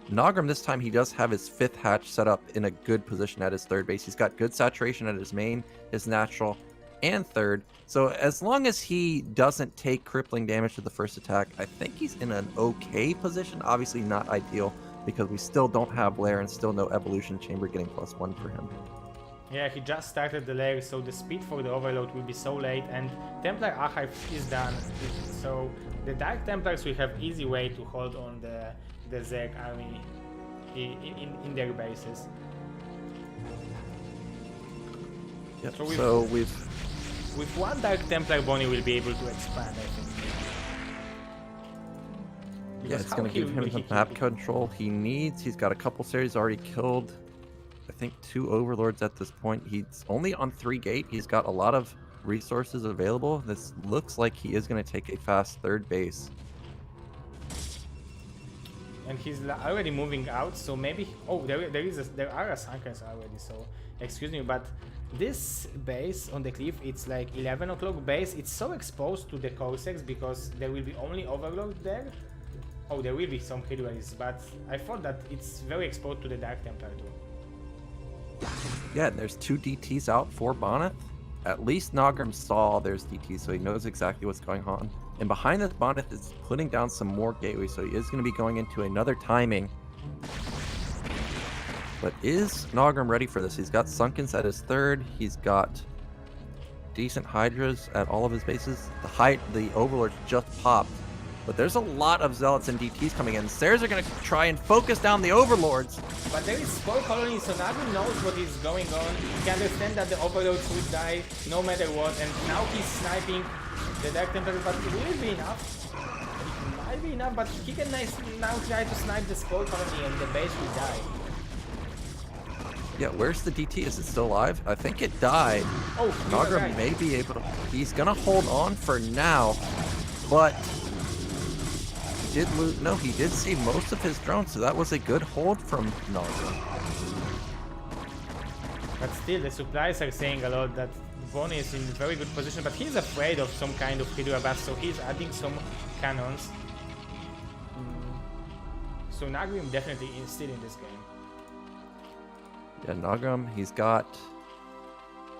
Naugrim this time, he does have his 5th hatch set up in a good position at his 3rd base. He's got good saturation at his main, his natural, and 3rd. So as long as he doesn't take crippling damage to the first attack, I think he's in an okay position. Obviously not ideal because we still don't have Lair and still no evolution chamber getting +1 for him. Yeah, he just started the lair, so the speed for the Overload will be so late, and Templar Archive is done. So the Dark Templars will have easy way to hold on the Zerg army in their bases. Yep. So with one Dark Templar, Bonyth will be able to expand, I think. Yeah, it's going to give him the map control he needs. He's got a couple series already killed. I think 2 Overlords at this point. He's only on 3 gate. He's got a lot of resources available. This looks like he is going to take a fast 3rd base. And he's already moving out, so maybe... Oh, there are Sankars already, so... Excuse me, but this base on the cliff, it's like 11 o'clock base. It's so exposed to the Cossacks because there will be only Overlord there. Oh, there will be some Hydras, but I thought that it's very exposed to the Dark Templar too. Yeah, there's 2 DTs out for Bonyth. At least Naugrim saw there's DTs, so he knows exactly what's going on. And behind this, Bonyth is putting down some more gateways, so he is going to be going into another timing. But is Naugrim ready for this? He's got Sunkens at his 3rd. He's got decent Hydras at all of his bases. The Overlords just popped. But there's a lot of Zealots and DTs coming in. Sayres are going to try and focus down the Overlords. But there is 4 colonies, so Naugrim knows what is going on. He can understand that the Overlords will die no matter what. And now he's sniping the Dark Templar, but will it be enough? It might be enough, but he can now try to snipe the Spore colony and the base will die. Yeah, where's the DT? Is it still alive? I think it died. Oh, Naugrim may be able to... He's going to hold on for now, but... He did see most of his drones, so that was a good hold from Naugrim. But still, the supplies are saying a lot that Bonyth is in very good position, but he's afraid of some kind of Hydra buff, so he's adding some cannons. So Naugrim definitely is still in this game. Yeah, Naugrim, he's got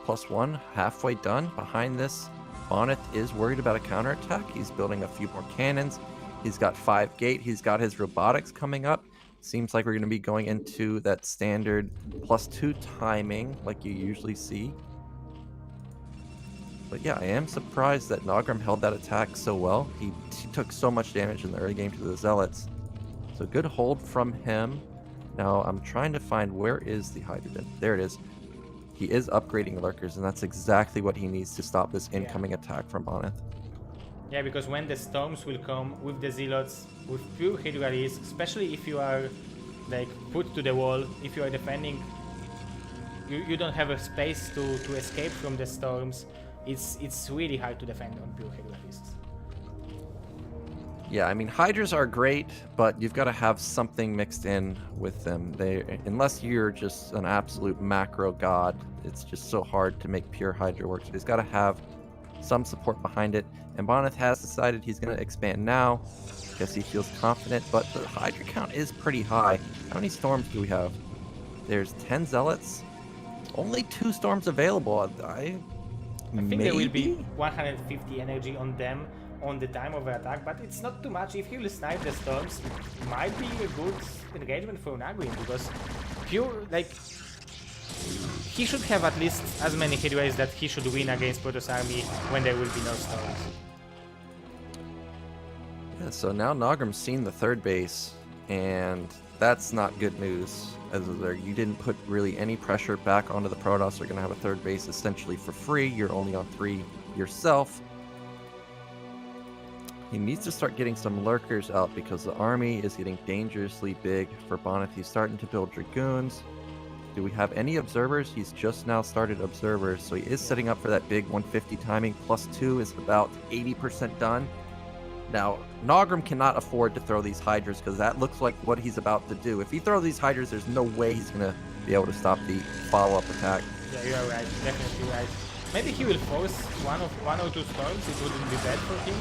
+1, halfway done. Behind this, Bonyth is worried about a counterattack. He's building a few more cannons. He's got 5 gate. He's got his robotics coming up. Seems like we're going to be going into that standard +2 timing like you usually see. But yeah, I am surprised that Naugrim held that attack so well. He took so much damage in the early game to the Zealots. So good hold from him. Now I'm trying to find where is the hydrogen. There it is. He is upgrading lurkers, and that's exactly what he needs to stop this incoming attack from Bonyth. Yeah, because when the storms will come with the zealots, with pure Hydra risk, especially if you are like put to the wall, if you are defending, you don't have a space to escape from the storms. It's really hard to defend on pure Hydra risks. Yeah, I mean, Hydras are great, but you've got to have something mixed in with them. Unless you're just an absolute macro god, it's just so hard to make pure Hydra work. So he's got to have some support behind it. And Bonyth has decided he's going to expand now. Guess he feels confident, but the Hydra count is pretty high. How many storms do we have? There's 10 zealots. Only 2 storms available. I think there will be 150 energy on them on the time of the attack, but it's not too much. If he will snipe the storms, it might be a good engagement for Naugrim, because pure, like, he should have at least as many Hydras that he should win against Protoss army when there will be no storms. Yeah, so now Naugrim's seen the 3rd base, and that's not good news. As you didn't put really any pressure back onto the Protoss. They're going to have a 3rd base essentially for free. You're only on 3 yourself. He needs to start getting some lurkers out because the army is getting dangerously big for Bonyth. He's starting to build dragoons. Do we have any observers? He's just now started observers, so he is setting up for that big 150 timing. +2 is about 80% done. Now, Naugrim cannot afford to throw these Hydras because that looks like what he's about to do. If he throws these Hydras, there's no way he's going to be able to stop the follow-up attack. Yeah, you are right. Definitely right. Maybe he will force one or two storms. It wouldn't be bad for him.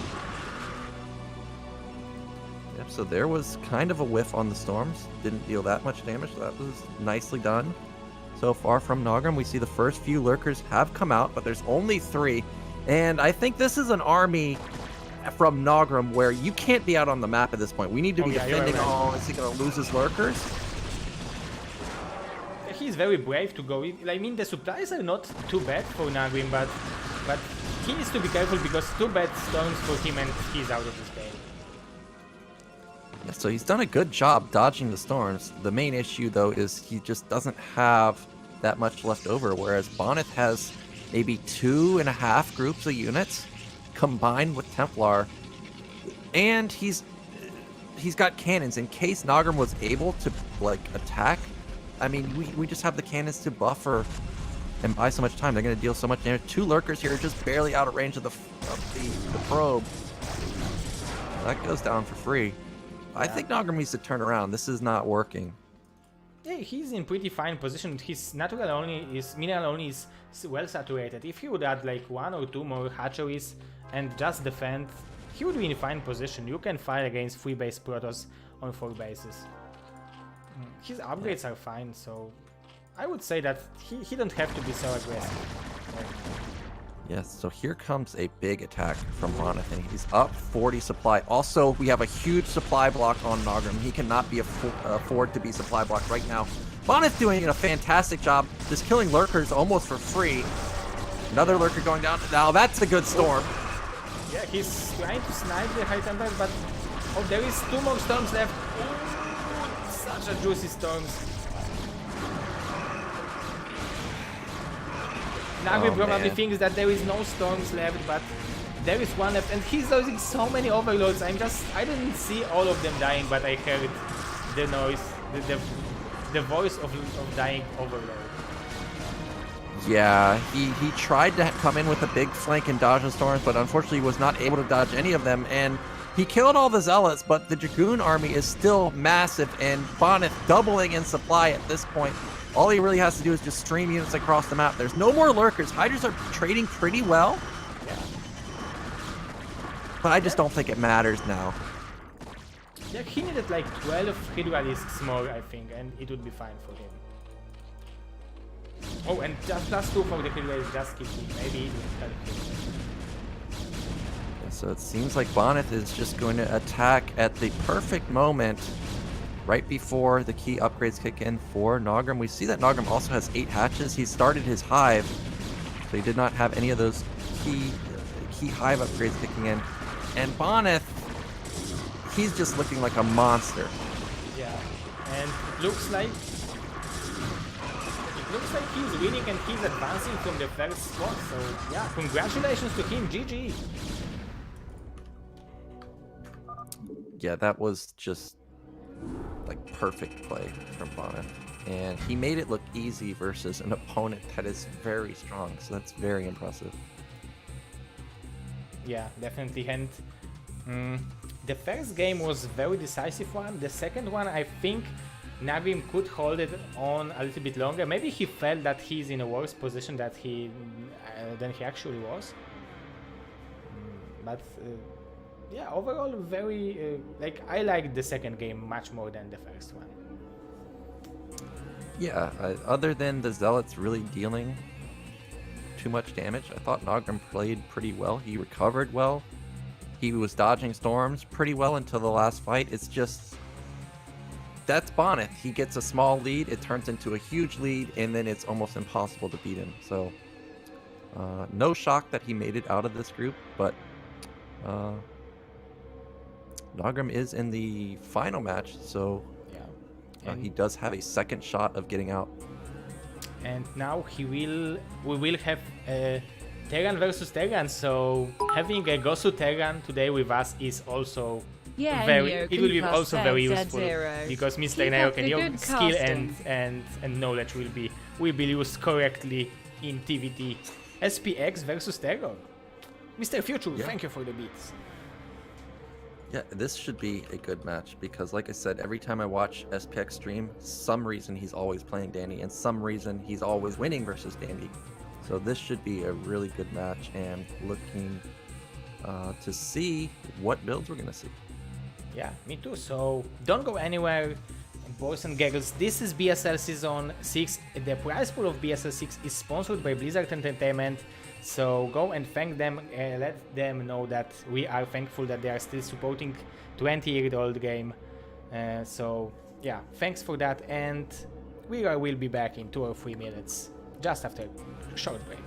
Yep, so there was kind of a whiff on the storms. Didn't deal that much damage. So that was nicely done. So far from Naugrim, we see the first few lurkers have come out, but there's only 3. And I think this is an army from Naugrim where you can't be out on the map at this point. We need to be defending. Oh, is he going to lose his lurkers? He's very brave to go. I mean, the supplies are not too bad for Naugrim, but he needs to be careful because 2 bad storms for him and he's out of this game. Yeah, so he's done a good job dodging the storms. The main issue, though, is he just doesn't have that much left over, whereas Bonyth has maybe 2.5 groups of units combined with Templar, and he's got cannons in case Naugrim was able to like attack. I mean, we just have the cannons to buffer and buy so much time. They're going to deal so much damage. 2 lurkers here, just barely out of range of the probe. That goes down for free. I think Naugrim needs to turn around. This is not working. Yeah, he's in pretty fine position. His mineral only is well saturated. If he would add like 1 or 2 more hatcheries and just defend, he would be in fine position. You can fight against 3 base Protoss on 4 bases. His upgrades are fine, so I would say that he don't have to be so aggressive right now. Yes, so here comes a big attack from Bonyth, and he's up 40 supply. Also, we have a huge supply block on Naugrim. He cannot be afford to be supply blocked right now. Bonyth doing a fantastic job, just killing lurkers almost for free. Another lurker going down. Now that's a good storm. Yeah, he's trying to snipe the high temper, but oh, there is 2 more storms left. Ooh, such a juicy storms. Naugrim probably thinks that there is no storms left, but there is 1 left, and he's losing so many overloads. I didn't see all of them dying, but I heard the noise, the voice of dying overload. Yeah, he tried to come in with a big flank and dodge the storms, but unfortunately was not able to dodge any of them, and He killed all the Zealots, but the Dragoon army is still massive, and Bonyth doubling in supply at this point. All he really has to do is just stream units across the map. There's no more lurkers. Hydras are trading pretty well. Yeah. But I just don't think it matters now. Yeah, he needed like 12 Hydra-Discs more, I think, and it would be fine for him. Oh, and just +2 for the Hydra-Discs just keep him. Maybe it would help him. So it seems like Bonyth is just going to attack at the perfect moment, right before the key upgrades kick in for Naugrim. We see that Naugrim also has 8 hatches. He started his hive, so he did not have any of those key hive upgrades kicking in. And Bonyth, he's just looking like a monster. Yeah, and it looks like he's winning and he's advancing from the first spot. So yeah, congratulations to him. GG. Yeah, that was just like perfect play from Bonyth. And he made it look easy versus an opponent that is very strong. So that's very impressive. Yeah, definitely. And the first game was very decisive for him. The second one, I think Naugrim could hold it on a little bit longer. Maybe he felt that he's in a worse position than he actually was. But yeah, overall, very like I liked the second game much more than the first one. Yeah, other than the Zealots really dealing too much damage, I thought Naugrim played pretty well. He recovered well. He was dodging storms pretty well until the last fight. It's just, that's Bonyth. He gets a small lead, it turns into a huge lead, and then it's almost impossible to beat him. So, no shock that he made it out of this group, but Naugrim is in the final match, so yeah, he does have a second shot of getting out. And now we will have Terran versus Terran. So having a Gosu Terran today with us is also it will be also very useful because Mr. Neo and your skill and knowledge will be used correctly in TVT. SPX versus TerrOr. Mr. Future, thank you for the beats. Yeah, this should be a good match because, like I said, every time I watch SPX stream, some reason he's always playing Dandy, and some reason he's always winning versus Dandy. So this should be a really good match, and looking to see what builds we're gonna see. Yeah, me too. So don't go anywhere, boys and girls. This is BSL Season 6. The prize pool of BSL6 is sponsored by Blizzard Entertainment. So go and thank them, let them know that we are thankful that they are still supporting 20-year-old game. So yeah, thanks for that, and we will be back in 2 or 3 minutes, just after a short break.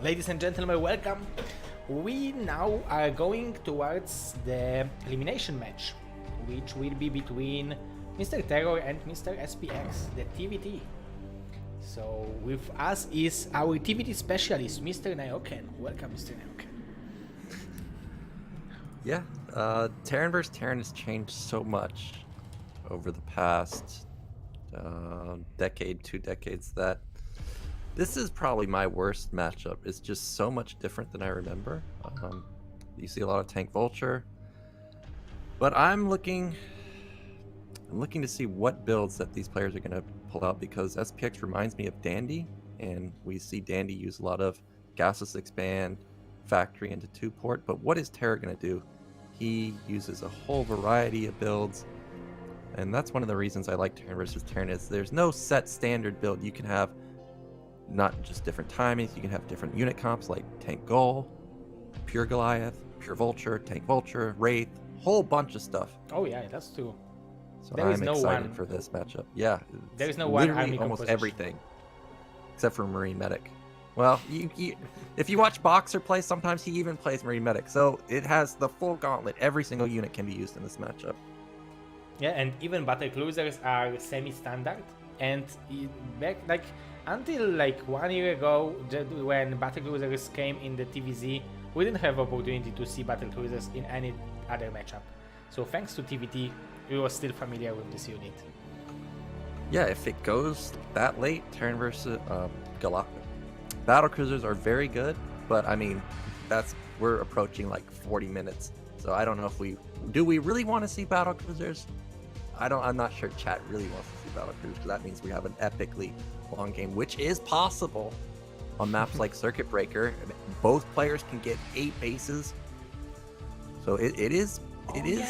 Ladies and gentlemen, welcome. We now are going towards the elimination match, which will be between Mr. TerrOr and Mr. SPX, the TVT. So with us is our TVT specialist, Mr. Naugrim. Welcome, Mr. Naugrim. Yeah, Terran vs. Terran has changed so much over the past decade, 2 decades, that this is probably my worst matchup. It's just so much different than I remember. You see a lot of tank vulture, but I'm looking to see what builds that these players are going to pull out, because SPX reminds me of Dandy, and we see Dandy use a lot of gaseous expand, factory into 2-port. But what is TerrOr going to do? He uses a whole variety of builds, and that's one of the reasons I like Terran versus Terran. Is there's no set standard build. You can have not just different timings, you can have different unit comps like Tank Gull, Pure Goliath, Pure Vulture, Tank Vulture, Wraith, whole bunch of stuff. Oh yeah, that's true. So I'm excited for this matchup. Yeah, there is no one army almost composition. Everything, except for Marine Medic. Well, if you watch Boxer play, sometimes he even plays Marine Medic. So it has the full gauntlet. Every single unit can be used in this matchup. Yeah, and even battle cruisers are semi-standard. And back until 1 year ago, when battle cruisers came in the TVZ, we didn't have opportunity to see battle cruisers in any other matchup. So thanks to TVT, we were still familiar with this unit. Yeah, if it goes that late, Terran versus battle cruisers are very good, but I mean, we're approaching 40 minutes. So I don't know if we really want to see battle cruisers. I'm not sure chat really wants to see battle cruisers, because that means we have an epically long game, which is possible on maps like Circuit Breaker. Both players can get 8 bases, so it is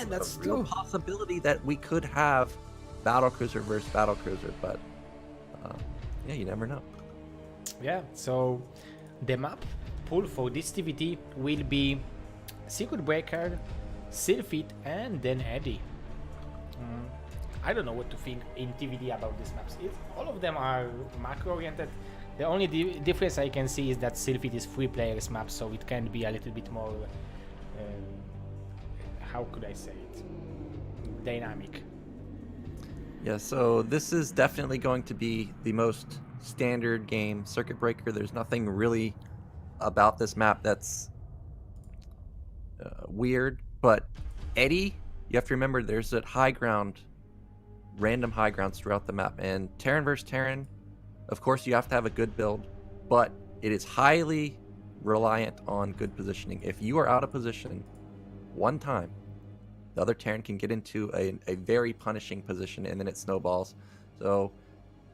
that's a real possibility that we could have battle cruiser versus battle cruiser, but yeah, you never know. Yeah, so the map pool for this TVT will be Circuit Breaker, Sylphid, and then Eddy. I don't know what to think in TVT about these maps. All of them are macro-oriented. The only difference I can see is that Sylphid is 3 players map, so it can be a little bit more, how could I say it, dynamic. Yeah, so this is definitely going to be the most standard game. Circuit Breaker, there's nothing really about this map that's weird, but Eddy, you have to remember there's that high ground, random high grounds throughout the map, and Terran versus Terran, of course you have to have a good build, but it is highly reliant on good positioning. If you are out of position one time, the other Terran can get into a very punishing position, and then it snowballs. So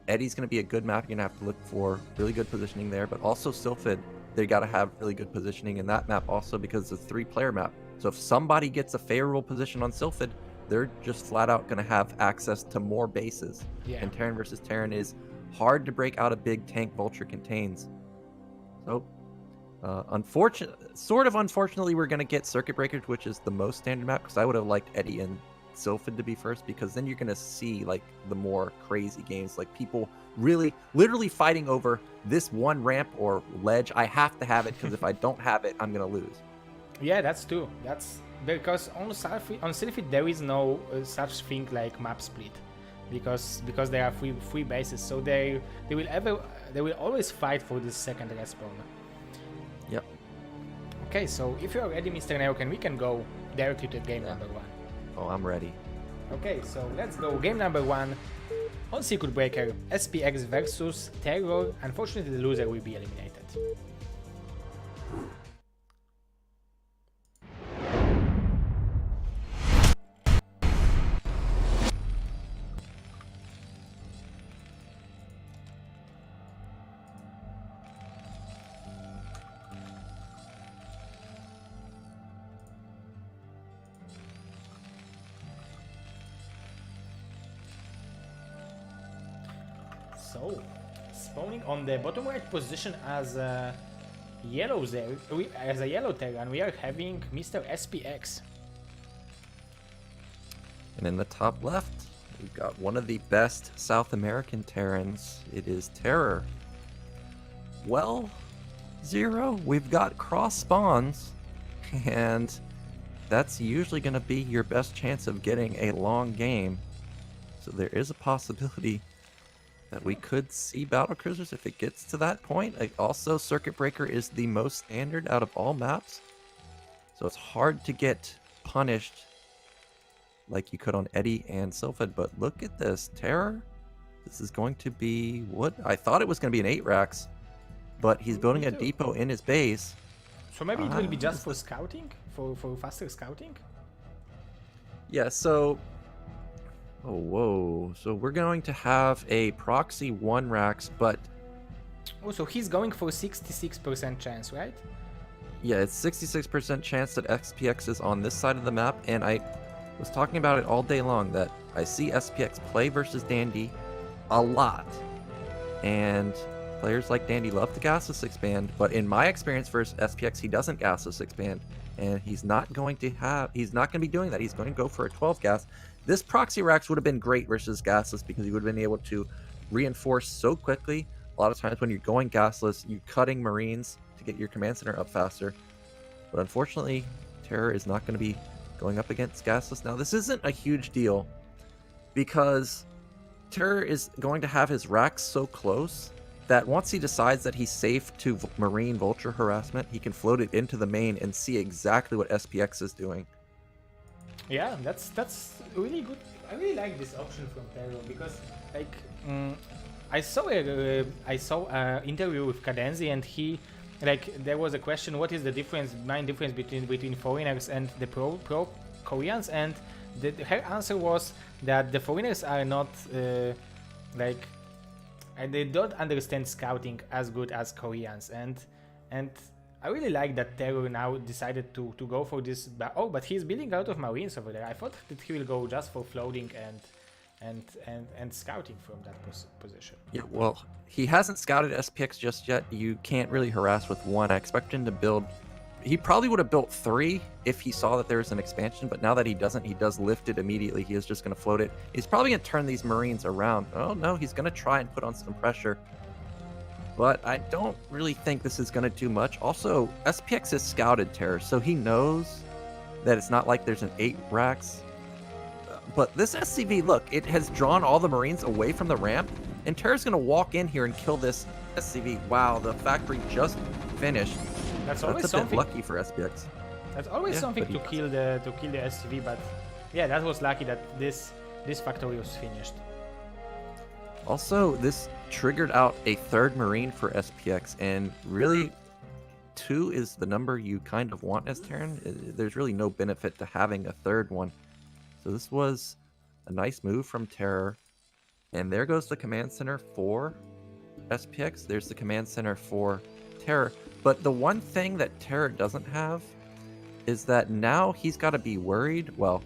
Eddy's going to be a good map. You're going to have to look for really good positioning there, but also Sylphid, they got to have really good positioning in that map also, because it's a 3-player map. So if somebody gets a favorable position on Sylphid, they're just flat out going to have access to more bases. Yeah. And Terran versus Terran is hard to break out a big tank vulture contains. So unfortunately, we're going to get Circuit Breakers, which is the most standard map, because I would have liked Eddy and Sylphid to be first, because then you're going to see the more crazy games, people literally fighting over this one ramp or ledge. I have to have it, because if I don't have it, I'm going to lose. Yeah, that's true. That's because on Sylphid there is no such thing like map split, because there are free bases, so they will always fight for this second respawn. Yep. Okay, so if you're ready, Mr. Naugrim, we can go directly to game number 1. Oh, I'm ready. Okay, so let's go. Game number 1 on Circuit Breaker, SPX versus TerrOr. Unfortunately, the loser will be eliminated. So, spawning on the bottom right position as a yellow Terran, we are having Mr. SPX. And in the top left, we've got one of the best South American Terrans. It is TerrOr. Well, 0, we've got cross spawns, and that's usually going to be your best chance of getting a long game. So there is a possibility that we could see battle cruisers if it gets to that point. Also, Circuit Breaker is the most standard out of all maps, so it's hard to get punished like you could on Eddie and Sylphid. But look at this, TerrOr. This is going to be what I thought it was going to be an 8 racks, but he's building a depot in his base. So maybe it will be just for scouting, for faster scouting. Yeah. So. Oh, whoa. So we're going to have a proxy 1 racks, but... Oh, so he's going for 66% chance, right? Yeah, it's 66% chance that SPX is on this side of the map, and I was talking about it all day long, that I see SPX play versus Dandy a lot. And players like Dandy love to gasless expand, but in my experience versus SPX, he doesn't gasless expand. And he's not going to be doing that. He's going to go for a 12 gas. This proxy racks would have been great versus gasless because you would have been able to reinforce so quickly. A lot of times when you're going gasless, you're cutting Marines to get your command center up faster. But unfortunately, TerrOr is not going to be going up against gasless. Now, this isn't a huge deal because TerrOr is going to have his racks so close that once he decides that he's safe to Marine Vulture harassment, he can float it into the main and see exactly what SPX is doing. Yeah, that's really good. I really like this option from TerrOr because, like, I saw a interview with Cadenzi, and he, like, there was a question: what is the main difference between foreigners and the pro Koreans? And her answer was that the foreigners are not and they don't understand scouting as good as Koreans, and I really like that TerrOr now decided to go for this. But he's building a lot of Marines over there. I thought that he will go just for floating and scouting from that position. Yeah, well, he hasn't scouted SPX just yet. You can't really harass with 1. I expect him to build. He probably would have built 3 if he saw that there was an expansion, but now that he doesn't, he does lift it immediately. He is just going to float it. He's probably going to turn these Marines around. Oh no, he's going to try and put on some pressure. But I don't really think this is going to do much. Also, SPX has scouted TerrOr, so he knows that it's not like there's an 8 racks. But this SCV, look, it has drawn all the Marines away from the ramp, and TerrOr's going to walk in here and kill this SCV. Wow, the factory just finished. That's always a something. bit lucky for SPX. That's always something to kill the SCV, but yeah, that was lucky that this factory was finished. Also, this triggered out a 3rd Marine for SPX, and really 2 is the number you kind of want as Terran. There's really no benefit to having a 3rd one. So this was a nice move from TerrOr. And there goes the command center for SPX. There's the command center for TerrOr. But the one thing that TerrOr doesn't have is that now he's got to be worried. Well,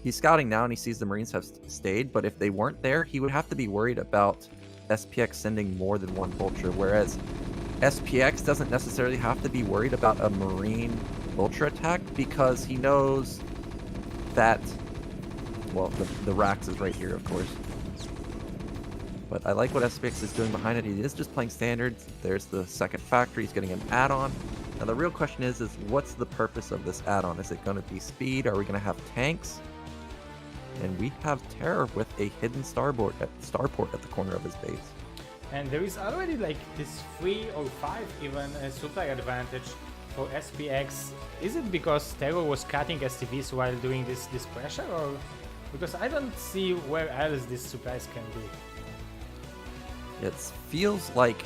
he's scouting now and he sees the Marines have stayed, but if they weren't there, he would have to be worried about SPX sending more than 1 Vulture, whereas SPX doesn't necessarily have to be worried about a Marine Vulture attack because he knows that, well, the racks is right here, of course. But I like what SPX is doing behind it. He is just playing standards. There's the 2nd factory. He's getting an add-on. Now the real question is what's the purpose of this add-on? Is it going to be speed? Are we going to have tanks? And we have TerrOr with a hidden starport at the corner of his base. And there is already like this 3 or 5 even supply advantage for SPX. Is it because TerrOr was cutting SCVs while doing this pressure, or because I don't see where else these supplies can be? It feels like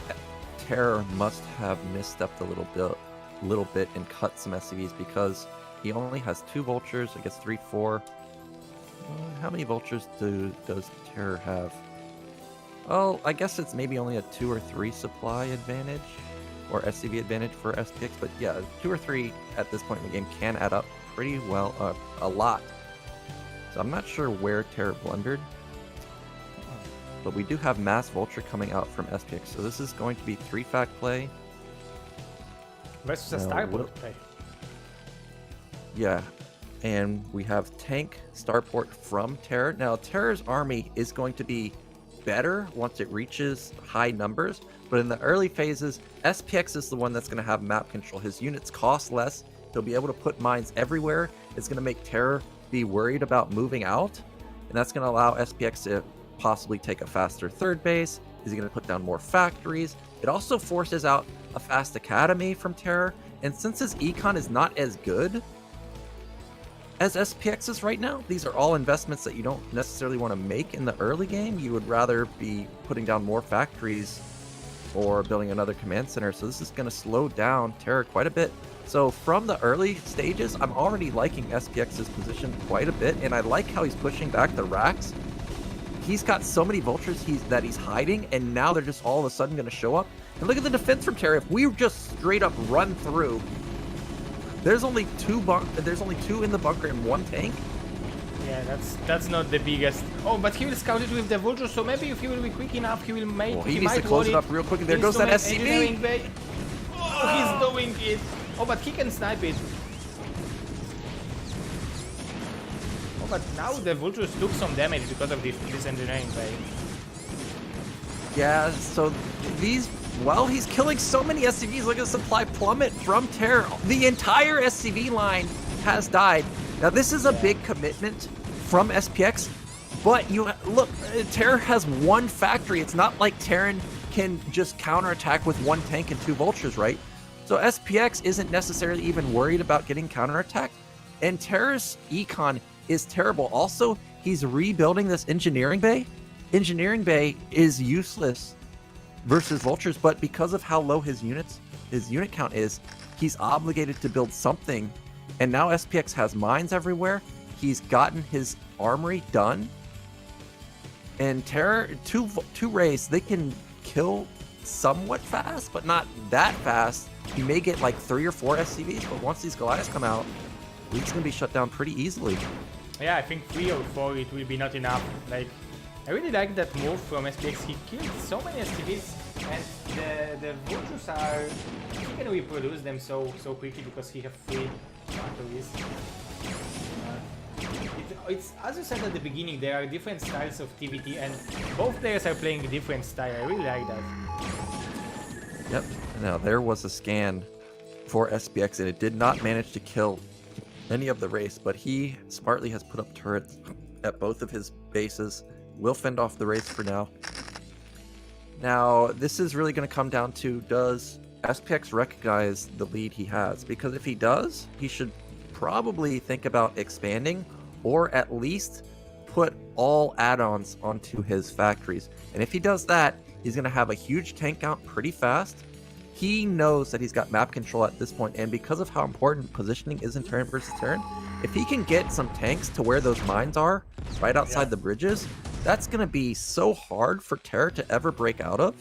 TerrOr must have misstepped a little bit and cut some SCVs because he only has 2 Vultures. I guess 3, 4. How many Vultures does TerrOr have? Well, I guess it's maybe only a 2 or 3 supply advantage or SCV advantage for SPX, but yeah, 2 or 3 at this point in the game can add up pretty well, a lot. So I'm not sure where TerrOr blundered, but we do have mass Vulture coming out from SPX, so this is going to be 3-fact play. Versus a starport play. Yeah, and we have tank starport from TerrOr. Now, TerrOr's army is going to be better once it reaches high numbers, but in the early phases, SPX is the one that's going to have map control. His units cost less. He'll be able to put mines everywhere. It's going to make TerrOr be worried about moving out, and that's going to allow SPX to possibly take a faster third base. Is he going to put down more factories? It also forces out a fast academy from TerrOr, and since his econ is not as good as SPX's right now, these are all investments that you don't necessarily want to make in the early game. You would rather be putting down more factories or building another command center. So this is going to slow down TerrOr quite a bit. So from the early stages, I'm already liking SPX's position quite a bit, and I like how he's pushing back the racks. He's got so many vultures that he's hiding, and now they're just all of a sudden going to show up. And look at the defense from TerrOr. If we just straight up run through, there's only two in the bunker and one tank. Yeah, that's not the biggest. Oh, but he will scout it with the vulture, so maybe if he will be quick enough, he will make. Well, he needs to close it up real quick. And there goes that SCV. Oh, he's doing it. Oh, but he can snipe it. Oh, but now the vultures took some damage because of this engineering bay. Yeah, so while he's killing so many SCVs, look at the supply plummet from TerrOr. The entire SCV line has died. Now, this is a big commitment from SPX, but look, TerrOr has one factory. It's not like Terran can just counterattack with one tank and two vultures, right? So SPX isn't necessarily even worried about getting counterattacked, and TerrOr's econ is terrible. Also, he's rebuilding this engineering bay. Engineering bay is useless versus vultures, but because of how low his unit count is, he's obligated to build something. And now SPX has mines everywhere. He's gotten his armory done, and TerrOr two rays, they can kill somewhat fast, but not that fast. He may get like 3 or 4 SCVs, but once these Goliaths come out, he's gonna be shut down pretty easily. Yeah, I think 3 or 4 it will be not enough. Like, I really like that move from SPX. He killed so many SCVs, and the vultures are, he can reproduce them so quickly because he have 3 factories. It's as you said at the beginning, there are different styles of TVT, and both players are playing a different style. I really like that. Yep. Now there was a scan for SPX, and it did not manage to kill any of the race, but he smartly has put up turrets at both of his bases. Will fend off the race for now. Now, this is really going to come down to, does SPX recognize the lead he has? Because if he does, he should probably think about expanding, or at least put all add-ons onto his factories. And if he does that, he's going to have a huge tank count pretty fast. He knows that he's got map control at this point, and because of how important positioning is in Terran versus Terran, if he can get some tanks to where those mines are, right outside the bridges, that's going to be so hard for TerrOr to ever break out of.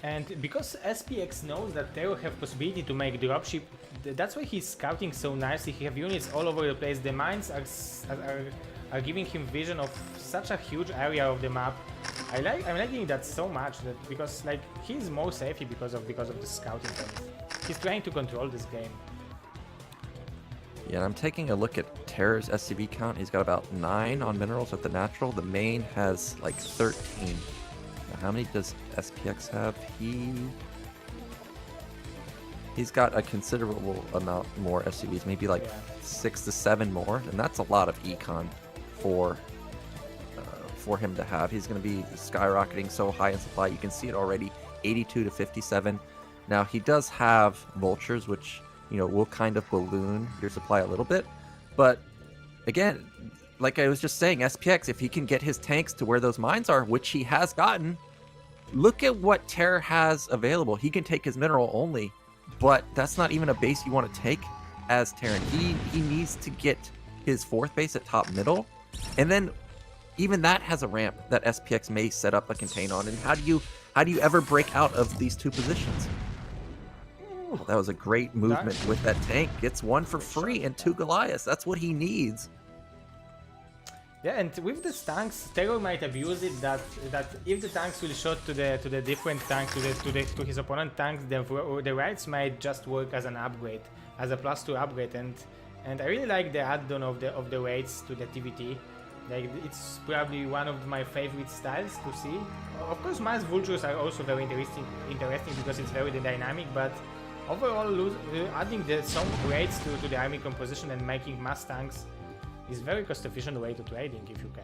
And because SPX knows that TerrOr have possibility to make dropship, that's why he's scouting so nicely. He have units all over the place. The mines are giving him vision of such a huge area of the map. I'm liking that so much, that because like he's more safety because of the scouting things. He's trying to control this game. Yeah, I'm taking a look at TerrOr's SCV count. He's got about 9 on minerals at the natural. The main has like 13. Now, how many does SPX have? He's got a considerable amount more SCVs, maybe like 6 to 7 more, and that's a lot of econ for him to have. He's going to be skyrocketing so high in supply. You can see it already, 82 to 57. Now, he does have vultures, which, you know, will kind of balloon your supply a little bit. But again, like I was just saying, SPX, if he can get his tanks to where those mines are, which he has gotten, look at what TerrOr has available. He can take his mineral only, but that's not even a base you want to take as Terran. He needs to get his 4th base at top middle, and then even that has a ramp that SPX may set up a contain on. And how do you ever break out of these 2 positions? Oh, that was a great movement with that tank. Gets 1 for free and 2 Goliaths. That's what he needs. Yeah, and with the tanks, TerrOr might abuse it that if the tanks will shot to the different tanks, to his opponent tanks, the rights might just work as an upgrade, as a +2 upgrade, and I really like the add-on of the raids to the TVT. Like, it's probably one of my favorite styles to see. Of course, mass vultures are also very interesting because it's very dynamic, but overall, adding some rates to the army composition and making mass tanks is very cost-efficient way to trading if you can.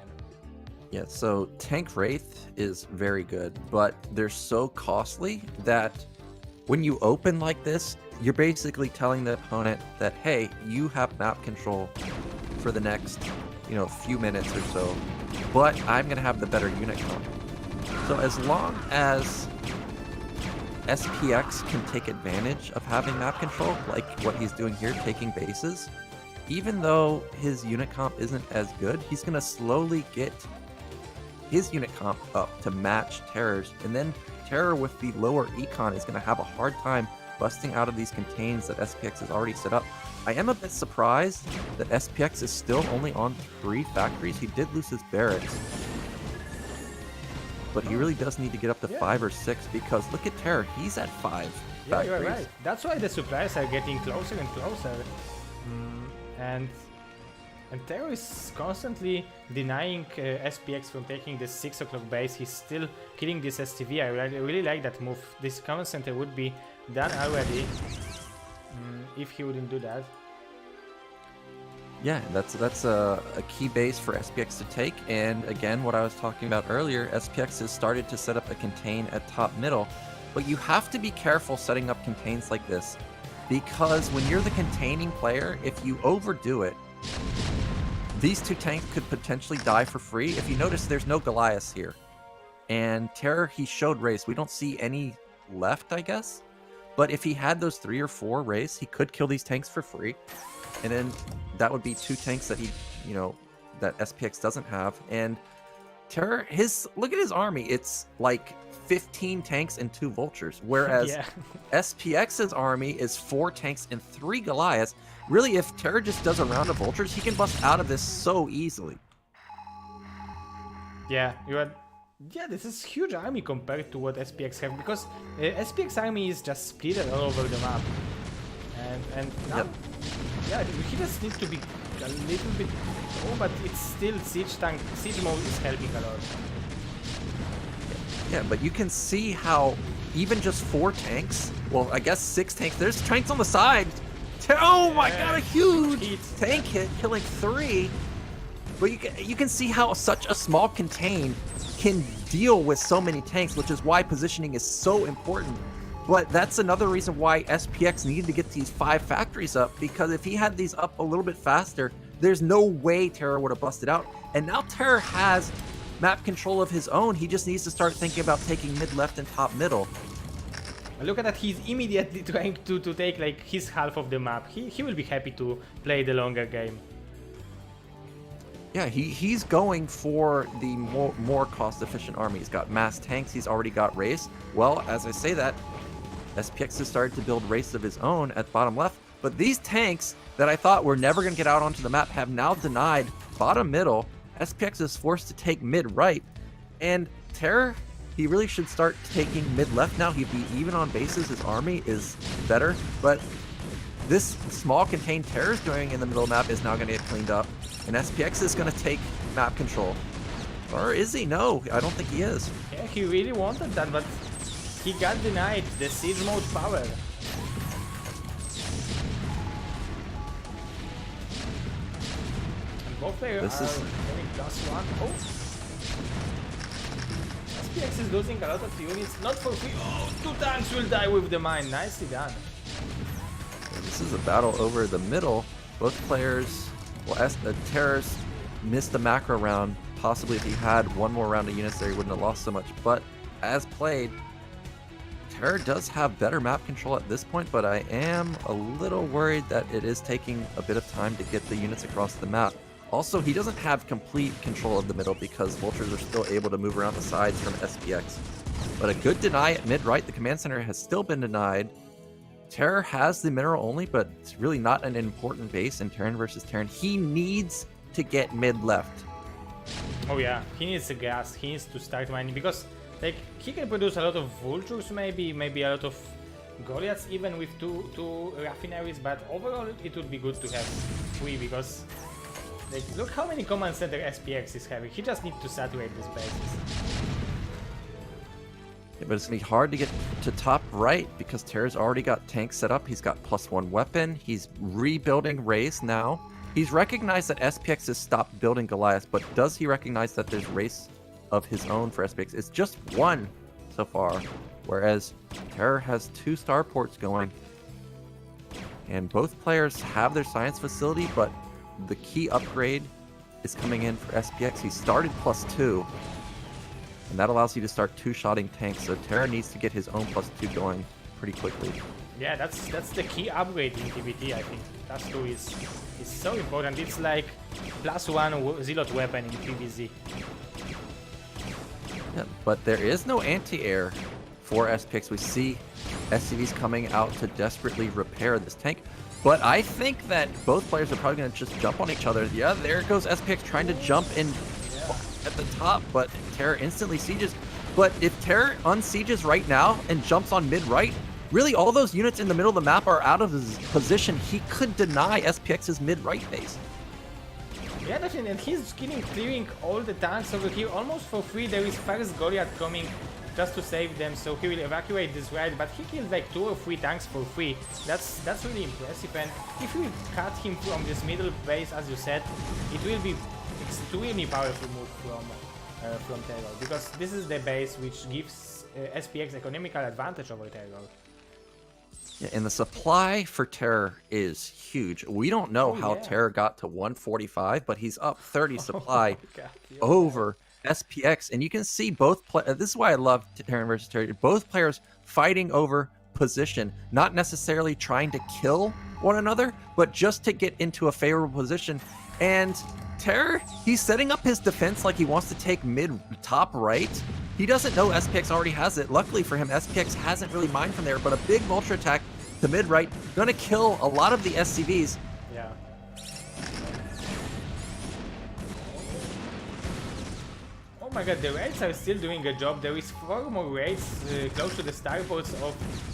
Yeah, so Tank Wraith is very good, but they're so costly that when you open like this, you're basically telling the opponent that, hey, you have map control for the next, few minutes or so, but I'm going to have the better unit count. So as long as SPX can take advantage of having map control, like what he's doing here, taking bases, even though his unit comp isn't as good, he's going to slowly get his unit comp up to match TerrOr's, and then TerrOr with the lower econ is going to have a hard time busting out of these contains that SPX has already set up. I am a bit surprised that SPX is still only on 3 factories. He did lose his barracks, but he really does need to get up to 5 or 6, because look at TerrOr, he's at 5 Yeah, factories. you're right. That's why the supplies are getting closer and closer. And TerrOr is constantly denying SPX from taking the 6 o'clock base. He's still killing this STV. I really like that move. This command center would be done already if he wouldn't do that. Yeah, that's a key base for SPX to take, and again, what I was talking about earlier, SPX has started to set up a contain at top middle, but you have to be careful setting up contains like this, because when you're the containing player, if you overdo it, these 2 tanks could potentially die for free. If you notice, there's no Goliaths here, and TerrOr, he showed race. We don't see any left, I guess, but if he had those 3 or 4 race, he could kill these tanks for free. And then that would be 2 tanks that that SPX doesn't have. And TerrOr, look at his army. It's like 15 tanks and 2 vultures. Whereas SPX's army is 4 tanks and 3 Goliaths. Really, if TerrOr just does a round of vultures, he can bust out of this so easily. Yeah, this is huge army compared to what SPX have, because SPX army is just split all over the map. And now, yeah, he just needs to be a little bit. Oh, but it's still siege mode is helping a lot. Yeah, but you can see how even just 4 tanks, well, I guess 6 tanks. There's tanks on the side. Oh my god, a huge tank hit, killing 3. But you can see how such a small contain can deal with so many tanks, which is why positioning is so important. But that's another reason why SPX needed to get these 5 factories up, because if he had these up a little bit faster, there's no way TerrOr would have busted out. And now TerrOr has map control of his own. He just needs to start thinking about taking mid left and top middle. Look at that, he's immediately trying to take like his half of the map. He will be happy to play the longer game. Yeah, he's going for the more cost-efficient army. He's got mass tanks, he's already got race. Well, as I say that, SPX has started to build race of his own at bottom left, but these tanks that I thought were never going to get out onto the map have now denied bottom middle. SPX is forced to take mid right, and TerrOr, he really should start taking mid left now. He'd be even on bases, his army is better, but this small contained TerrOr's doing in the middle of the map is now going to get cleaned up, and SPX is going to take map control. Or is he? No, I don't think he is. Yeah, he really wanted that, but he got denied the siege mode power. And both players are getting +1. Oh! SPX is losing a lot of units, not for free. Oh, 2 tanks will die with the mine. Nicely done. This is a battle over the middle. Both players, well, TerrOr's missed the macro round. Possibly if he had one more round of units there, he wouldn't have lost so much. But as played, TerrOr does have better map control at this point, but I am a little worried that it is taking a bit of time to get the units across the map. Also, he doesn't have complete control of the middle because vultures are still able to move around the sides from SPX. But a good deny at mid-right. The command center has still been denied. TerrOr has the mineral only, but it's really not an important base in Terran versus Terran. He needs to get mid-left. Oh yeah, he needs the gas. He needs to start mining, because like he can produce a lot of vultures, maybe a lot of Goliaths, even with two refineries. But overall, it would be good to have 3, because Like, look how many command center SPX is having. He just needs to saturate this bases. Yeah, but it's gonna be hard to get to top right because TerrOr's already got tanks set up. He's got +1 weapon. He's rebuilding Race now. He's recognized that SPX has stopped building Goliath, but does he recognize that there's Race of his own for SPX? It's just one so far, whereas TerrOr has 2 starports going. And both players have their science facility, but the key upgrade is coming in for SPX. He started +2. And that allows you to start 2-shotting tanks, so TerrOr needs to get his own +2 going pretty quickly. Yeah, that's the key upgrade in PvT, I think. +2 is so important. It's like +1 zealot weapon in PvZ. Yeah, but there is no anti-air for SPX. We see SCVs coming out to desperately repair this tank. But I think that both players are probably going to just jump on each other. Yeah, there goes SPX trying to jump in at the top, but TerrOr instantly sieges. But if TerrOr unsieges right now and jumps on mid-right, really all those units in the middle of the map are out of his position. He could deny SPX's mid-right base. Yeah, definitely, and he's clearing all the tanks over here almost for free. There is first Goliath coming just to save them, so he will evacuate this right, but he killed like 2 or 3 tanks for free. That's really impressive, and if we cut him from this middle base, as you said, it will be extremely powerful move from TerrOr, because this is the base which gives SPX economical advantage over TerrOr. Yeah, and the supply for TerrOr is huge. We don't know how TerrOr got to 145, but he's up 30 supply over SPX, and you can see both this is why I love Terran versus Terran. Both players fighting over position, not necessarily trying to kill one another, but just to get into a favorable position. And TerrOr, he's setting up his defense like he wants to take top right. He doesn't know SPX already has it. Luckily for him, SPX hasn't really mined from there, but a big vulture attack to mid right, gonna kill a lot of the SCVs. Yeah. Oh my god, the raids are still doing a job. There is 4 more raids close to the starports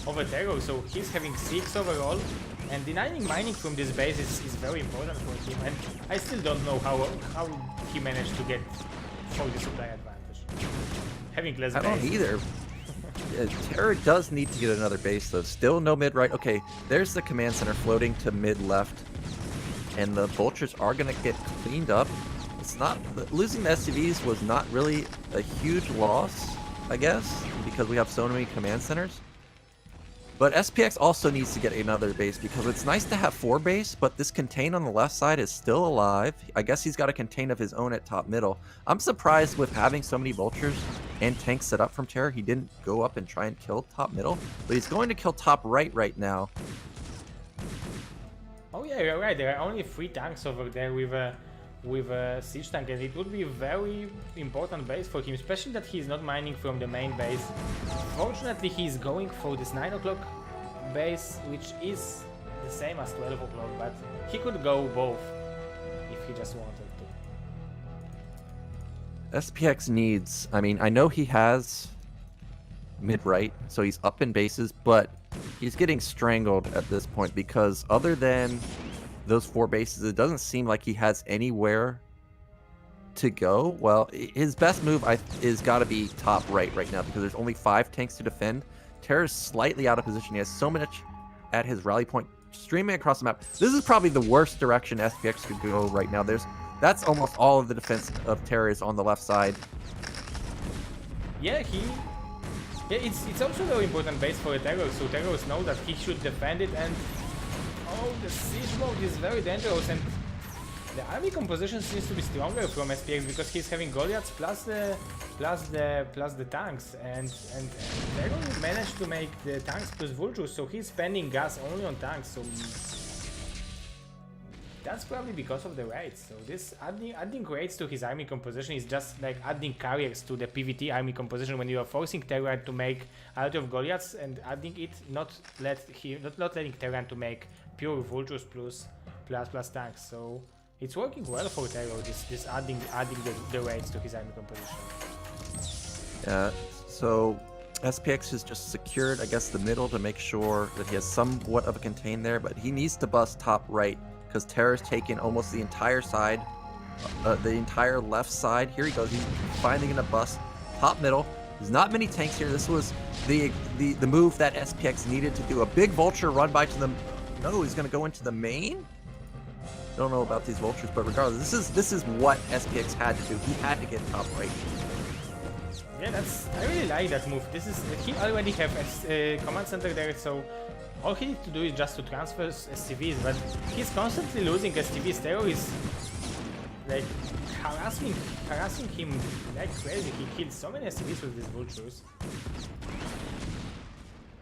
of a TerrOr, so he's having 6 overall. And denying mining from this base is very important for him, and I still don't know how he managed to get 40 supply advantage. Having less base. I don't either. TerrOr does need to get another base though. Still no mid right. Okay, there's the command center floating to mid left, and the vultures are gonna get cleaned up. It's not losing the SCVs was not really a huge loss, I guess, because we have so many command centers. But SPX also needs to get another base because it's nice to have 4 base, but this contain on the left side is still alive. I guess he's got a contain of his own at top middle. I'm surprised with having so many vultures and tanks set up from TerrOr, he didn't go up and try and kill top middle, but he's going to kill top right now. Oh yeah, you're right. There are only 3 tanks over there with a siege tank, and it would be a very important base for him, especially that he's not mining from the main base. Fortunately, he's going for this 9 o'clock base, which is the same as 12 o'clock, but he could go both if he just wanted to. SPX needs, I mean, I know he has mid-right, so he's up in bases, but he's getting strangled at this point because other than those 4 bases, it doesn't seem like he has anywhere to go. Well, his best move is got to be top right now because there's only 5 tanks to defend. TerrOr's slightly out of position. He has so much at his rally point, streaming across the map. This is probably the worst direction SPX could go right now. That's almost all of the defense of TerrOr is on the left side. Yeah, it's also a very important base for a TerrOr, so TerrOrs know that he should defend it, and oh, the siege mode is very dangerous, and the army composition seems to be stronger from SPX because he's having Goliaths plus the tanks, and TerrOr managed to make the tanks plus vultures, so he's spending gas only on tanks. So that's probably because of the raids. So this adding raids to his army composition is just like adding carriers to the PvT army composition when you are forcing Terran to make a lot of Goliaths and adding it, not letting Terran to make pure vultures plus tanks. So it's working well for TerrOr, this adding the raids to his army composition. So SPX has just secured, I guess, the middle to make sure that he has somewhat of a contain there, but he needs to bust top right because TerrOr's taken almost the entire side the entire left side. Here he goes. He's finally going to bust top middle. There's not many tanks here. This was the move that SPX needed to do. A big vulture run by to the... No, he's going to go into the main? Don't know about these vultures, but regardless, this is what SPX had to do. He had to get top right. Yeah, I really like that move. He already have a command center there, so all he needs to do is just to transfer SCVs, but he's constantly losing SCVs. TerrOr is like harassing him like crazy. He killed so many SCVs with these vultures.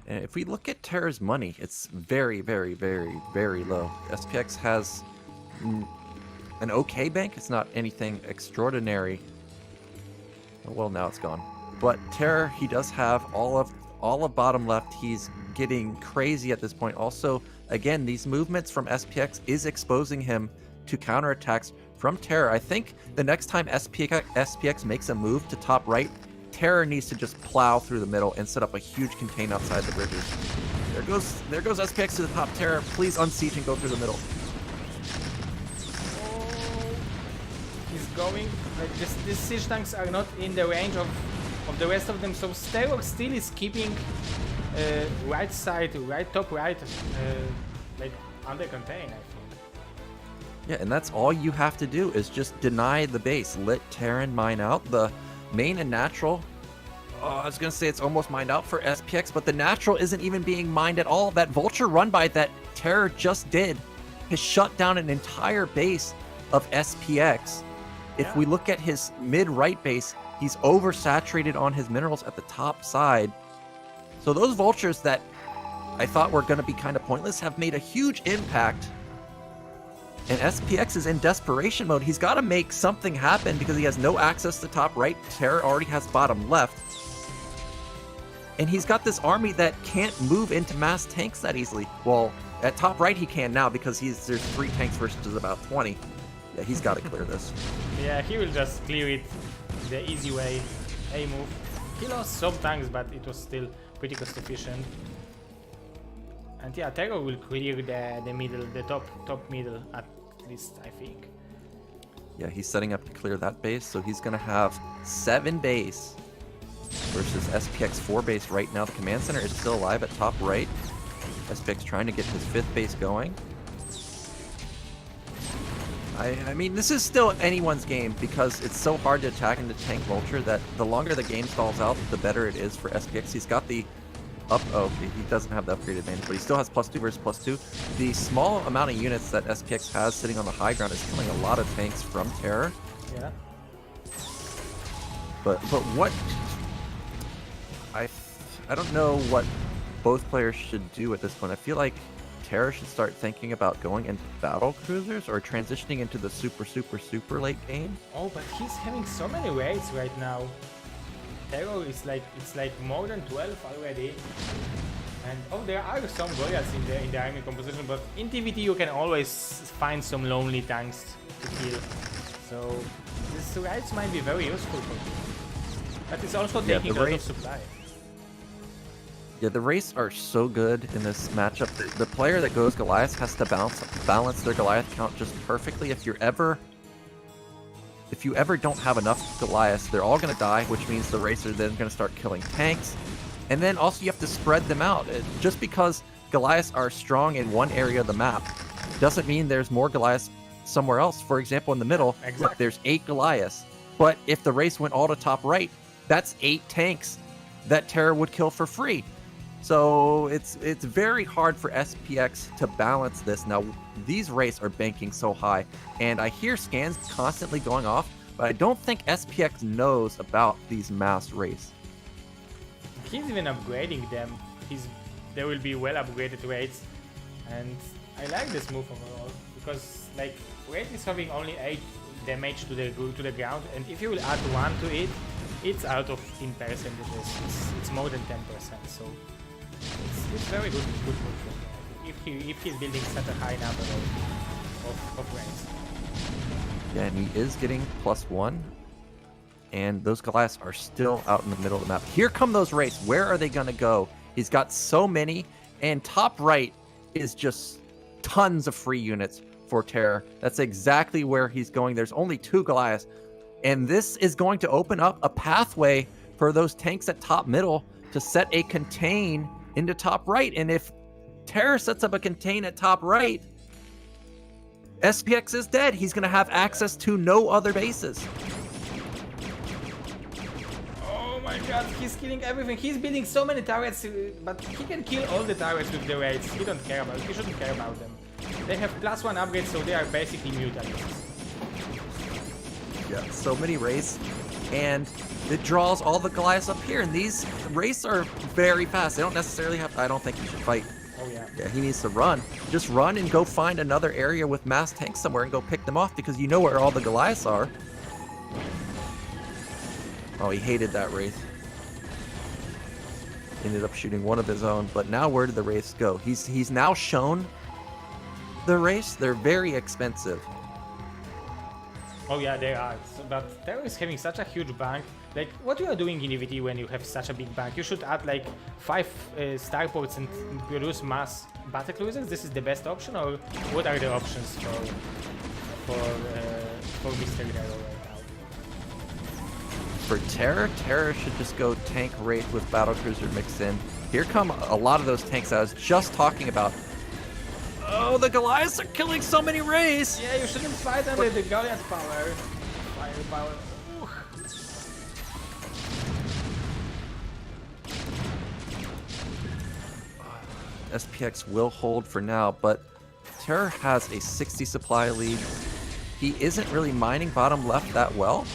And if we look at TerrOr's money, it's very, very, very, very low. SPX has an okay bank. It's not anything extraordinary. Well, now it's gone. But TerrOr, he does have all of bottom left. He's getting crazy at this point. Also, again, these movements from SPX is exposing him to counterattacks from TerrOr. I think the next time SPX makes a move to top right, TerrOr needs to just plow through the middle and set up a huge contain outside the bridges. There goes SPX to the top. TerrOr, please unsiege and go through the middle. He's going. Like these siege tanks are not in the range of the rest of them, so TerrOr still is keeping right side, top right, like under contain, I think. Yeah, and that's all you have to do is just deny the base. Let Terran mine out. The main and natural, I was going to say it's almost mined out for SPX, but the natural isn't even being mined at all. That vulture run by that TerrOr just did has shut down an entire base of SPX. If we look at his mid-right base, he's oversaturated on his minerals at the top side. So those vultures that I thought were going to be kind of pointless have made a huge impact. And SPX is in desperation mode. He's got to make something happen because he has no access to top right. TerrOr already has bottom left. And he's got this army that can't move into mass tanks that easily. Well, at top right he can now because there's 3 tanks versus about 20. Yeah, he's got to clear this. Yeah, he will just clear it the easy way. A move. He lost some tanks, but it was still pretty cost efficient. And yeah, TerrOr will clear the middle, the top middle at least, I think. Yeah, he's setting up to clear that base, so he's going to have 7 base versus SPX 4 base right now. The command center is still alive at top right. SPX trying to get his 5th base going. I mean, this is still anyone's game because it's so hard to attack into tank vulture that the longer the game stalls out, the better it is for SPX. He's got the okay, he doesn't have the upgraded advantage, but he still has +2 versus +2. The small amount of units that SPX has sitting on the high ground is killing a lot of tanks from TerrOr. Yeah. But what I don't know what both players should do at this point. I feel like TerrOr should start thinking about going into battle cruisers or transitioning into the super late game. Oh, but he's having so many raids right now. TerrOr is it's like more than 12 already. And there are some Goliaths in the army composition, but in TVT you can always find some lonely tanks to kill. So these raids might be very useful for you. But it's also taking a lot of supply. Yeah, the Wraiths are so good in this matchup. The player that goes Goliath has to balance their Goliath count just perfectly. If you ever don't have enough Goliaths, they're all going to die, which means the Wraiths are then going to start killing tanks. And then also you have to spread them out. Just because Goliaths are strong in one area of the map doesn't mean there's more Goliaths somewhere else. For example, in the middle, look, there's 8 Goliaths. But if the Wraiths went all to top right, that's 8 tanks that TerrOr would kill for free. So it's very hard for SPX to balance this. Now, these Wraiths are banking so high, and I hear scans constantly going off, but I don't think SPX knows about these mass Wraiths. He's even upgrading them. There will be well upgraded Wraiths, and I like this move overall because like Wraith is having only 8 damage to the ground, and if you will add 1 to it, it's out of 10%. It's more than 10%. So. It's very good move if he's building such a high number of ranks. Yeah, and he is getting +1, and those Goliaths are still out in the middle of the map. Here come those Wraiths. Where are they going to go? He's got so many, and top right is just tons of free units for TerrOr. That's exactly where he's going. There's only 2 Goliaths. And this is going to open up a pathway for those tanks at top middle to set a contain into top right. And if TerrOr sets up a contain at top right, SPX is dead. He's going to have access to no other bases. Oh my god, he's killing everything. He's building so many turrets, but he can kill all the turrets with the raids. He don't care about. He shouldn't care about them. They have +1 upgrades, so they are basically mutants. Yeah, so many wraiths, and it draws all the Goliaths up here, and these wraiths are very fast. They don't necessarily have. I don't think he should fight. Oh yeah. Yeah, he needs to run. Just run and go find another area with mass tanks somewhere and go pick them off, because you know where all the Goliaths are. Oh, he hated that wraith. Ended up shooting one of his own, but now where did the wraiths go? He's now shown the wraiths. They're very expensive. Oh yeah, they are. But TerrOr is having such a huge bank. Like, what you are doing in EVT when you have such a big bank? You should add like 5 starports and produce mass battle cruisers. This is the best option, or what are the options for Mr. TerrOr right now? For TerrOr should just go tank wraith with battle cruiser mixed in. Here come a lot of those tanks I was just talking about. Oh, the Goliaths are killing so many wraiths! Yeah, you shouldn't fight under the Goliath power. Firepower. SPX will hold for now, but TerrOr has a 60 supply lead. He isn't really mining bottom left that well.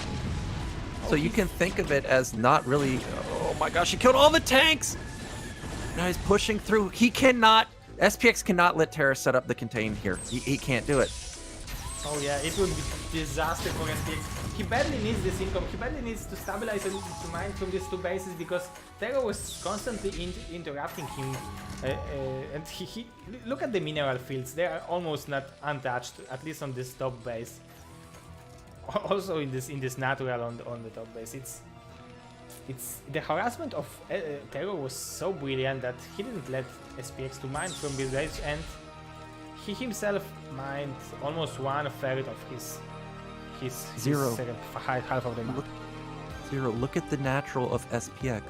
So you can think of it as not really... Oh my gosh, he killed all the tanks! Now he's pushing through. He cannot... SPX cannot let TerrOr set up the contain here. He can't do it. Oh yeah, it would be disaster for SPX. He badly needs this income. He badly needs to stabilize and to mine from these 2 bases, because TerrOr was constantly interrupting him. And he look at the mineral fields. They are almost not untouched, at least on this top base. Also in this natural on the top base. It's the harassment of TerrOr was so brilliant that he didn't let SPX to mine from this base, and he himself mined almost 1/3 of his Zero. Half of the map. Zero, look at the natural of SPX.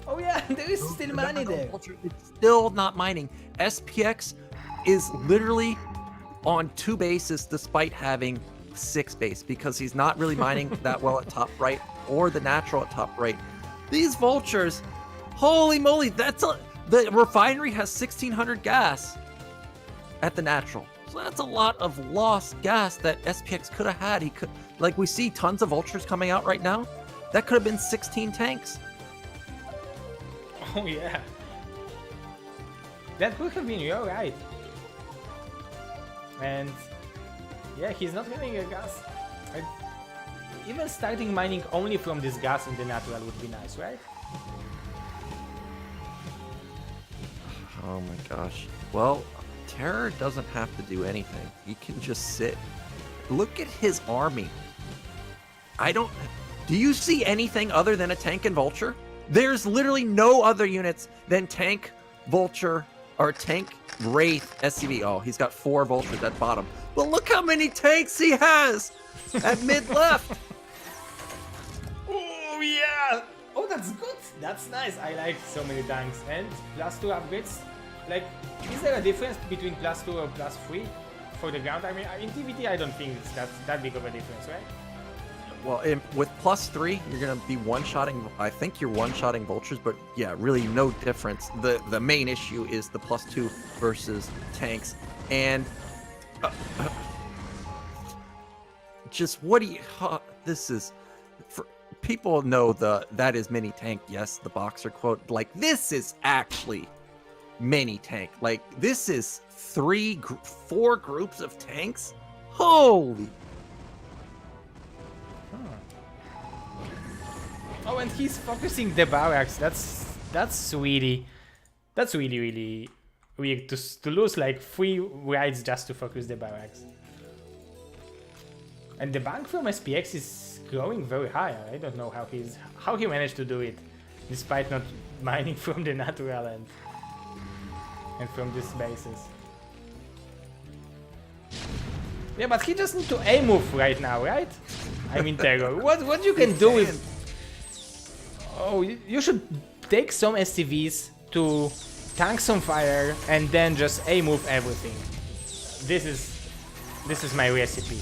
Oh yeah, there is still money there. It's still not mining. SPX is literally on 2 bases despite having 6 base, because he's not really mining that well at top right or the natural at top right. These vultures, holy moly, the refinery has 1600 gas at the natural. So that's a lot of lost gas that SPX could have had. He could, like, we see tons of vultures coming out right now. That could have been 16 tanks. Oh yeah. That could have been, you're right. And yeah, he's not having a gas. Even starting mining only from this gas in the natural would be nice, right? Oh my gosh. Well, TerrOr doesn't have to do anything. He can just sit. Look at his army. Do you see anything other than a tank and vulture? There's literally no other units than tank, vulture, or tank, wraith, SCV. Oh, he's got 4 vultures at bottom. But look how many tanks he has at mid left. Oh yeah! Oh, that's good. That's nice. I like so many tanks. And +2 upgrades. Like, is there a difference between +2 or +3 for the ground? I mean, in TVT, I don't think it's that big of a difference, right? Well, with +3, you're going to be one-shotting. I think you're one-shotting vultures, but yeah, really no difference. The main issue is the +2 versus tanks. And just what do you... this is... For, people know that is mini tank. Yes, the boxer quote. Like, this is actually mini tank. Like, this is 4 groups of tanks. Holy... Oh, and he's focusing the barracks. That's really weird to lose like 3 rides just to focus the barracks. And the bank from SPX is growing very high. I don't know how he managed to do it, despite not mining from the natural and from these bases. Yeah, but he just needs to A move right now, right? I mean, TerrOr. What you can do with... Oh, you should take some SCVs to tank some fire and then just A move everything. This is my recipe.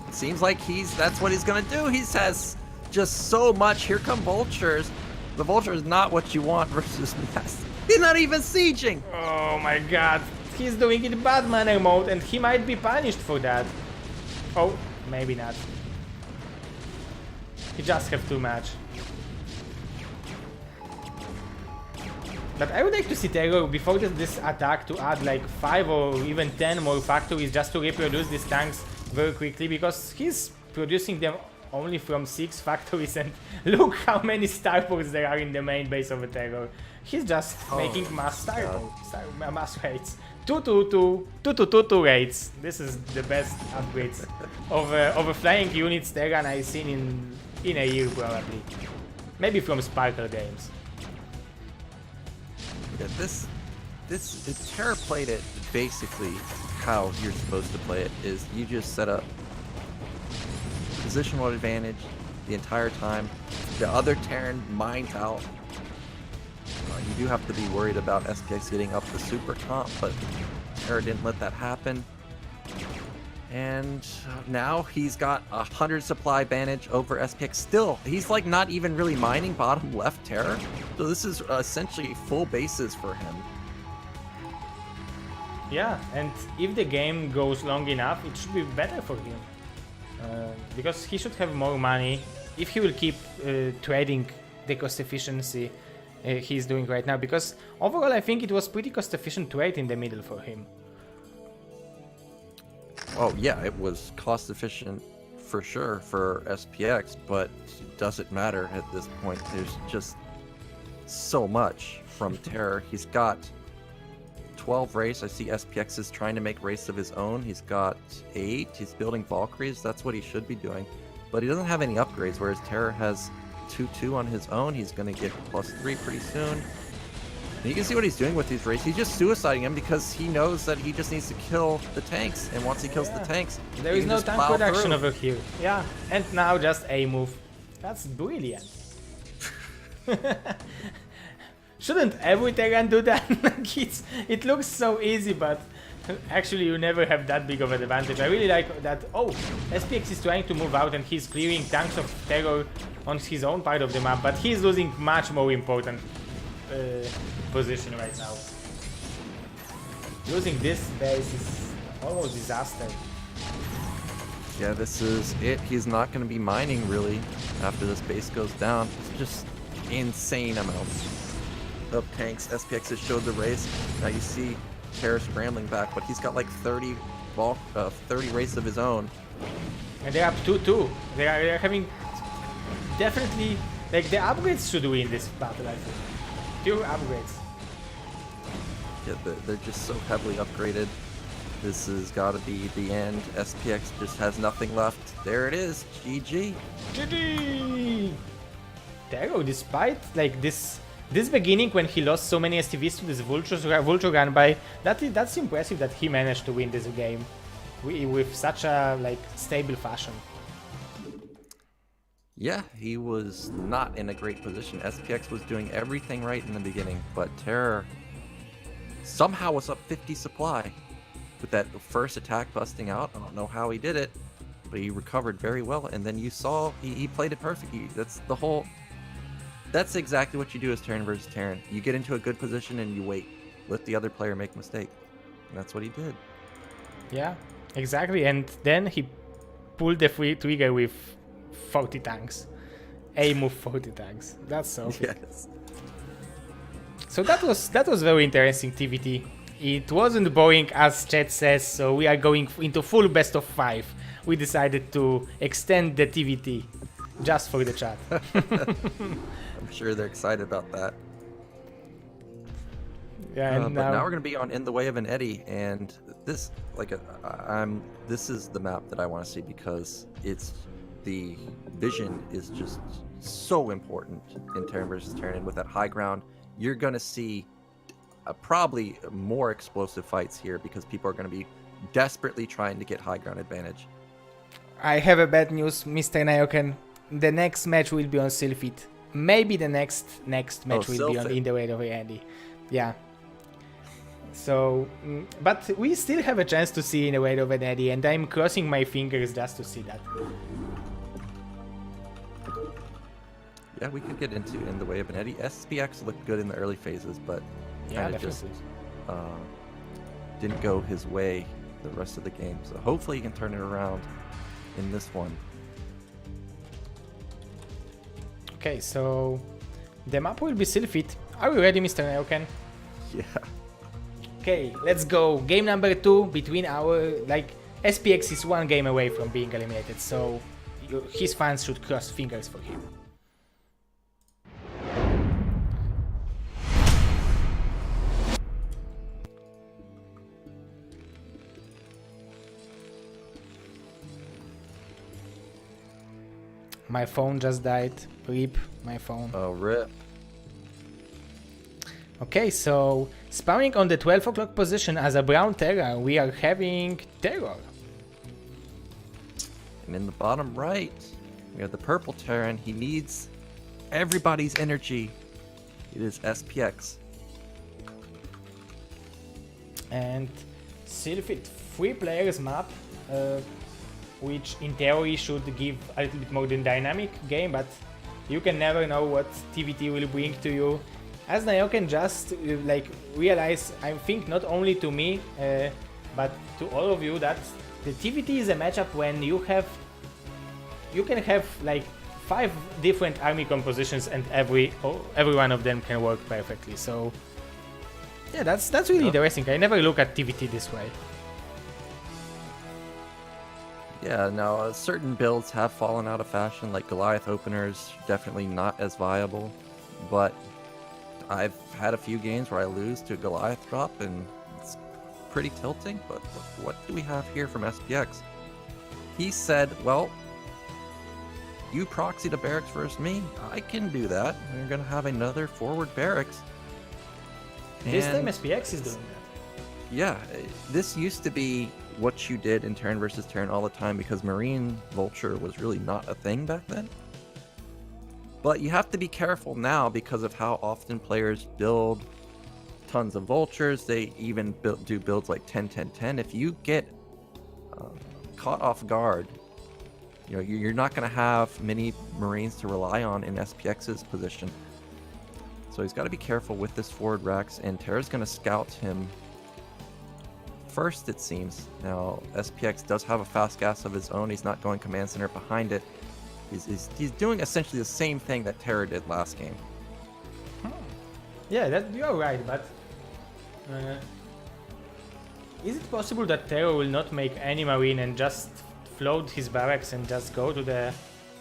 It seems like that's what he's gonna do. He has just so much. Here come vultures. The vulture is not what you want versus Nest. He's not even sieging. Oh my god. He's doing it bad manner mode and he might be punished for that. Oh, maybe not. He just have too much. But I would like to see TerrOr before this attack to add like 5 or even 10 more factories just to reproduce these tanks very quickly, because he's producing them only from 6 factories, and look how many starports there are in the main base of a TerrOr. He's just making mass mass raids. 2 raids. This is the best upgrades of a flying units Terran I've seen in a year probably. Maybe from Sparkle games. Yeah, TerrOr played it basically how you're supposed to play it, is you just set up positional advantage the entire time. The other Terran mines out. You do have to be worried about SPX getting up the super comp, but TerrOr didn't let that happen. And now he's got 100 supply advantage over SPX. Still, he's like not even really mining bottom left TerrOr. So this is essentially full bases for him. Yeah, and if the game goes long enough, it should be better for him. Because he should have more money if he will keep trading the cost efficiency he's doing right now. Because overall, I think it was pretty cost efficient trade in the middle for him. Oh yeah, it was cost efficient for sure for SPX, but it doesn't matter at this point. There's just so much from TerrOr. He's got 12 race. I see SPX is trying to make race of his own. He's got 8. He's building Valkyries. That's what he should be doing. But he doesn't have any upgrades, whereas TerrOr has 2/2 on his own. He's going to get +3 pretty soon. And you can see what he's doing with these races. He's just suiciding him because he knows that he just needs to kill the tanks. And once he kills the tanks, there is no tank production over here. Yeah, and now just A move. That's brilliant. Shouldn't every Terran do that? It looks so easy, but actually you never have that big of an advantage. I really like that. Oh, SPX is trying to move out and he's clearing tanks of TerrOr on his own part of the map, but he's losing much more important position right now. Losing this base is almost disaster. Yeah, this is it. He's not going to be mining really after this base goes down. It's just insane amounts of tanks. SPX has showed the race. Now you see TerrOr scrambling back, but he's got like 30 race of his own. And they're up 2-2. They're having definitely, like, the upgrades should win this battle, I think. 2 upgrades. Yeah, they're just so heavily upgraded. This has got to be the end. SPX just has nothing left. There it is. GG. GG. TerrOr, despite like this beginning when he lost so many STVs to this vulture run by, that's impressive that he managed to win this game with such a like stable fashion. Yeah, he was not in a great position. SPX was doing everything right in the beginning, but TerrOr somehow was up 50 supply with that first attack busting out. I don't know how he did it, but he recovered very well. And then you saw he played it perfectly. That's exactly what you do as Terran versus Terran. You get into a good position and you wait. Let the other player make a mistake. And that's what he did. Yeah, exactly. And then he pulled the free trigger with 40 tanks. A move 40 tanks. That's so good. Yes. So that was very interesting TVT. It wasn't boring as chat says, so we are going into full best of 5. We decided to extend the TVT just for the chat. I'm sure they're excited about that. Yeah, and but now we're gonna be on In the Way of an Eddy, and this this is the map that I want to see because the vision is just so important in Terran versus Terran. And with that high ground, you're gonna see probably more explosive fights here because people are gonna be desperately trying to get high ground advantage. I have a bad news, Mr. Naugrim. The next match will be on Sylphid. Maybe the next match will be on in the way of Andy. Yeah. So, but we still have a chance to see in the way of an Eddie, and I'm crossing my fingers just to see that. Yeah, we could get into in the way of an Eddie. SPX looked good in the early phases, but kind of just didn't go his way the rest of the game. So hopefully he can turn it around in this one. Okay, so the map will be Sylphid. Are we ready, Mr. Naugrim? Yeah. Okay, let's go. Game number 2 between our, SPX is 1 game away from being eliminated, so his fans should cross fingers for him. My phone just died. RIP, my phone. Oh, rip. Okay, so spawning on the 12 o'clock position as a brown Terror, we are having TerrOr. And in the bottom right, we have the purple Terran. He needs everybody's energy. It is SPX. And Sylphid 3 players map, which in theory should give a little bit more than dynamic game, but you can never know what TVT will bring to you. As Naugrim just realize, I think not only to me, but to all of you, that the TVT is a matchup when you can have 5 different army compositions and every one of them can work perfectly. So yeah, that's really interesting. I never look at TVT this way. Yeah, now certain builds have fallen out of fashion, like Goliath openers, definitely not as viable, but I've had a few games where I lose to a Goliath drop, and it's pretty tilting, but what do we have here from SPX? He said, well, you proxied a barracks versus me, I can do that. We're going to have another forward barracks. This time SPX is doing that. Yeah, this used to be what you did in Terran versus Terran all the time, because Marine Vulture was really not a thing back then. But you have to be careful now because of how often players build tons of Vultures. They even do builds like 10-10-10. If you get caught off guard, you're not going to have many Marines to rely on in SPX's position. So he's got to be careful with this forward Rex, and Terra's going to scout him first, it seems. Now, SPX does have a fast gas of his own. He's not going command center behind it. He's doing essentially the same thing that Terror did last game. Yeah, you're right, but is it possible that Terror will not make any Marine and just float his barracks and just go to the...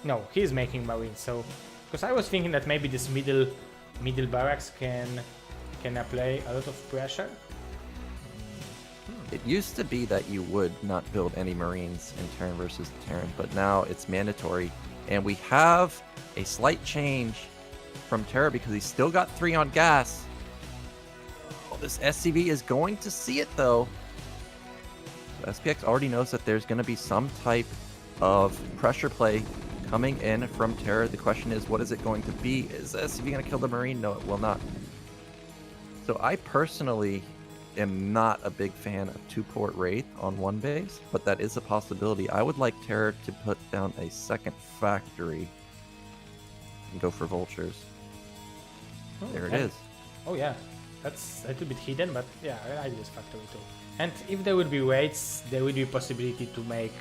No, he's making Marines, so... Because I was thinking that maybe this middle barracks can apply a lot of pressure. It used to be that you would not build any Marines in Terran versus Terran, but now it's mandatory. And we have a slight change from Terra because he's still got 3 on gas. Oh, this SCV is going to see it though. So SPX already knows that there's going to be some type of pressure play coming in from Terra. The question is, what is it going to be? Is the SCV going to kill the Marine? No, it will not. So I personally am not a big fan of 2-port Wraith on one base, but that is a possibility. I would like Terror to put down a second factory and go for Vultures. Oh, there it is. Oh yeah, that's a little bit hidden, but yeah, I like this factory too. And if there will be Wraiths, there will be possibility to make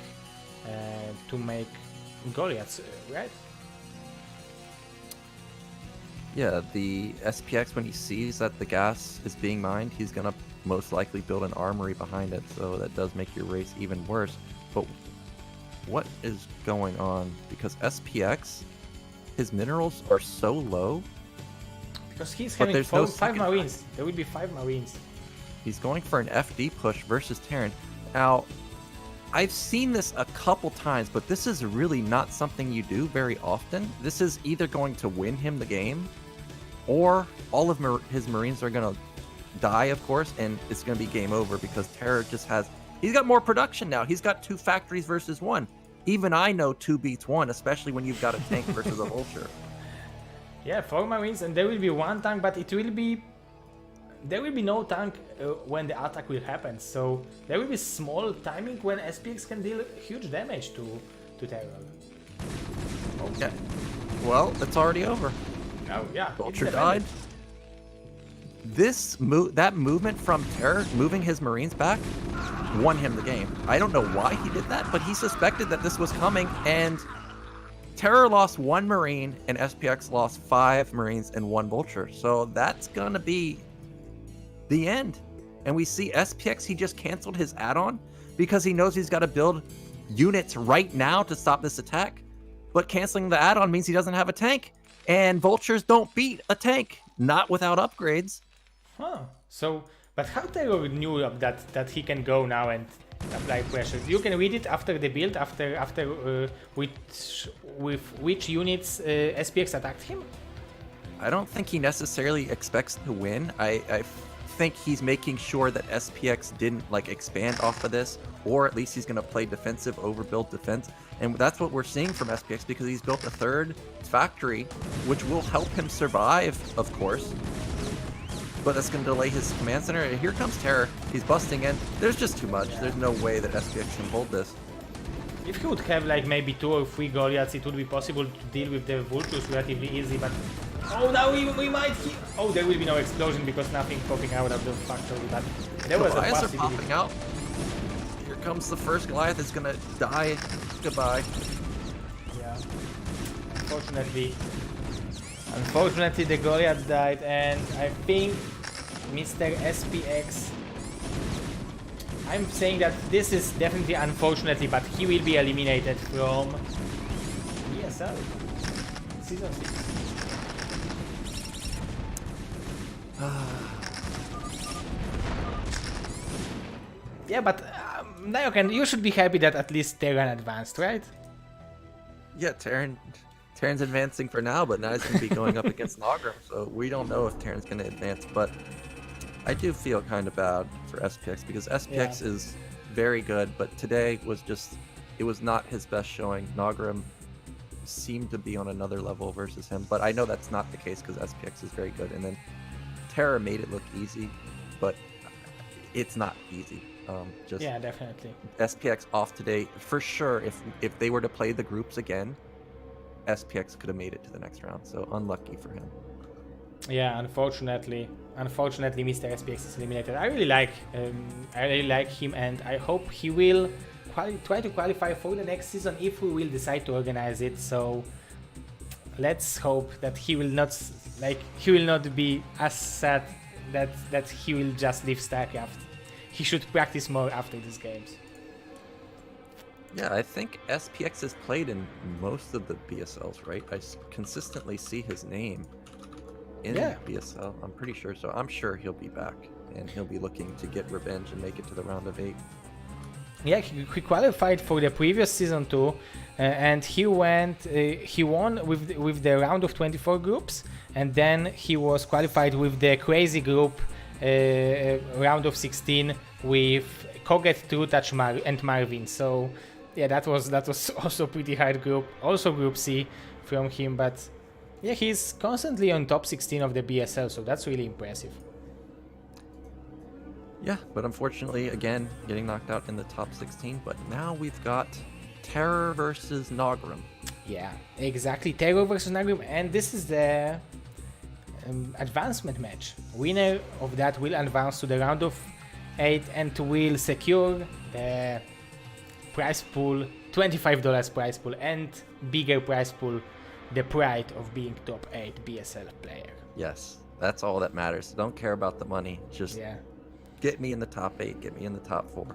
Goliaths, right? Yeah, the SPX, when he sees that the gas is being mined, he's gonna most likely build an armory behind it, so that does make your race even worse. But what is going on? Because SPX, his minerals are so low. Because he's having 5 Marines. There will be 5 Marines. He's going for an FD push versus Terran. Now, I've seen this a couple times, but this is really not something you do very often. This is either going to win him the game, or all of his Marines are going to die, of course, and it's going to be game over because Terror just has He's got more production now. He's got 2 factories versus 1. Even I know 2 beats 1, especially when you've got a tank versus a vulture. Yeah, 4 marines, and there will be 1 tank, but it will be... There will be no tank when the attack will happen, so there will be small timing when SPX can deal huge damage to TerrOr. Okay. Well, it's already over. Oh yeah, Vulture died. That movement from TerrOr, moving his marines back, won him the game. I don't know why he did that, but he suspected that this was coming, and TerrOr lost 1 marine, and SPX lost 5 marines and 1 vulture. So that's gonna be the end. And we see SPX, he just canceled his add-on because he knows he's got to build units right now to stop this attack. But canceling the add-on means he doesn't have a tank. And vultures don't beat a tank, not without upgrades. Huh. So, but how TerrOr knew that he can go now and apply pressure? You can read it after the build, after with which units SPX attacked him? I don't think he necessarily expects to win. I think he's making sure that SPX didn't expand off of this, or at least he's going to play defensive, overbuild defense, and that's what we're seeing from SPX because he's built a 3rd factory, which will help him survive, of course, but that's going to delay his command center. And here comes TerrOr. He's busting in. There's just too much. There's no way that SPX can hold this. If he would have maybe 2 or 3 Goliaths, it would be possible to deal with the vultures relatively easy, but oh, now we might hit. Oh, there will be no explosion because nothing popping out of the factory, but there was a possibility. Are popping out. Here comes the first Goliath. It's gonna die. Goodbye. Yeah. Unfortunately, the Goliath died, and I think Mr. SPX. I'm saying that this is definitely unfortunately, but he will be eliminated from BSL Season 6. Yeah, but Naugrim, you should be happy that at least Terran advanced, right? Yeah, Terran's advancing for now, but now he's going to be going up against Naugrim, so we don't know if Terran's going to advance, but I do feel kind of bad for SPX because SPX is very good, but today was it was not his best showing. Naugrim seemed to be on another level versus him, but I know that's not the case because SPX is very good, and then TerrOr made it look easy, but it's not easy. Yeah, definitely. SPX off today for sure. If they were to play the groups again, SPX could have made it to the next round. So unlucky for him. Yeah, unfortunately, Mr. SPX is eliminated. I really like him, and I hope he will try to qualify for the next season if we will decide to organize it. So let's hope that he will not be as sad that he will just leave StarCraft. He should practice more after these games. Yeah, I think SPX has played in most of the BSLs, right? I consistently see his name in BSL. I'm pretty sure, so I'm sure he'll be back and he'll be looking to get revenge and make it to the round of 8. Yeah, he qualified for the previous season too, and he won with the round of 24 groups, and then he was qualified with the crazy group round of 16 with Koget, Trutach, and Marvin. So yeah, that was also pretty hard group, also Group C from him, but yeah, he's constantly on top 16 of the BSL, so that's really impressive. Yeah, but unfortunately, again, getting knocked out in the top 16. But now we've got TerrOr versus Naugrim. Yeah, exactly. TerrOr versus Naugrim, and this is the advancement match. Winner of that will advance to the round of 8 and will secure the prize pool, $25 prize pool, and bigger prize pool, the pride of being top 8 BSL player. Yes, that's all that matters. Don't care about the money. Just get me in the top 8, get me in the top 4.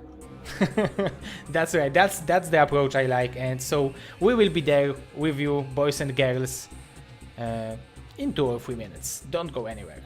That's right. That's the approach I like, and so we will be there with you, boys and girls, in 2 or 3 minutes. Don't go anywhere.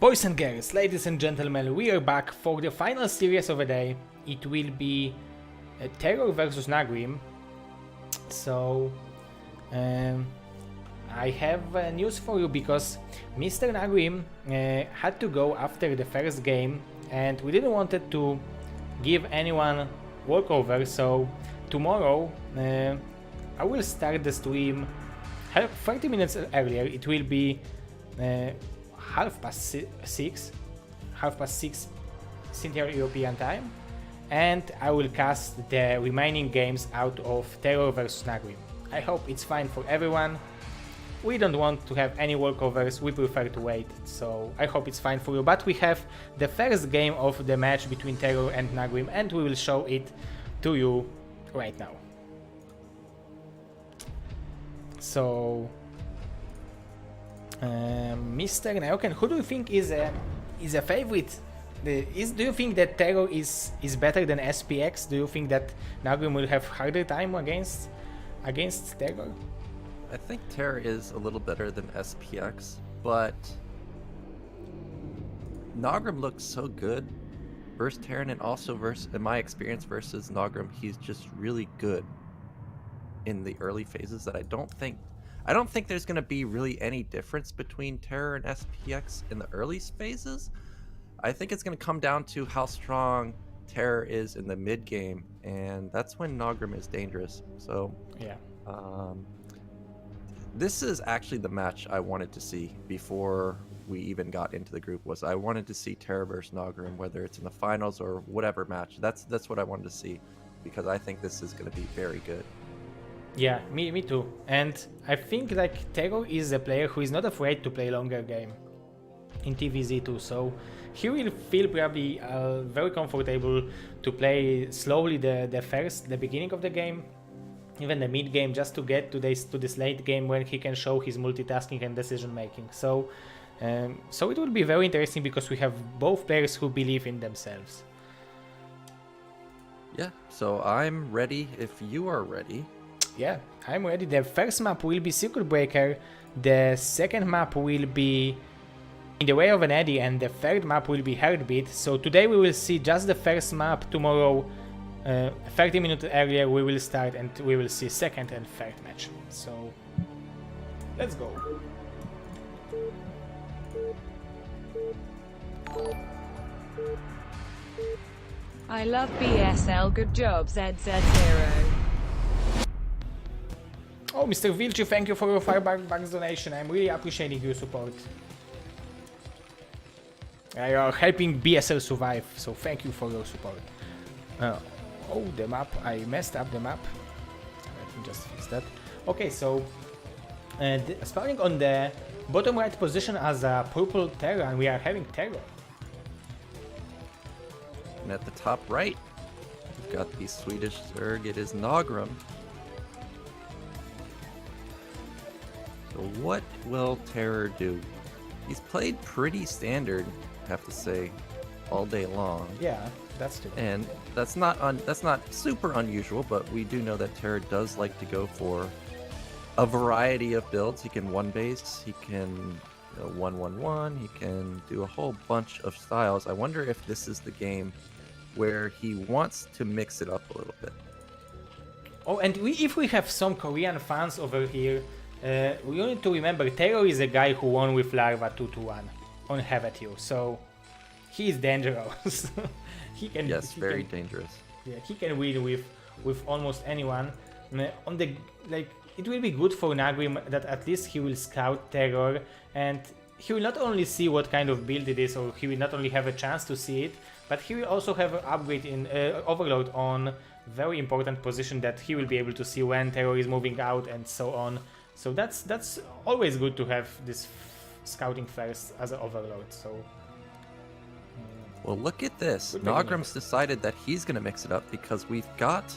Boys and girls, ladies and gentlemen, we are back for the final series of the day. It will be TerrOr versus Naugrim. So, I have news for you because Mr. Naugrim had to go after the first game and we didn't want to give anyone walkover, so tomorrow I will start the stream 30 minutes earlier. It will be half past 6 Central European time, and I will cast the remaining games out of TerrOr vs Naugrim. I hope it's fine for everyone. We don't want to have any walkovers, we prefer to wait, so I hope it's fine for you. But we have the first game of the match between TerrOr and Naugrim, and we will show it to you right now. So, Mr. Naugrim, who do you think is a favorite? Do you think that TerrOr is better than SPX? Do you think that Naugrim will have harder time against TerrOr? I think TerrOr is a little better than SPX, but Naugrim looks so good versus TerrOr, and also in my experience versus Naugrim, he's just really good in the early phases that I don't think there's going to be really any difference between TerrOr and SPX in the early phases. I think it's going to come down to how strong TerrOr is in the mid game, and that's when Naugrim is dangerous. So yeah. This is actually the match I wanted to see before we even got into the group. Was I wanted to see TerrOr versus Naugrim, whether it's in the finals or whatever match. That's what I wanted to see, because I think this is going to be very good. Yeah, me too. And I think like TerrOr is a player who is not afraid to play longer game in TVZ too, so he will feel probably very comfortable to play slowly the beginning of the game, even the mid game, just to get to this late game when he can show his multitasking and decision making. So it will be very interesting because we have both players who believe in themselves. Yeah, so I'm ready if you are ready. Yeah, I'm ready. The first map will be Circuit Breaker, the second map will be In the Way of an Eddy, and the third map will be Heartbeat. So today we will see just the first map. Tomorrow, 30 minutes earlier, we will start and we will see second and third match. So let's go. I love BSL, good job ZZ0. Oh, Mr. Vilci, thank you for your $5 donation. I'm really appreciating your support. You are helping BSL survive, so thank you for your support. Oh, the map. I messed up the map. Let me just fix that. Okay, so starting on the bottom right position as a purple TerrOr, and we are having TerrOr. And at the top right, we've got the Swedish Zerg. It is Naugrim. So what will TerrOr do? He's played pretty standard, I have to say, all day long. Yeah, that's true. And that's not super unusual, but we do know that TerrOr does like to go for a variety of builds. He can one base, he can 1-1-1, he can do a whole bunch of styles. I wonder if this is the game where he wants to mix it up a little bit. Oh, and if we have some Korean fans over here, we need to remember TerrOr is a guy who won with Larva 2-1 on Havatio, so he is dangerous. He can. Yes, very dangerous. Yeah, he can win with almost anyone. On the it will be good for Naugrim that at least he will scout TerrOr, and he will not only see what kind of build it is, or he will not only have a chance to see it, but he will also have an upgrade in Overload on very important position that he will be able to see when TerrOr is moving out and so on. So that's always good to have this scouting first as an Overload. So well, look at this. Naugrim's decided that he's going to mix it up because we've got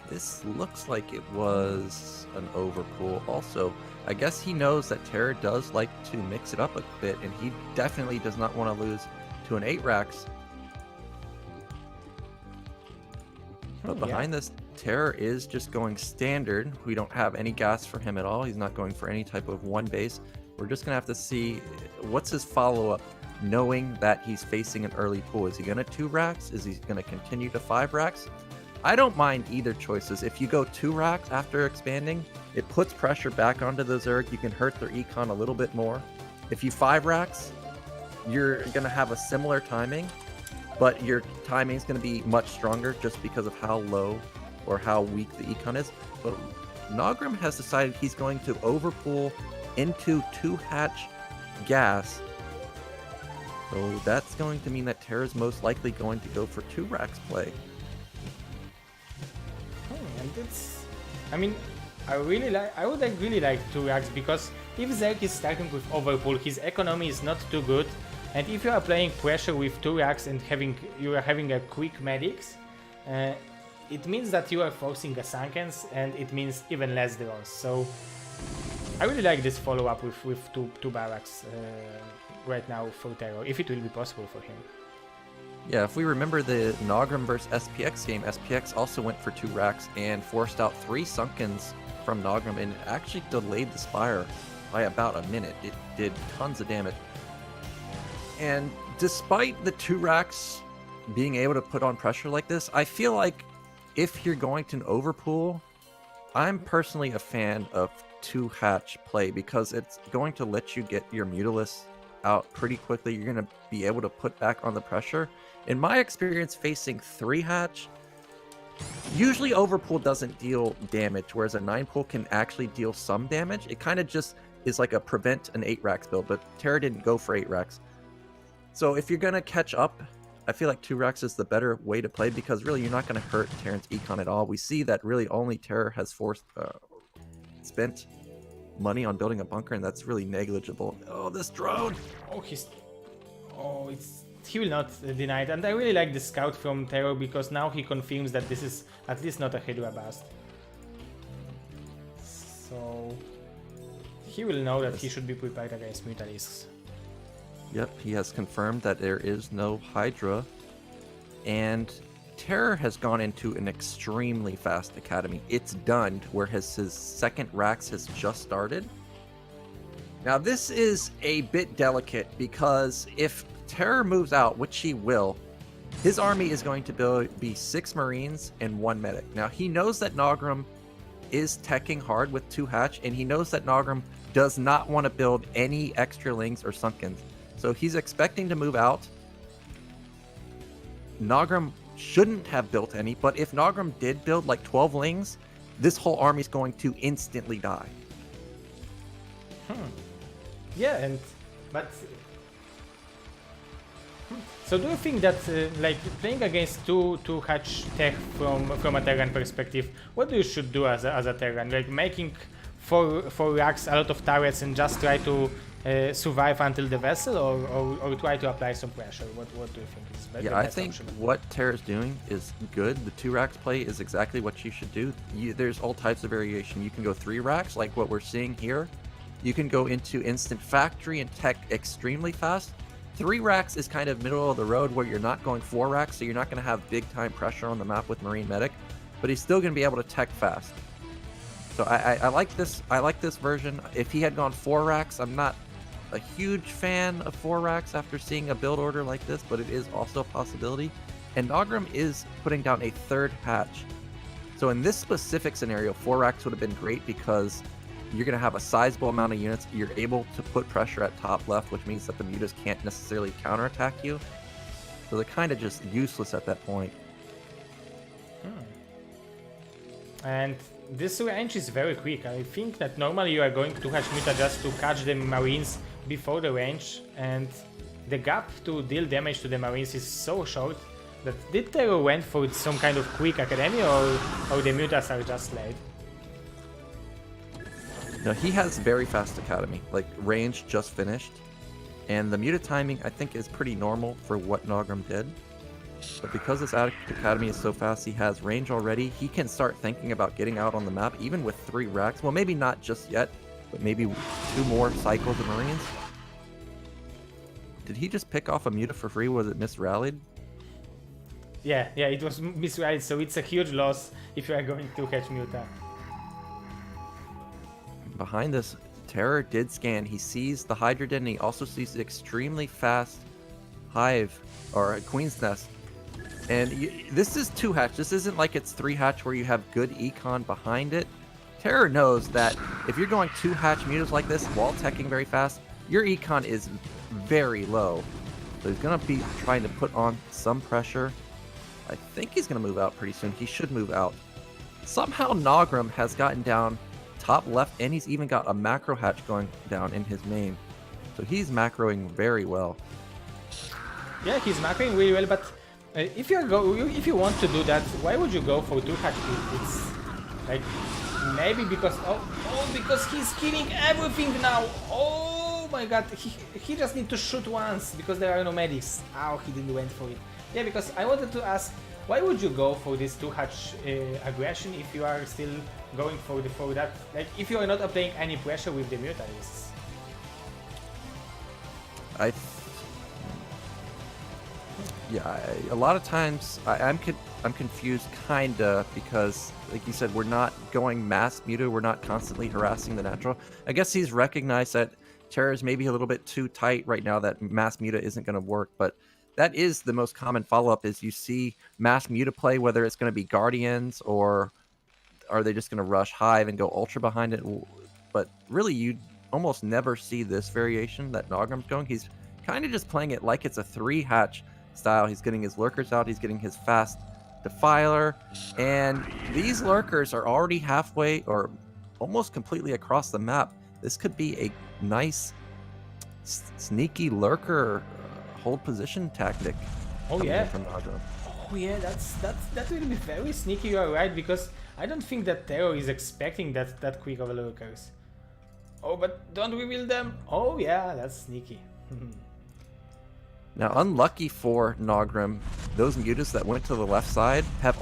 this. Looks like it was an overpool. Also, I guess he knows that TerrOr does like to mix it up a bit, and he definitely does not want to lose to an 8-Rax. But behind this, TerrOr is just going standard. We don't have any gas for him at all. He's not going for any type of one base. We're just going to have to see what's his follow-up knowing that he's facing an early pool. Is he going to 2 racks? Is he going to continue to 5 racks? I don't mind either choices. If you go 2 racks after expanding, it puts pressure back onto the Zerg. You can hurt their econ a little bit more. If you 5 racks, you're going to have a similar timing, but your timing is going to be much stronger just because of how low or how weak the econ is. But Naugrim has decided he's going to overpool into 2-hatch gas. So that's going to mean that TerrOr is most likely going to go for 2 racks play. And it's, I mean, I would really like 2 racks, because if Zerg is starting with overpull, his economy is not too good, and if you are playing pressure with 2 racks and you are having a quick medics, it means that you are forcing a Sunkens, and it means even less draws. So I really like this follow-up with two barracks right now for TerrOr, if it will be possible for him. Yeah, if we remember the Naugrim versus SPX game, SPX also went for 2 racks and forced out 3 Sunkens from Naugrim, and it actually delayed the Spire by about a minute. It did tons of damage. And despite the 2 racks being able to put on pressure like this, I feel like if you're going to overpool, I'm personally a fan of 2-hatch play, because it's going to let you get your Mutalisk out pretty quickly. You're going to be able to put back on the pressure. In my experience facing 3-hatch, usually overpool doesn't deal damage, whereas a 9-pool can actually deal some damage. It kind of just is like a prevent an 8 racks build, but TerrOr didn't go for 8 racks. So if you're going to catch up, I feel like 2 racks is the better way to play, because really you're not going to hurt Terran's econ at all. We see that really only TerrOr has spent money on building a bunker, and that's really negligible. Oh, this drone! He will not deny it, and I really like the scout from TerrOr, because now he confirms that this is at least not a Hydra bust. So he will know that he should be prepared against Mutalisks. Yep, he has confirmed that there is no Hydra, and TerrOr has gone into an extremely fast academy. It's done, whereas his second racks has just started. Now this is a bit delicate, because if TerrOr moves out, which he will, his army is going to be 6 Marines and 1 Medic. Now he knows that Naugrim is teching hard with 2-hatch, and he knows that Naugrim does not want to build any extra Lings or Sunkens. So he's expecting to move out. Naugrim shouldn't have built any, but if Naugrim did build like 12 Lings, this whole army is going to instantly die. Yeah, so do you think that like playing against two hatch tech from a Terran perspective, what you should do as a Terran? Like making four racks, a lot of turrets, and just try to survive until the vessel, or try to apply some pressure? What do you think is better? Yeah, I think what TerrOr's doing is good. The 2 racks play is exactly what you should do. There's all types of variation. You can go 3 racks, like what we're seeing here. You can go into instant factory and tech extremely fast. 3 racks is kind of middle of the road, where you're not going 4 racks, so you're not going to have big time pressure on the map with Marine Medic, but he's still going to be able to tech fast. So I like this. I like this version. If he had gone 4 racks, I'm not a huge fan of 4 racks after seeing a build order like this, but it is also a possibility. And Naugrim is putting down a 3rd hatch. So in this specific scenario, 4 racks would have been great, because you're going to have a sizable amount of units. You're able to put pressure at top left, which means that the mutas can't necessarily counterattack you. So they're kind of just useless at that point. And this range is very quick. I think that normally you are going to hatch muta just to catch the Marines before the range, and the gap to deal damage to the Marines is so short that did TerrOr went for some kind of quick academy, or the mutas are just late? No, he has very fast academy, like range just finished, and the muta timing I think is pretty normal for what Naugrim did. But because this academy is so fast, he has range already. He can start thinking about getting out on the map, even with 3 racks. Well, maybe not just yet, but maybe 2 more cycles of Marines. Did he just pick off a muta for free? Was it misrallied? Yeah, it was misrallied, so it's a huge loss if you are going to catch muta. Behind this, TerrOr did scan. He sees the Hydra Den, and he also sees the extremely fast hive or a queen's nest. And this is 2 hatch. This isn't like it's 3 hatch where you have good econ behind it. TerrOr knows that if you're going 2 hatch mutas like this, wall teching very fast, your econ is very low. So he's going to be trying to put on some pressure. I think he's going to move out pretty soon. He should move out. Somehow Naugrim has gotten down top left, and he's even got a macro hatch going down in his main. So he's macroing very well. Yeah, he's macroing really well, but if you want to do that, why would you go for 2 hatch? It's like maybe because because he's killing everything now. Oh my god, he just need to shoot once because there are no medics. Oh, he didn't went for it. Yeah, because I wanted to ask, why would you go for this 2 hatch aggression if you are still going for that? Like if you are not applying any pressure with the mutalisks. A lot of times I'm confused kinda because, like you said, we're not going mass muta, we're not constantly harassing the natural. I guess he's recognized that TerrOr is maybe a little bit too tight right now, that mass muta isn't going to work, but that is the most common follow-up is you see mass muta play, whether it's going to be Guardians or are they just going to rush Hive and go Ultra behind it. But really, you almost never see this variation that Naugrim's going. He's kind of just playing it like it's a 3 hatch style. He's getting his lurkers out, he's getting his fast defiler, and these lurkers are already halfway or almost completely across the map. This could be a nice sneaky lurker hold position tactic. Oh yeah, from Naugrim. Oh yeah, that will be very sneaky. You are right, because I don't think that TerrOr is expecting that quick of a lurkers. Oh, but don't reveal them. Oh yeah, that's sneaky. Now, unlucky for Naugrim, those mutas that went to the left side have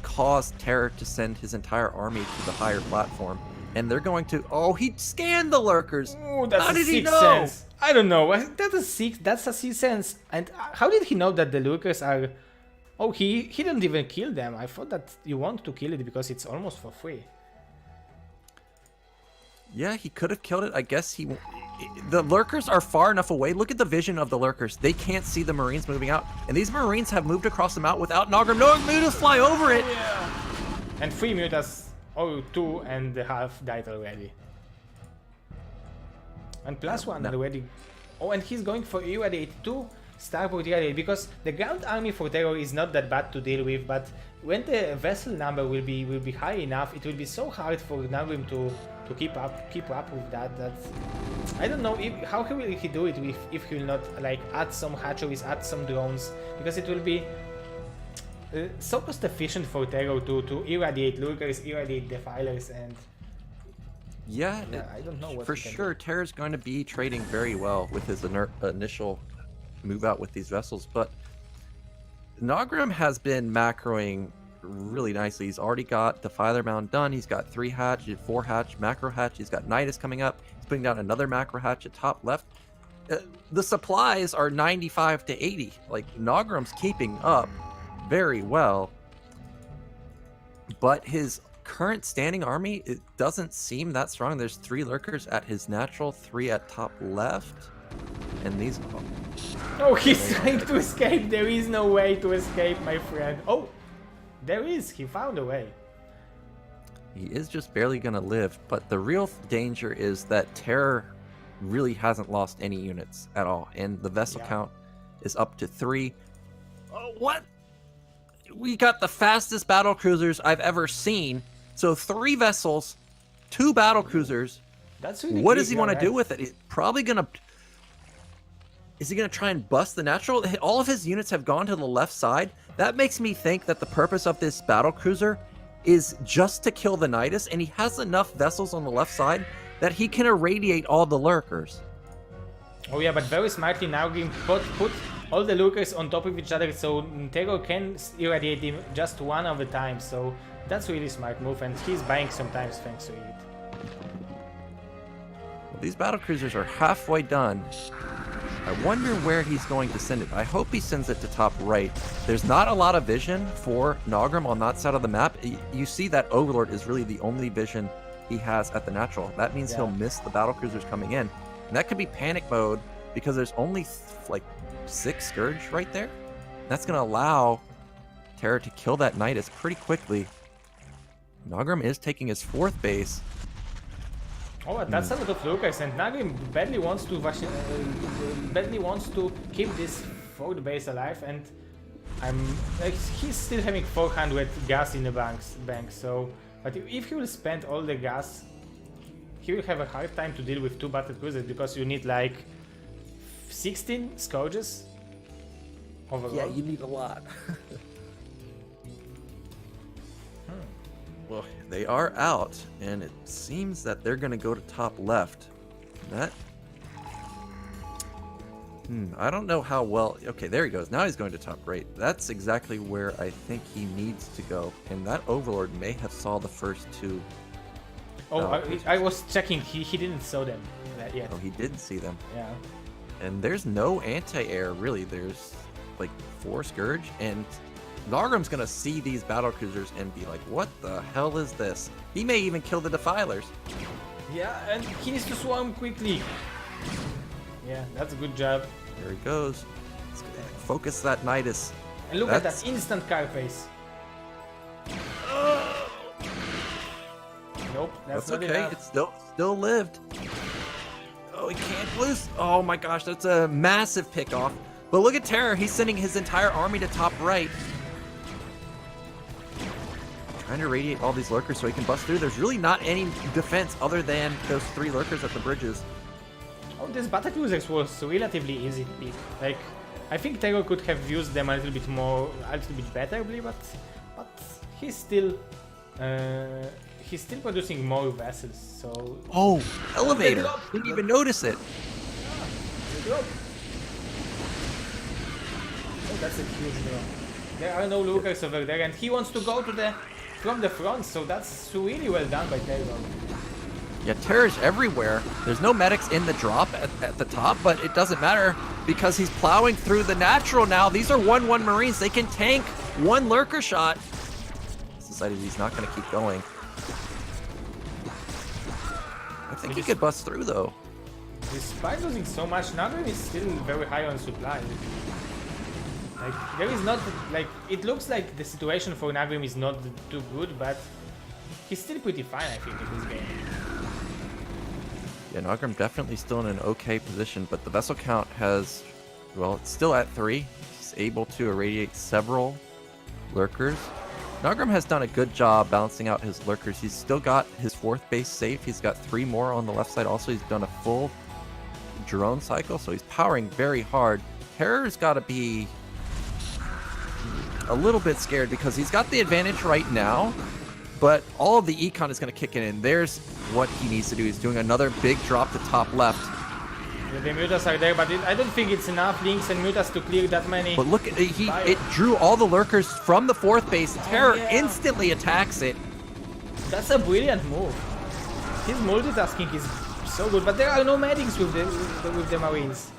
caused TerrOr to send his entire army to the higher platform, and they're going to. Oh, he scanned the lurkers. Oh, that's how a did he sixth know? sense. I don't know. That's a sixth sense. And how did he know that the lurkers are? Oh, he didn't even kill them. I thought that you want to kill it because it's almost for free. Yeah, he could have killed it. I guess the lurkers are far enough away. Look at the vision of the lurkers. They can't see the Marines moving out. And these Marines have moved across the map without Naugrim. No, mutas fly over it. Yeah. And 3 mutas, 2.5 died already. And +1 already. Oh, and he's going for irradiate 2 starboard irradiate, because the ground army for TerrOr is not that bad to deal with, but when the vessel number will be high enough, it will be so hard for Naugrim to keep up with that. I don't know how will he do it if he will not like add some hatcheries, add some drones, because it will be so cost efficient for TerrOr to irradiate lurkers, irradiate defilers, and yeah, I don't know what for sure. TerrOr's going to be trading very well with his initial move out with these vessels, but Naugrim has been macroing really nicely. He's already got Defiler Mound done. He's got 3 hatch, 4 hatch, macro hatch. He's got Nidus coming up. He's putting down another macro hatch at top left. The supplies are 95 to 80. Like, Naugrim's keeping up very well, but his current standing army, it doesn't seem that strong. There's 3 lurkers at his natural, 3 at top left, and these. Oh, he's trying to escape. There is no way to escape, my friend. Oh, there is. He found a way. He is just barely gonna live, but the real danger is that TerrOr really hasn't lost any units at all, and the vessel count is up to 3. Oh, what? We got the fastest battle cruisers I've ever seen. So 3 vessels, 2 battle cruisers. That's really what does he want to do with it? He's probably gonna. Is he going to try and bust the natural? All of his units have gone to the left side. That makes me think that the purpose of this battle cruiser is just to kill the Nidus, and he has enough vessels on the left side that he can irradiate all the lurkers. Oh yeah, but very smartly Naugrim put all the lurkers on top of each other, so TerrOr can irradiate them just one at a time. So that's a really smart move, and he's buying sometimes thanks to it. Well, these battle cruisers are halfway done. I wonder where he's going to send it. I hope he sends it to top right. There's not a lot of vision for Naugrim on that side of the map. You see that Overlord is really the only vision he has at the natural. That means he'll miss the battle cruisers coming in. And that could be panic mode because there's only like 6 Scourge right there. That's going to allow TerrOr to kill that Nidus pretty quickly. Naugrim is taking his 4th base. Oh, but that's a lot of Lurkers, and Naugrim badly wants to keep this 4th base alive, and he's still having 400 gas in the bank. So, but if he will spend all the gas, he will have a hard time to deal with 2 battle cruisers, because you need like 16 Scourges overall. Yeah, you need a lot. Well, they are out, and it seems that they're going to go to top left. That... I don't know how well... Okay, there he goes. Now he's going to top right. That's exactly where I think he needs to go. And that Overlord may have saw the first 2. Oh, I was checking. He didn't saw them yet. Oh, he did see them. Yeah. And there's no anti-air, really. There's like 4 Scourge, and Naugrim's gonna see these battle cruisers and be like, what the hell is this? He may even kill the Defilers. Yeah, and he needs to swarm quickly. Yeah, that's a good job. There he goes. Let's focus that Nidus. And look at that instant carapace. Nope, that's not okay. enough. It's still lived. Oh, he can't lose. Oh my gosh, that's a massive pick-off. But look at TerrOr. He's sending his entire army to top right. Trying to radiate all these lurkers so he can bust through. There's really not any defense other than those 3 lurkers at the bridges. Oh, this battle cruisers was relatively easy to pick. Like, I think TerrOr could have used them a little bit better, but he's still producing more vessels. So oh, elevator! Didn't even notice it. Oh, that's a huge drop. There are no lurkers over there, and he wants to go to from the front. So that's really well done by TerrOr. Yeah, TerrOr's everywhere. There's no medics in the drop at the top, but it doesn't matter because he's plowing through the natural now. These are 1-1 Marines. They can tank 1 lurker shot. He's decided he's not going to keep going. I think he could bust through, though. Despite losing so much, Naugrim is still very high on supply. Like, there is not, like, it looks like the situation for Naugrim is not too good, but he's still pretty fine, I think, in this game. Yeah, Naugrim definitely still in an okay position, but the vessel count has, well, it's still at 3. He's able to irradiate several lurkers. Naugrim has done a good job balancing out his lurkers. He's still got his 4th base safe. He's got 3 more on the left side. Also, he's done a full drone cycle, so he's powering very hard. TerrOr's got to be a little bit scared because he's got the advantage right now, but all of the econ is going to kick in, and there's what he needs to do. He's doing another big drop to top left. Yeah, the mutas are there, but I don't think it's enough links and mutas to clear that many. But look, it drew all the lurkers from the 4th base. TerrOr instantly attacks it. That's a brilliant move. His multitasking is so good, but there are no medics with the Marines.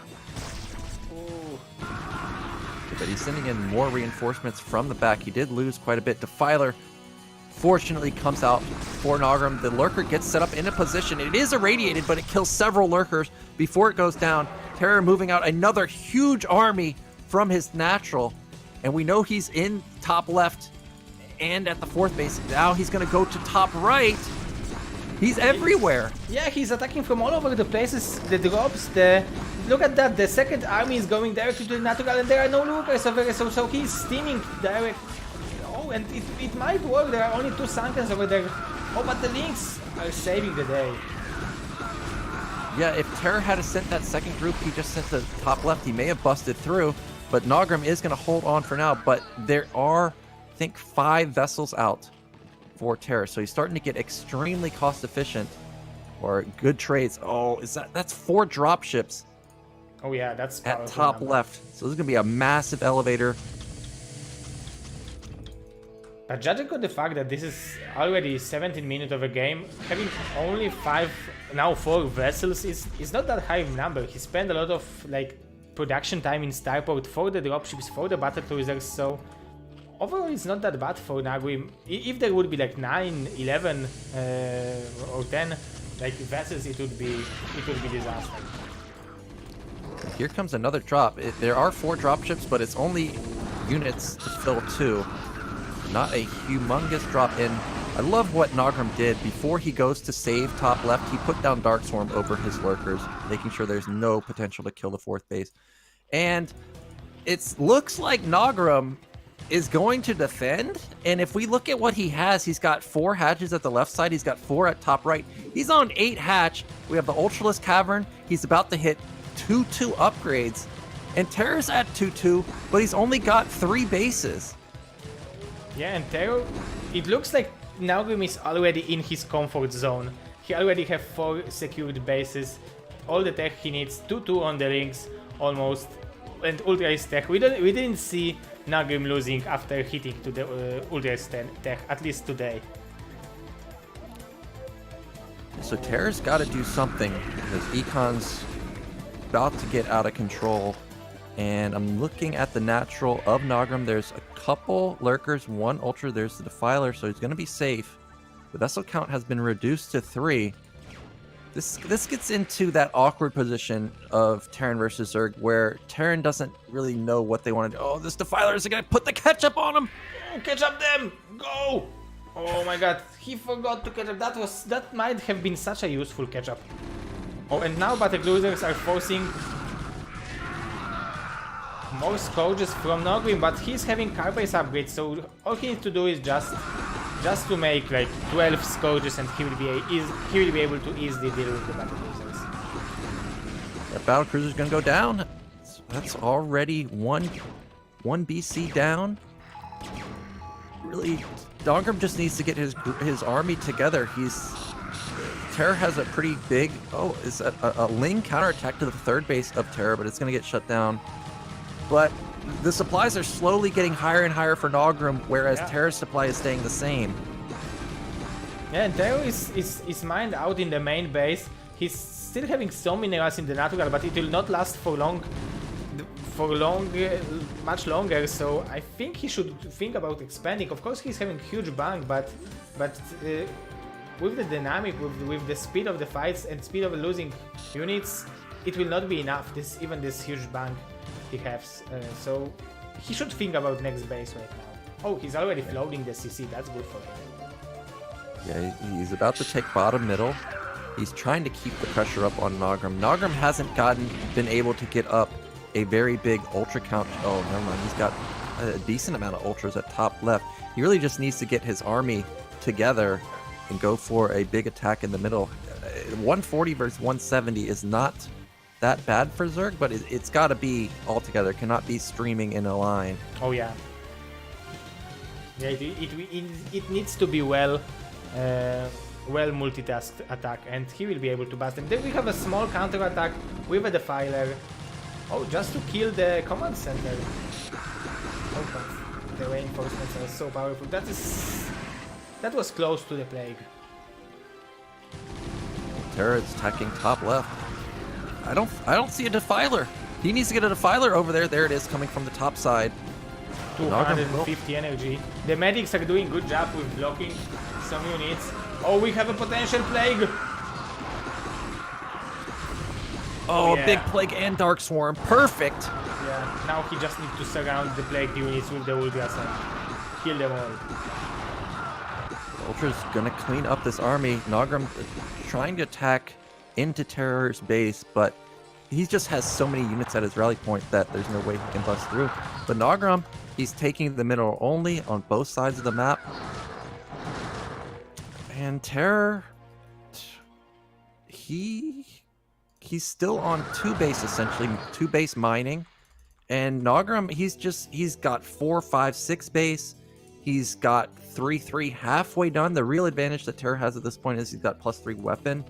But he's sending in more reinforcements from the back. He did lose quite a bit. Defiler fortunately comes out for Naugrim. The lurker gets set up in a position. It is irradiated, but it kills several lurkers before it goes down. TerrOr moving out another huge army from his natural. And we know he's in top left and at the 4th base. Now he's going to go to top right. He's everywhere. Yeah, he's attacking from all over the places. The drops, look at that. The 2nd army is going directly to the natural, and there are no lurkers over there, so he's steaming direct. Oh, and it might work. There are only 2 Sunkens over there. Oh, but the links are saving the day. Yeah, if TerrOr had sent that 2nd group he just sent to top left, he may have busted through. But Naugrim is going to hold on for now. But there are, I think, 5 vessels out for TerrOr, so he's starting to get extremely cost efficient or good trades. Oh, that's 4 drop ships. Oh yeah, that's at top left. So this is gonna be a massive elevator. But judging on the fact that this is already 17 minutes of a game, having only 4 vessels is not that high of a number. He spent a lot of like production time in starport for the dropships, for the battle cruisers, so overall, it's not that bad for Naugrim. If there would be like 9, 11, or 10 like vessels, it would be disaster. Here comes another drop. There are 4 drop ships, but it's only units to fill 2. Not a humongous drop in. I love what Naugrim did. Before he goes to save top left, he put down Dark Swarm over his lurkers, making sure there's no potential to kill the 4th base. And it looks like Naugrim is going to defend. And if we look at what he has, he's got 4 hatches at the left side. He's got 4 at top right. He's on 8 hatch. We have the Ultralisk Cavern. He's about to hit 2-2 upgrades. And TerrOr's at 2-2, but he's only got 3 bases. Yeah, and TerrOr, it looks like Naugrim is already in his comfort zone. He already have 4 secured bases, all the tech he needs, 2-2 on the rings, almost, and Ultra Ace tech. We didn't see Naugrim losing after hitting to the Ultra Ace tech, at least today. So TerrOr's got to do something, because Econ's about to get out of control. And I'm looking at the natural of Naugrim. There's a couple lurkers, 1 ultra. There's the Defiler, so he's going to be safe. The vessel count has been reduced to 3. This gets into that awkward position of Terran versus Zerg, where Terran doesn't really know what they want to do. Oh, this Defiler is going to put the ketchup on him. Oh, catch up them! Go! Oh my god, he forgot to catch up. That might have been such a useful catch up. Oh, and now battle cruisers are forcing more scourges from Naugrim, but he's having carbase upgrades, so all he needs to do is just to make like 12 scourges, and he will be able to easily deal with the battle cruisers. That battle cruiser's gonna go down. That's already one BC down. Really, Naugrim just needs to get his army together. TerrOr has a pretty big. Oh, is a Ling counterattack to the 3rd base of TerrOr, but it's gonna get shut down. But the supplies are slowly getting higher and higher for Naugrim, whereas TerrOr's supply is staying the same. Yeah, and TerrOr is mined out in the main base. He's still having some minerals in the natural, but it will not last for much longer. So I think he should think about expanding. Of course, he's having huge bank, but with the dynamic, with the speed of the fights and speed of losing units, it will not be enough. Even this huge bank he has, so he should think about next base right now. Oh, he's already floating the CC, that's good for him. Yeah, he's about to take bottom middle. He's trying to keep the pressure up on Naugrim. Naugrim hasn't been able to get up a very big ultra count. Oh, never mind, he's got a decent amount of ultras at top left. He really just needs to get his army together and go for a big attack in the middle. 140 versus 170 is not that bad for Zerg, but it's got to be all together. Cannot be streaming in a line. Oh yeah. Yeah, it needs to be well multitasked attack, and he will be able to bust them. Then we have a small counter attack with a Defiler. Oh, just to kill the command center. Oh, but the reinforcements are so powerful. That was close to the plague. TerrOr is attacking top left. I don't see a Defiler. He needs to get a Defiler over there. There it is, coming from the top side. 250 energy. The medics are doing good job with blocking some units. Oh, we have a potential plague. Oh, yeah. A big plague and Dark Swarm. Perfect. Yeah, now he just needs to surround the plague units with the Ultras and kill them all. Ultra's gonna clean up this army. Naugrim trying to attack into TerrOr's base, but he just has so many units at his rally point that there's no way he can bust through. But Naugrim, he's taking the middle only on both sides of the map. And TerrOr, he's still on 2 base, essentially 2 base mining. And Naugrim, he's got 4, 5, 6 base. He's got 3 halfway done. The real advantage that TerrOr has at this point is he's got +3 weapon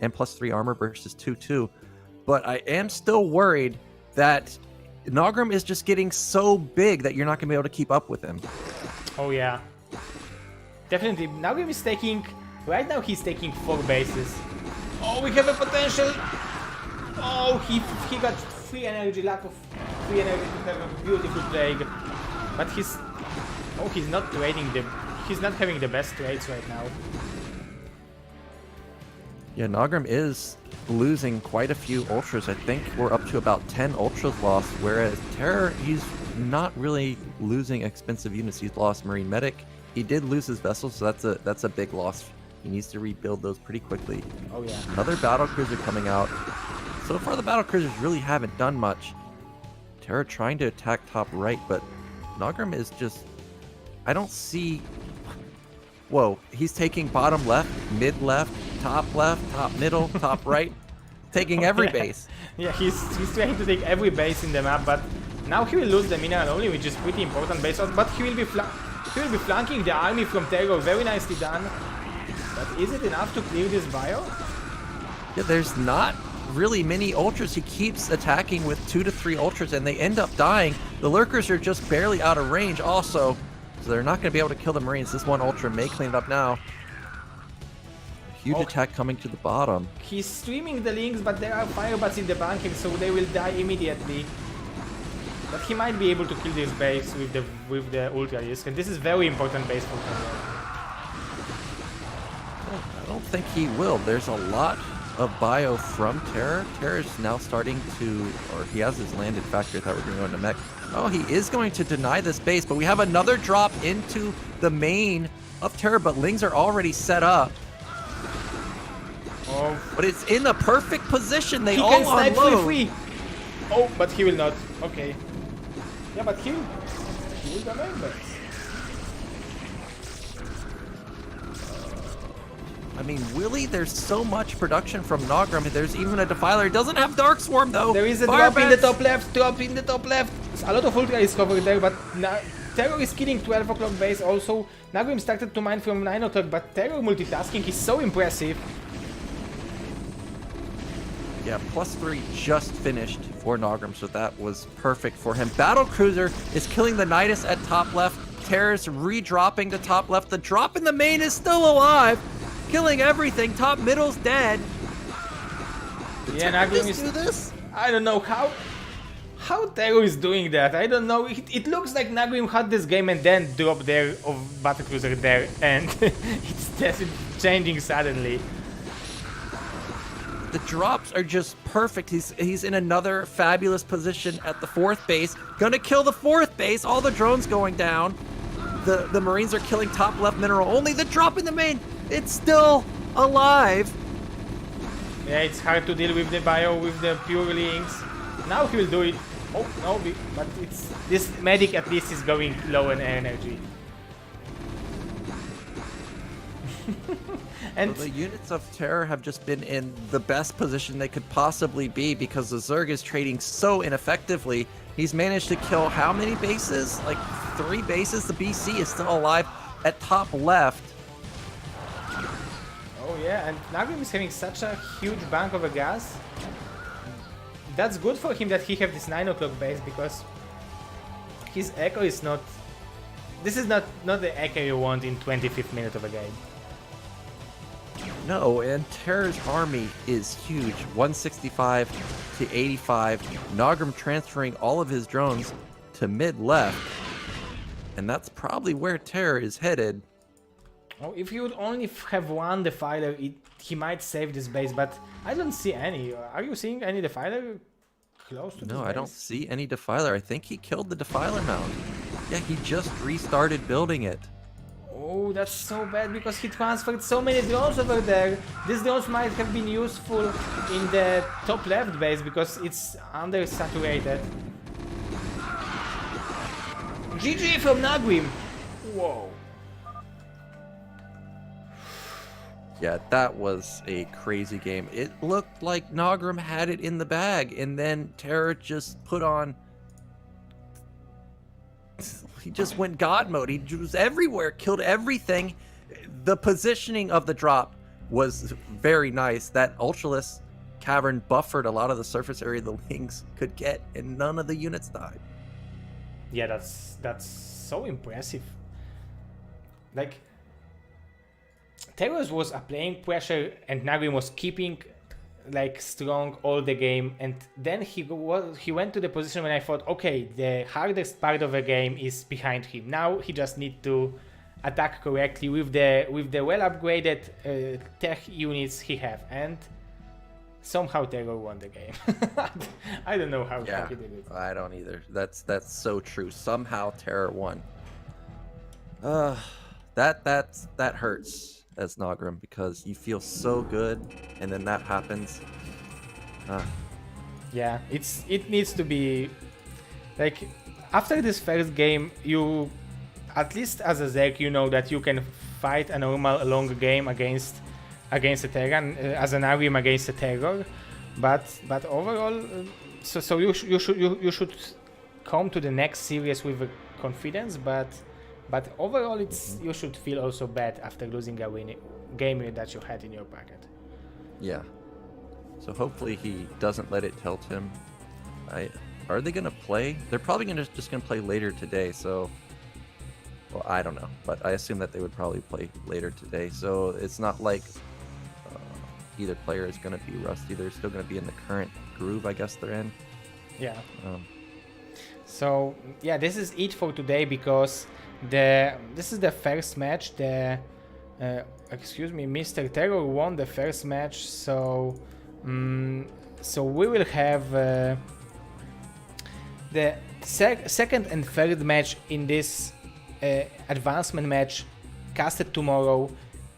and +3 armor versus 2-2. But I am still worried that Naugrim is just getting so big that you're not going to be able to keep up with him. Oh yeah. Definitely. Naugrim is taking... Right now he's taking 4 bases. Oh, we have a potential... Oh, he got free energy, lack of free energy to have a beautiful plague. But he's... Oh, he's not trading them. He's not having the best trades right now. Yeah, Naugrim is losing quite a few ultras. I think we're up to about 10 ultras lost, whereas TerrOr, he's not really losing expensive units. He's lost Marine Medic. He did lose his vessels, so that's a big loss. He needs to rebuild those pretty quickly. Oh yeah. Another battle cruiser coming out. So far the battle cruisers really haven't done much. TerrOr trying to attack top right, but Naugrim is just... I don't see... Whoa, he's taking bottom left, mid left, top middle, top right. Taking every base. Yeah, he's trying to take every base in the map, but now he will lose the mineral only, which is pretty important base. But he will be flanking the army from TerrOr. Very nicely done. But is it enough to clear this bio? Yeah, there's not really many ultras. He keeps attacking with 2 to 3 ultras and they end up dying. The lurkers are just barely out of range also, so they're not going to be able to kill the Marines. This one ultra may clean it up now. Huge attack coming to the bottom. He's streaming the links, but there are firebats in the bunker, so they will die immediately. But he might be able to kill this base with the ultra risk, and this is very important base for him. I don't think he will. There's a lot of bio from TerrOr. TerrOr is now starting to, or he has his landed factory. I thought we were going to go into mech. Oh, he is going to deny this base, but we have another drop into the main of TerrOr, but Lings are already set up. Oh, but it's in the perfect position. They he all can snipe unload. free. Oh, but he will not. Okay. Yeah, but he will domain base. I mean, Willie, there's so much production from Naugrim. There's even a Defiler. He doesn't have Dark Swarm, though. There is a drop in the top left, drop in the top left. A lot of Ultra is covered there, but TerrOr is killing 12 o'clock base also. Naugrim started to mine from 9 o'clock, but TerrOr multitasking is so impressive. Yeah, +3 just finished for Naugrim, so that was perfect for him. Battle Cruiser is killing the Nidus at top left. TerrOr's re-dropping to top left. The drop in the main is still alive. Killing everything. Top middle's dead. Yeah, Naugrim is... do this? I don't know how TerrOr is doing that. I don't know. It looks like Naugrim had this game and then dropped their battlecruiser there, and it's just changing suddenly. The drops are just perfect. He's in another fabulous position at the 4th base. Gonna kill the 4th base. All the drones going down. The Marines are killing top left mineral. Only the drop in the main. It's still alive. Yeah, it's hard to deal with the bio with the pure links. Now he will do it. Oh no, but it's this medic at least is going low in energy. And the units of TerrOr have just been in the best position they could possibly be because the Zerg is trading so ineffectively. He's managed to kill how many bases? Like 3 bases. The BC is still alive at top left. Oh yeah, and Naugrim is having such a huge bank of a gas. That's good for him that he have this 9 o'clock base because his echo is not... This is not the echo you want in 25th minute of a game. No, and TerrOr's army is huge. 165 to 85. Naugrim transferring all of his drones to mid-left. And that's probably where TerrOr is headed. Oh, if he would only have one Defiler, he might save this base, but I don't see any. Are you seeing any Defiler close to this No, base? I don't see any Defiler. I think he killed the Defiler mound. Yeah, he just restarted building it. Oh, that's so bad because he transferred so many drones over there. These drones might have been useful in the top left base because it's undersaturated. GG from Naugrim. Whoa. Yeah, that was a crazy game. It looked like Naugrim had it in the bag, and then TerrOr just put on... He just went God mode. He was everywhere, killed everything. The positioning of the drop was very nice. That Ultraless cavern buffered a lot of the surface area the Lings could get, and none of the units died. Yeah, that's so impressive. Like, TerrOr was applying pressure and Naugrim was keeping like strong all the game, and then he went to the position when I thought, okay, the hardest part of the game is behind him. Now he just need to attack correctly with the well upgraded tech units he have, and somehow TerrOr won the game. I don't know how he did it. I don't either. That's so true. Somehow TerrOr won. That hurts as Naugrim, because you feel so good and then that happens. Yeah, it needs to be like, after this first game, you, at least as a Zerg, you know that you can fight a normal long game against a Terran, as an Naugrim against a TerrOr, but overall, so you should come to the next series with confidence, but overall you should feel also bad after losing a game that you had in your pocket. Yeah. So hopefully he doesn't let it tilt him. Are they gonna play? They're probably just gonna play later today. So, well, I don't know, but I assume that they would probably play later today. So it's not like either player is gonna be rusty. They're still gonna be in the current groove, I guess they're in. Yeah. So yeah, this is it for today, because this is the first match. Excuse me, Mr. TerrOr won the first match, so we will have the second and third match in this advancement match casted tomorrow,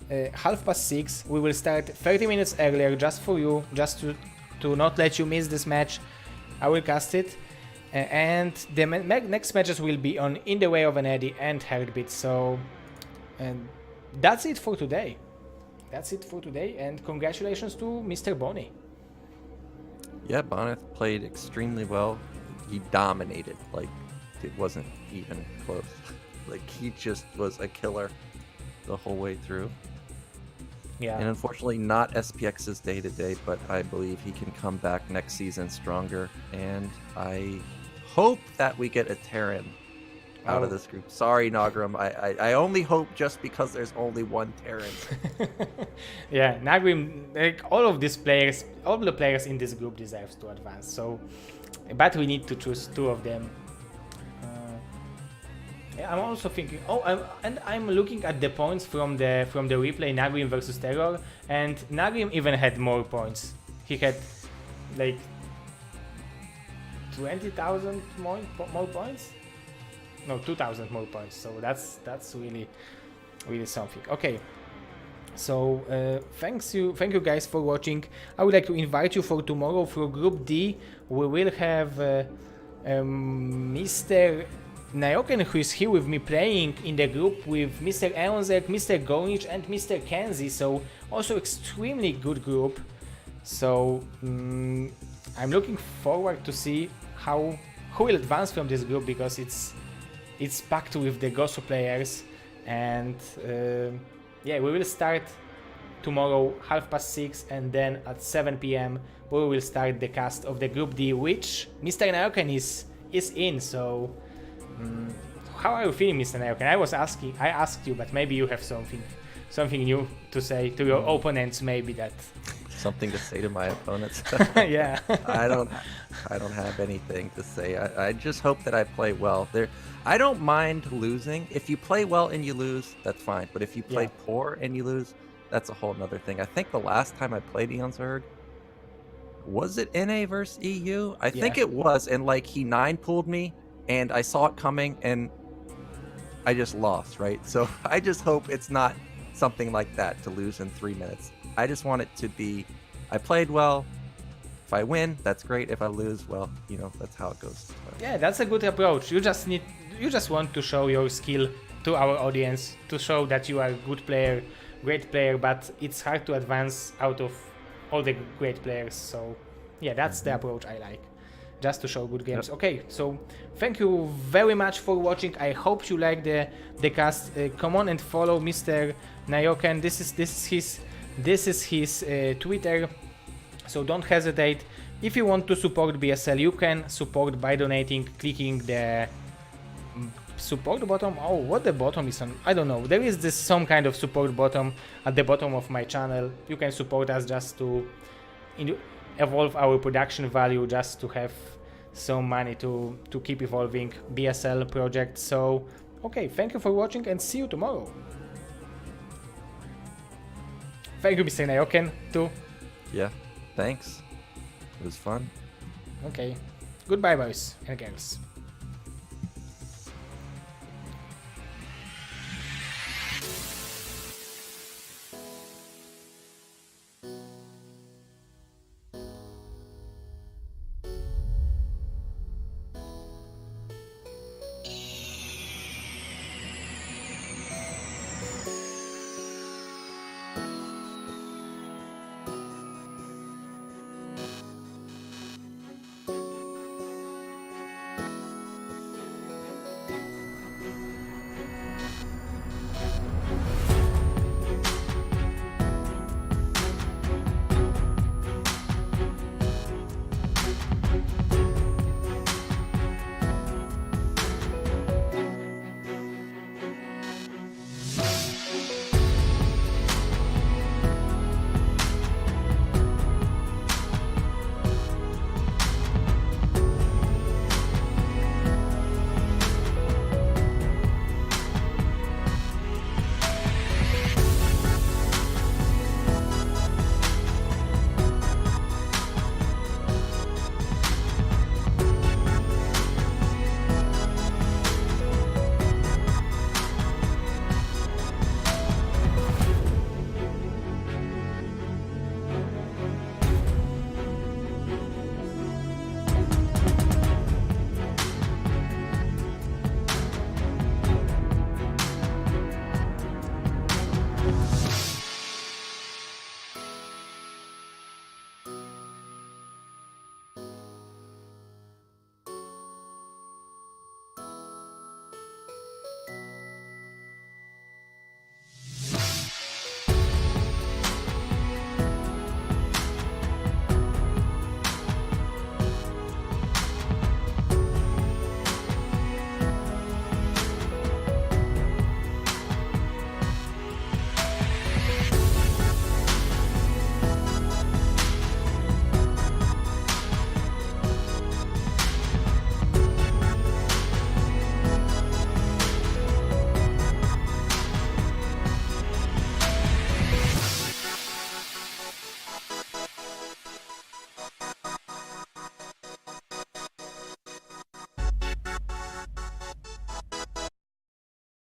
6:30. We will start 30 minutes earlier just for you, just to not let you miss this match. I will cast it. And the next matches will be on In the Way of an Eddy and Heartbeat. So, and that's it for today. And congratulations to Mr. Bony. Yeah, Bonyth played extremely well. He dominated. Like, it wasn't even close. Like, he just was a killer the whole way through. Yeah. And unfortunately, not SPX's day to day, but I believe he can come back next season stronger. And I hope that we get a Terran out of this group. Sorry, Naugrim. I only hope just because there's only one Terran. Yeah, Naugrim, like all the players in this group deserves to advance. So, but we need to choose two of them. Yeah, I'm also thinking. I'm looking at the points from the replay, Naugrim versus TerrOr, and Naugrim even had more points. He had like 20,000 more points. No, 2,000 more points. So that's really something. Okay. So thank you guys for watching. I would like to invite you for tomorrow for Group D. We will have Mr. Nayoken, who is here with me, playing in the group with Mr. Eonzek, Mr. Gornich and Mr. Kenzie. So also extremely good group. So I'm looking forward to see who will advance from this group, because it's packed with the Gosu players. And yeah, we will start tomorrow 6:30, and then at 7 p.m. we will start the cast of the Group D, which Mr. Nayoken is in. So how are you feeling, Mr. Nayoken? I asked you, but maybe you have something new to say to your opponents, maybe that. Something to say to my opponents. Yeah. I don't have anything to say. I just hope that I play well. I don't mind losing. If you play well and you lose, that's fine. But if you play poor and you lose, that's a whole nother thing. I think the last time I played Eonzerg, was it NA versus EU? I think it was, and like he 9-pooled me, and I saw it coming, and I just lost, right? So I just hope it's not something like that to lose in 3 minutes. I just want it to be, I played well. If I win, that's great. If I lose, well, that's how it goes. Yeah, that's a good approach. You just want to show your skill to our audience, to show that you are a good player, great player, but it's hard to advance out of all the great players. So yeah, that's the approach I like. Just to show good games. Yep. Okay, so thank you very much for watching. I hope you like the cast. Come on and follow Mr. Nayoken. This is his Twitter, so don't hesitate. If you want to support BSL, you can support by donating, clicking the support button. Oh, what the bottom is on? I don't know. There is some kind of support button at the bottom of my channel. You can support us just to evolve our production value, just to have some money to keep evolving BSL project. So Okay, thank you for watching and see you tomorrow. Thank you, Mr. Naoken, too. Yeah, thanks. It was fun. Okay. Goodbye, boys and girls.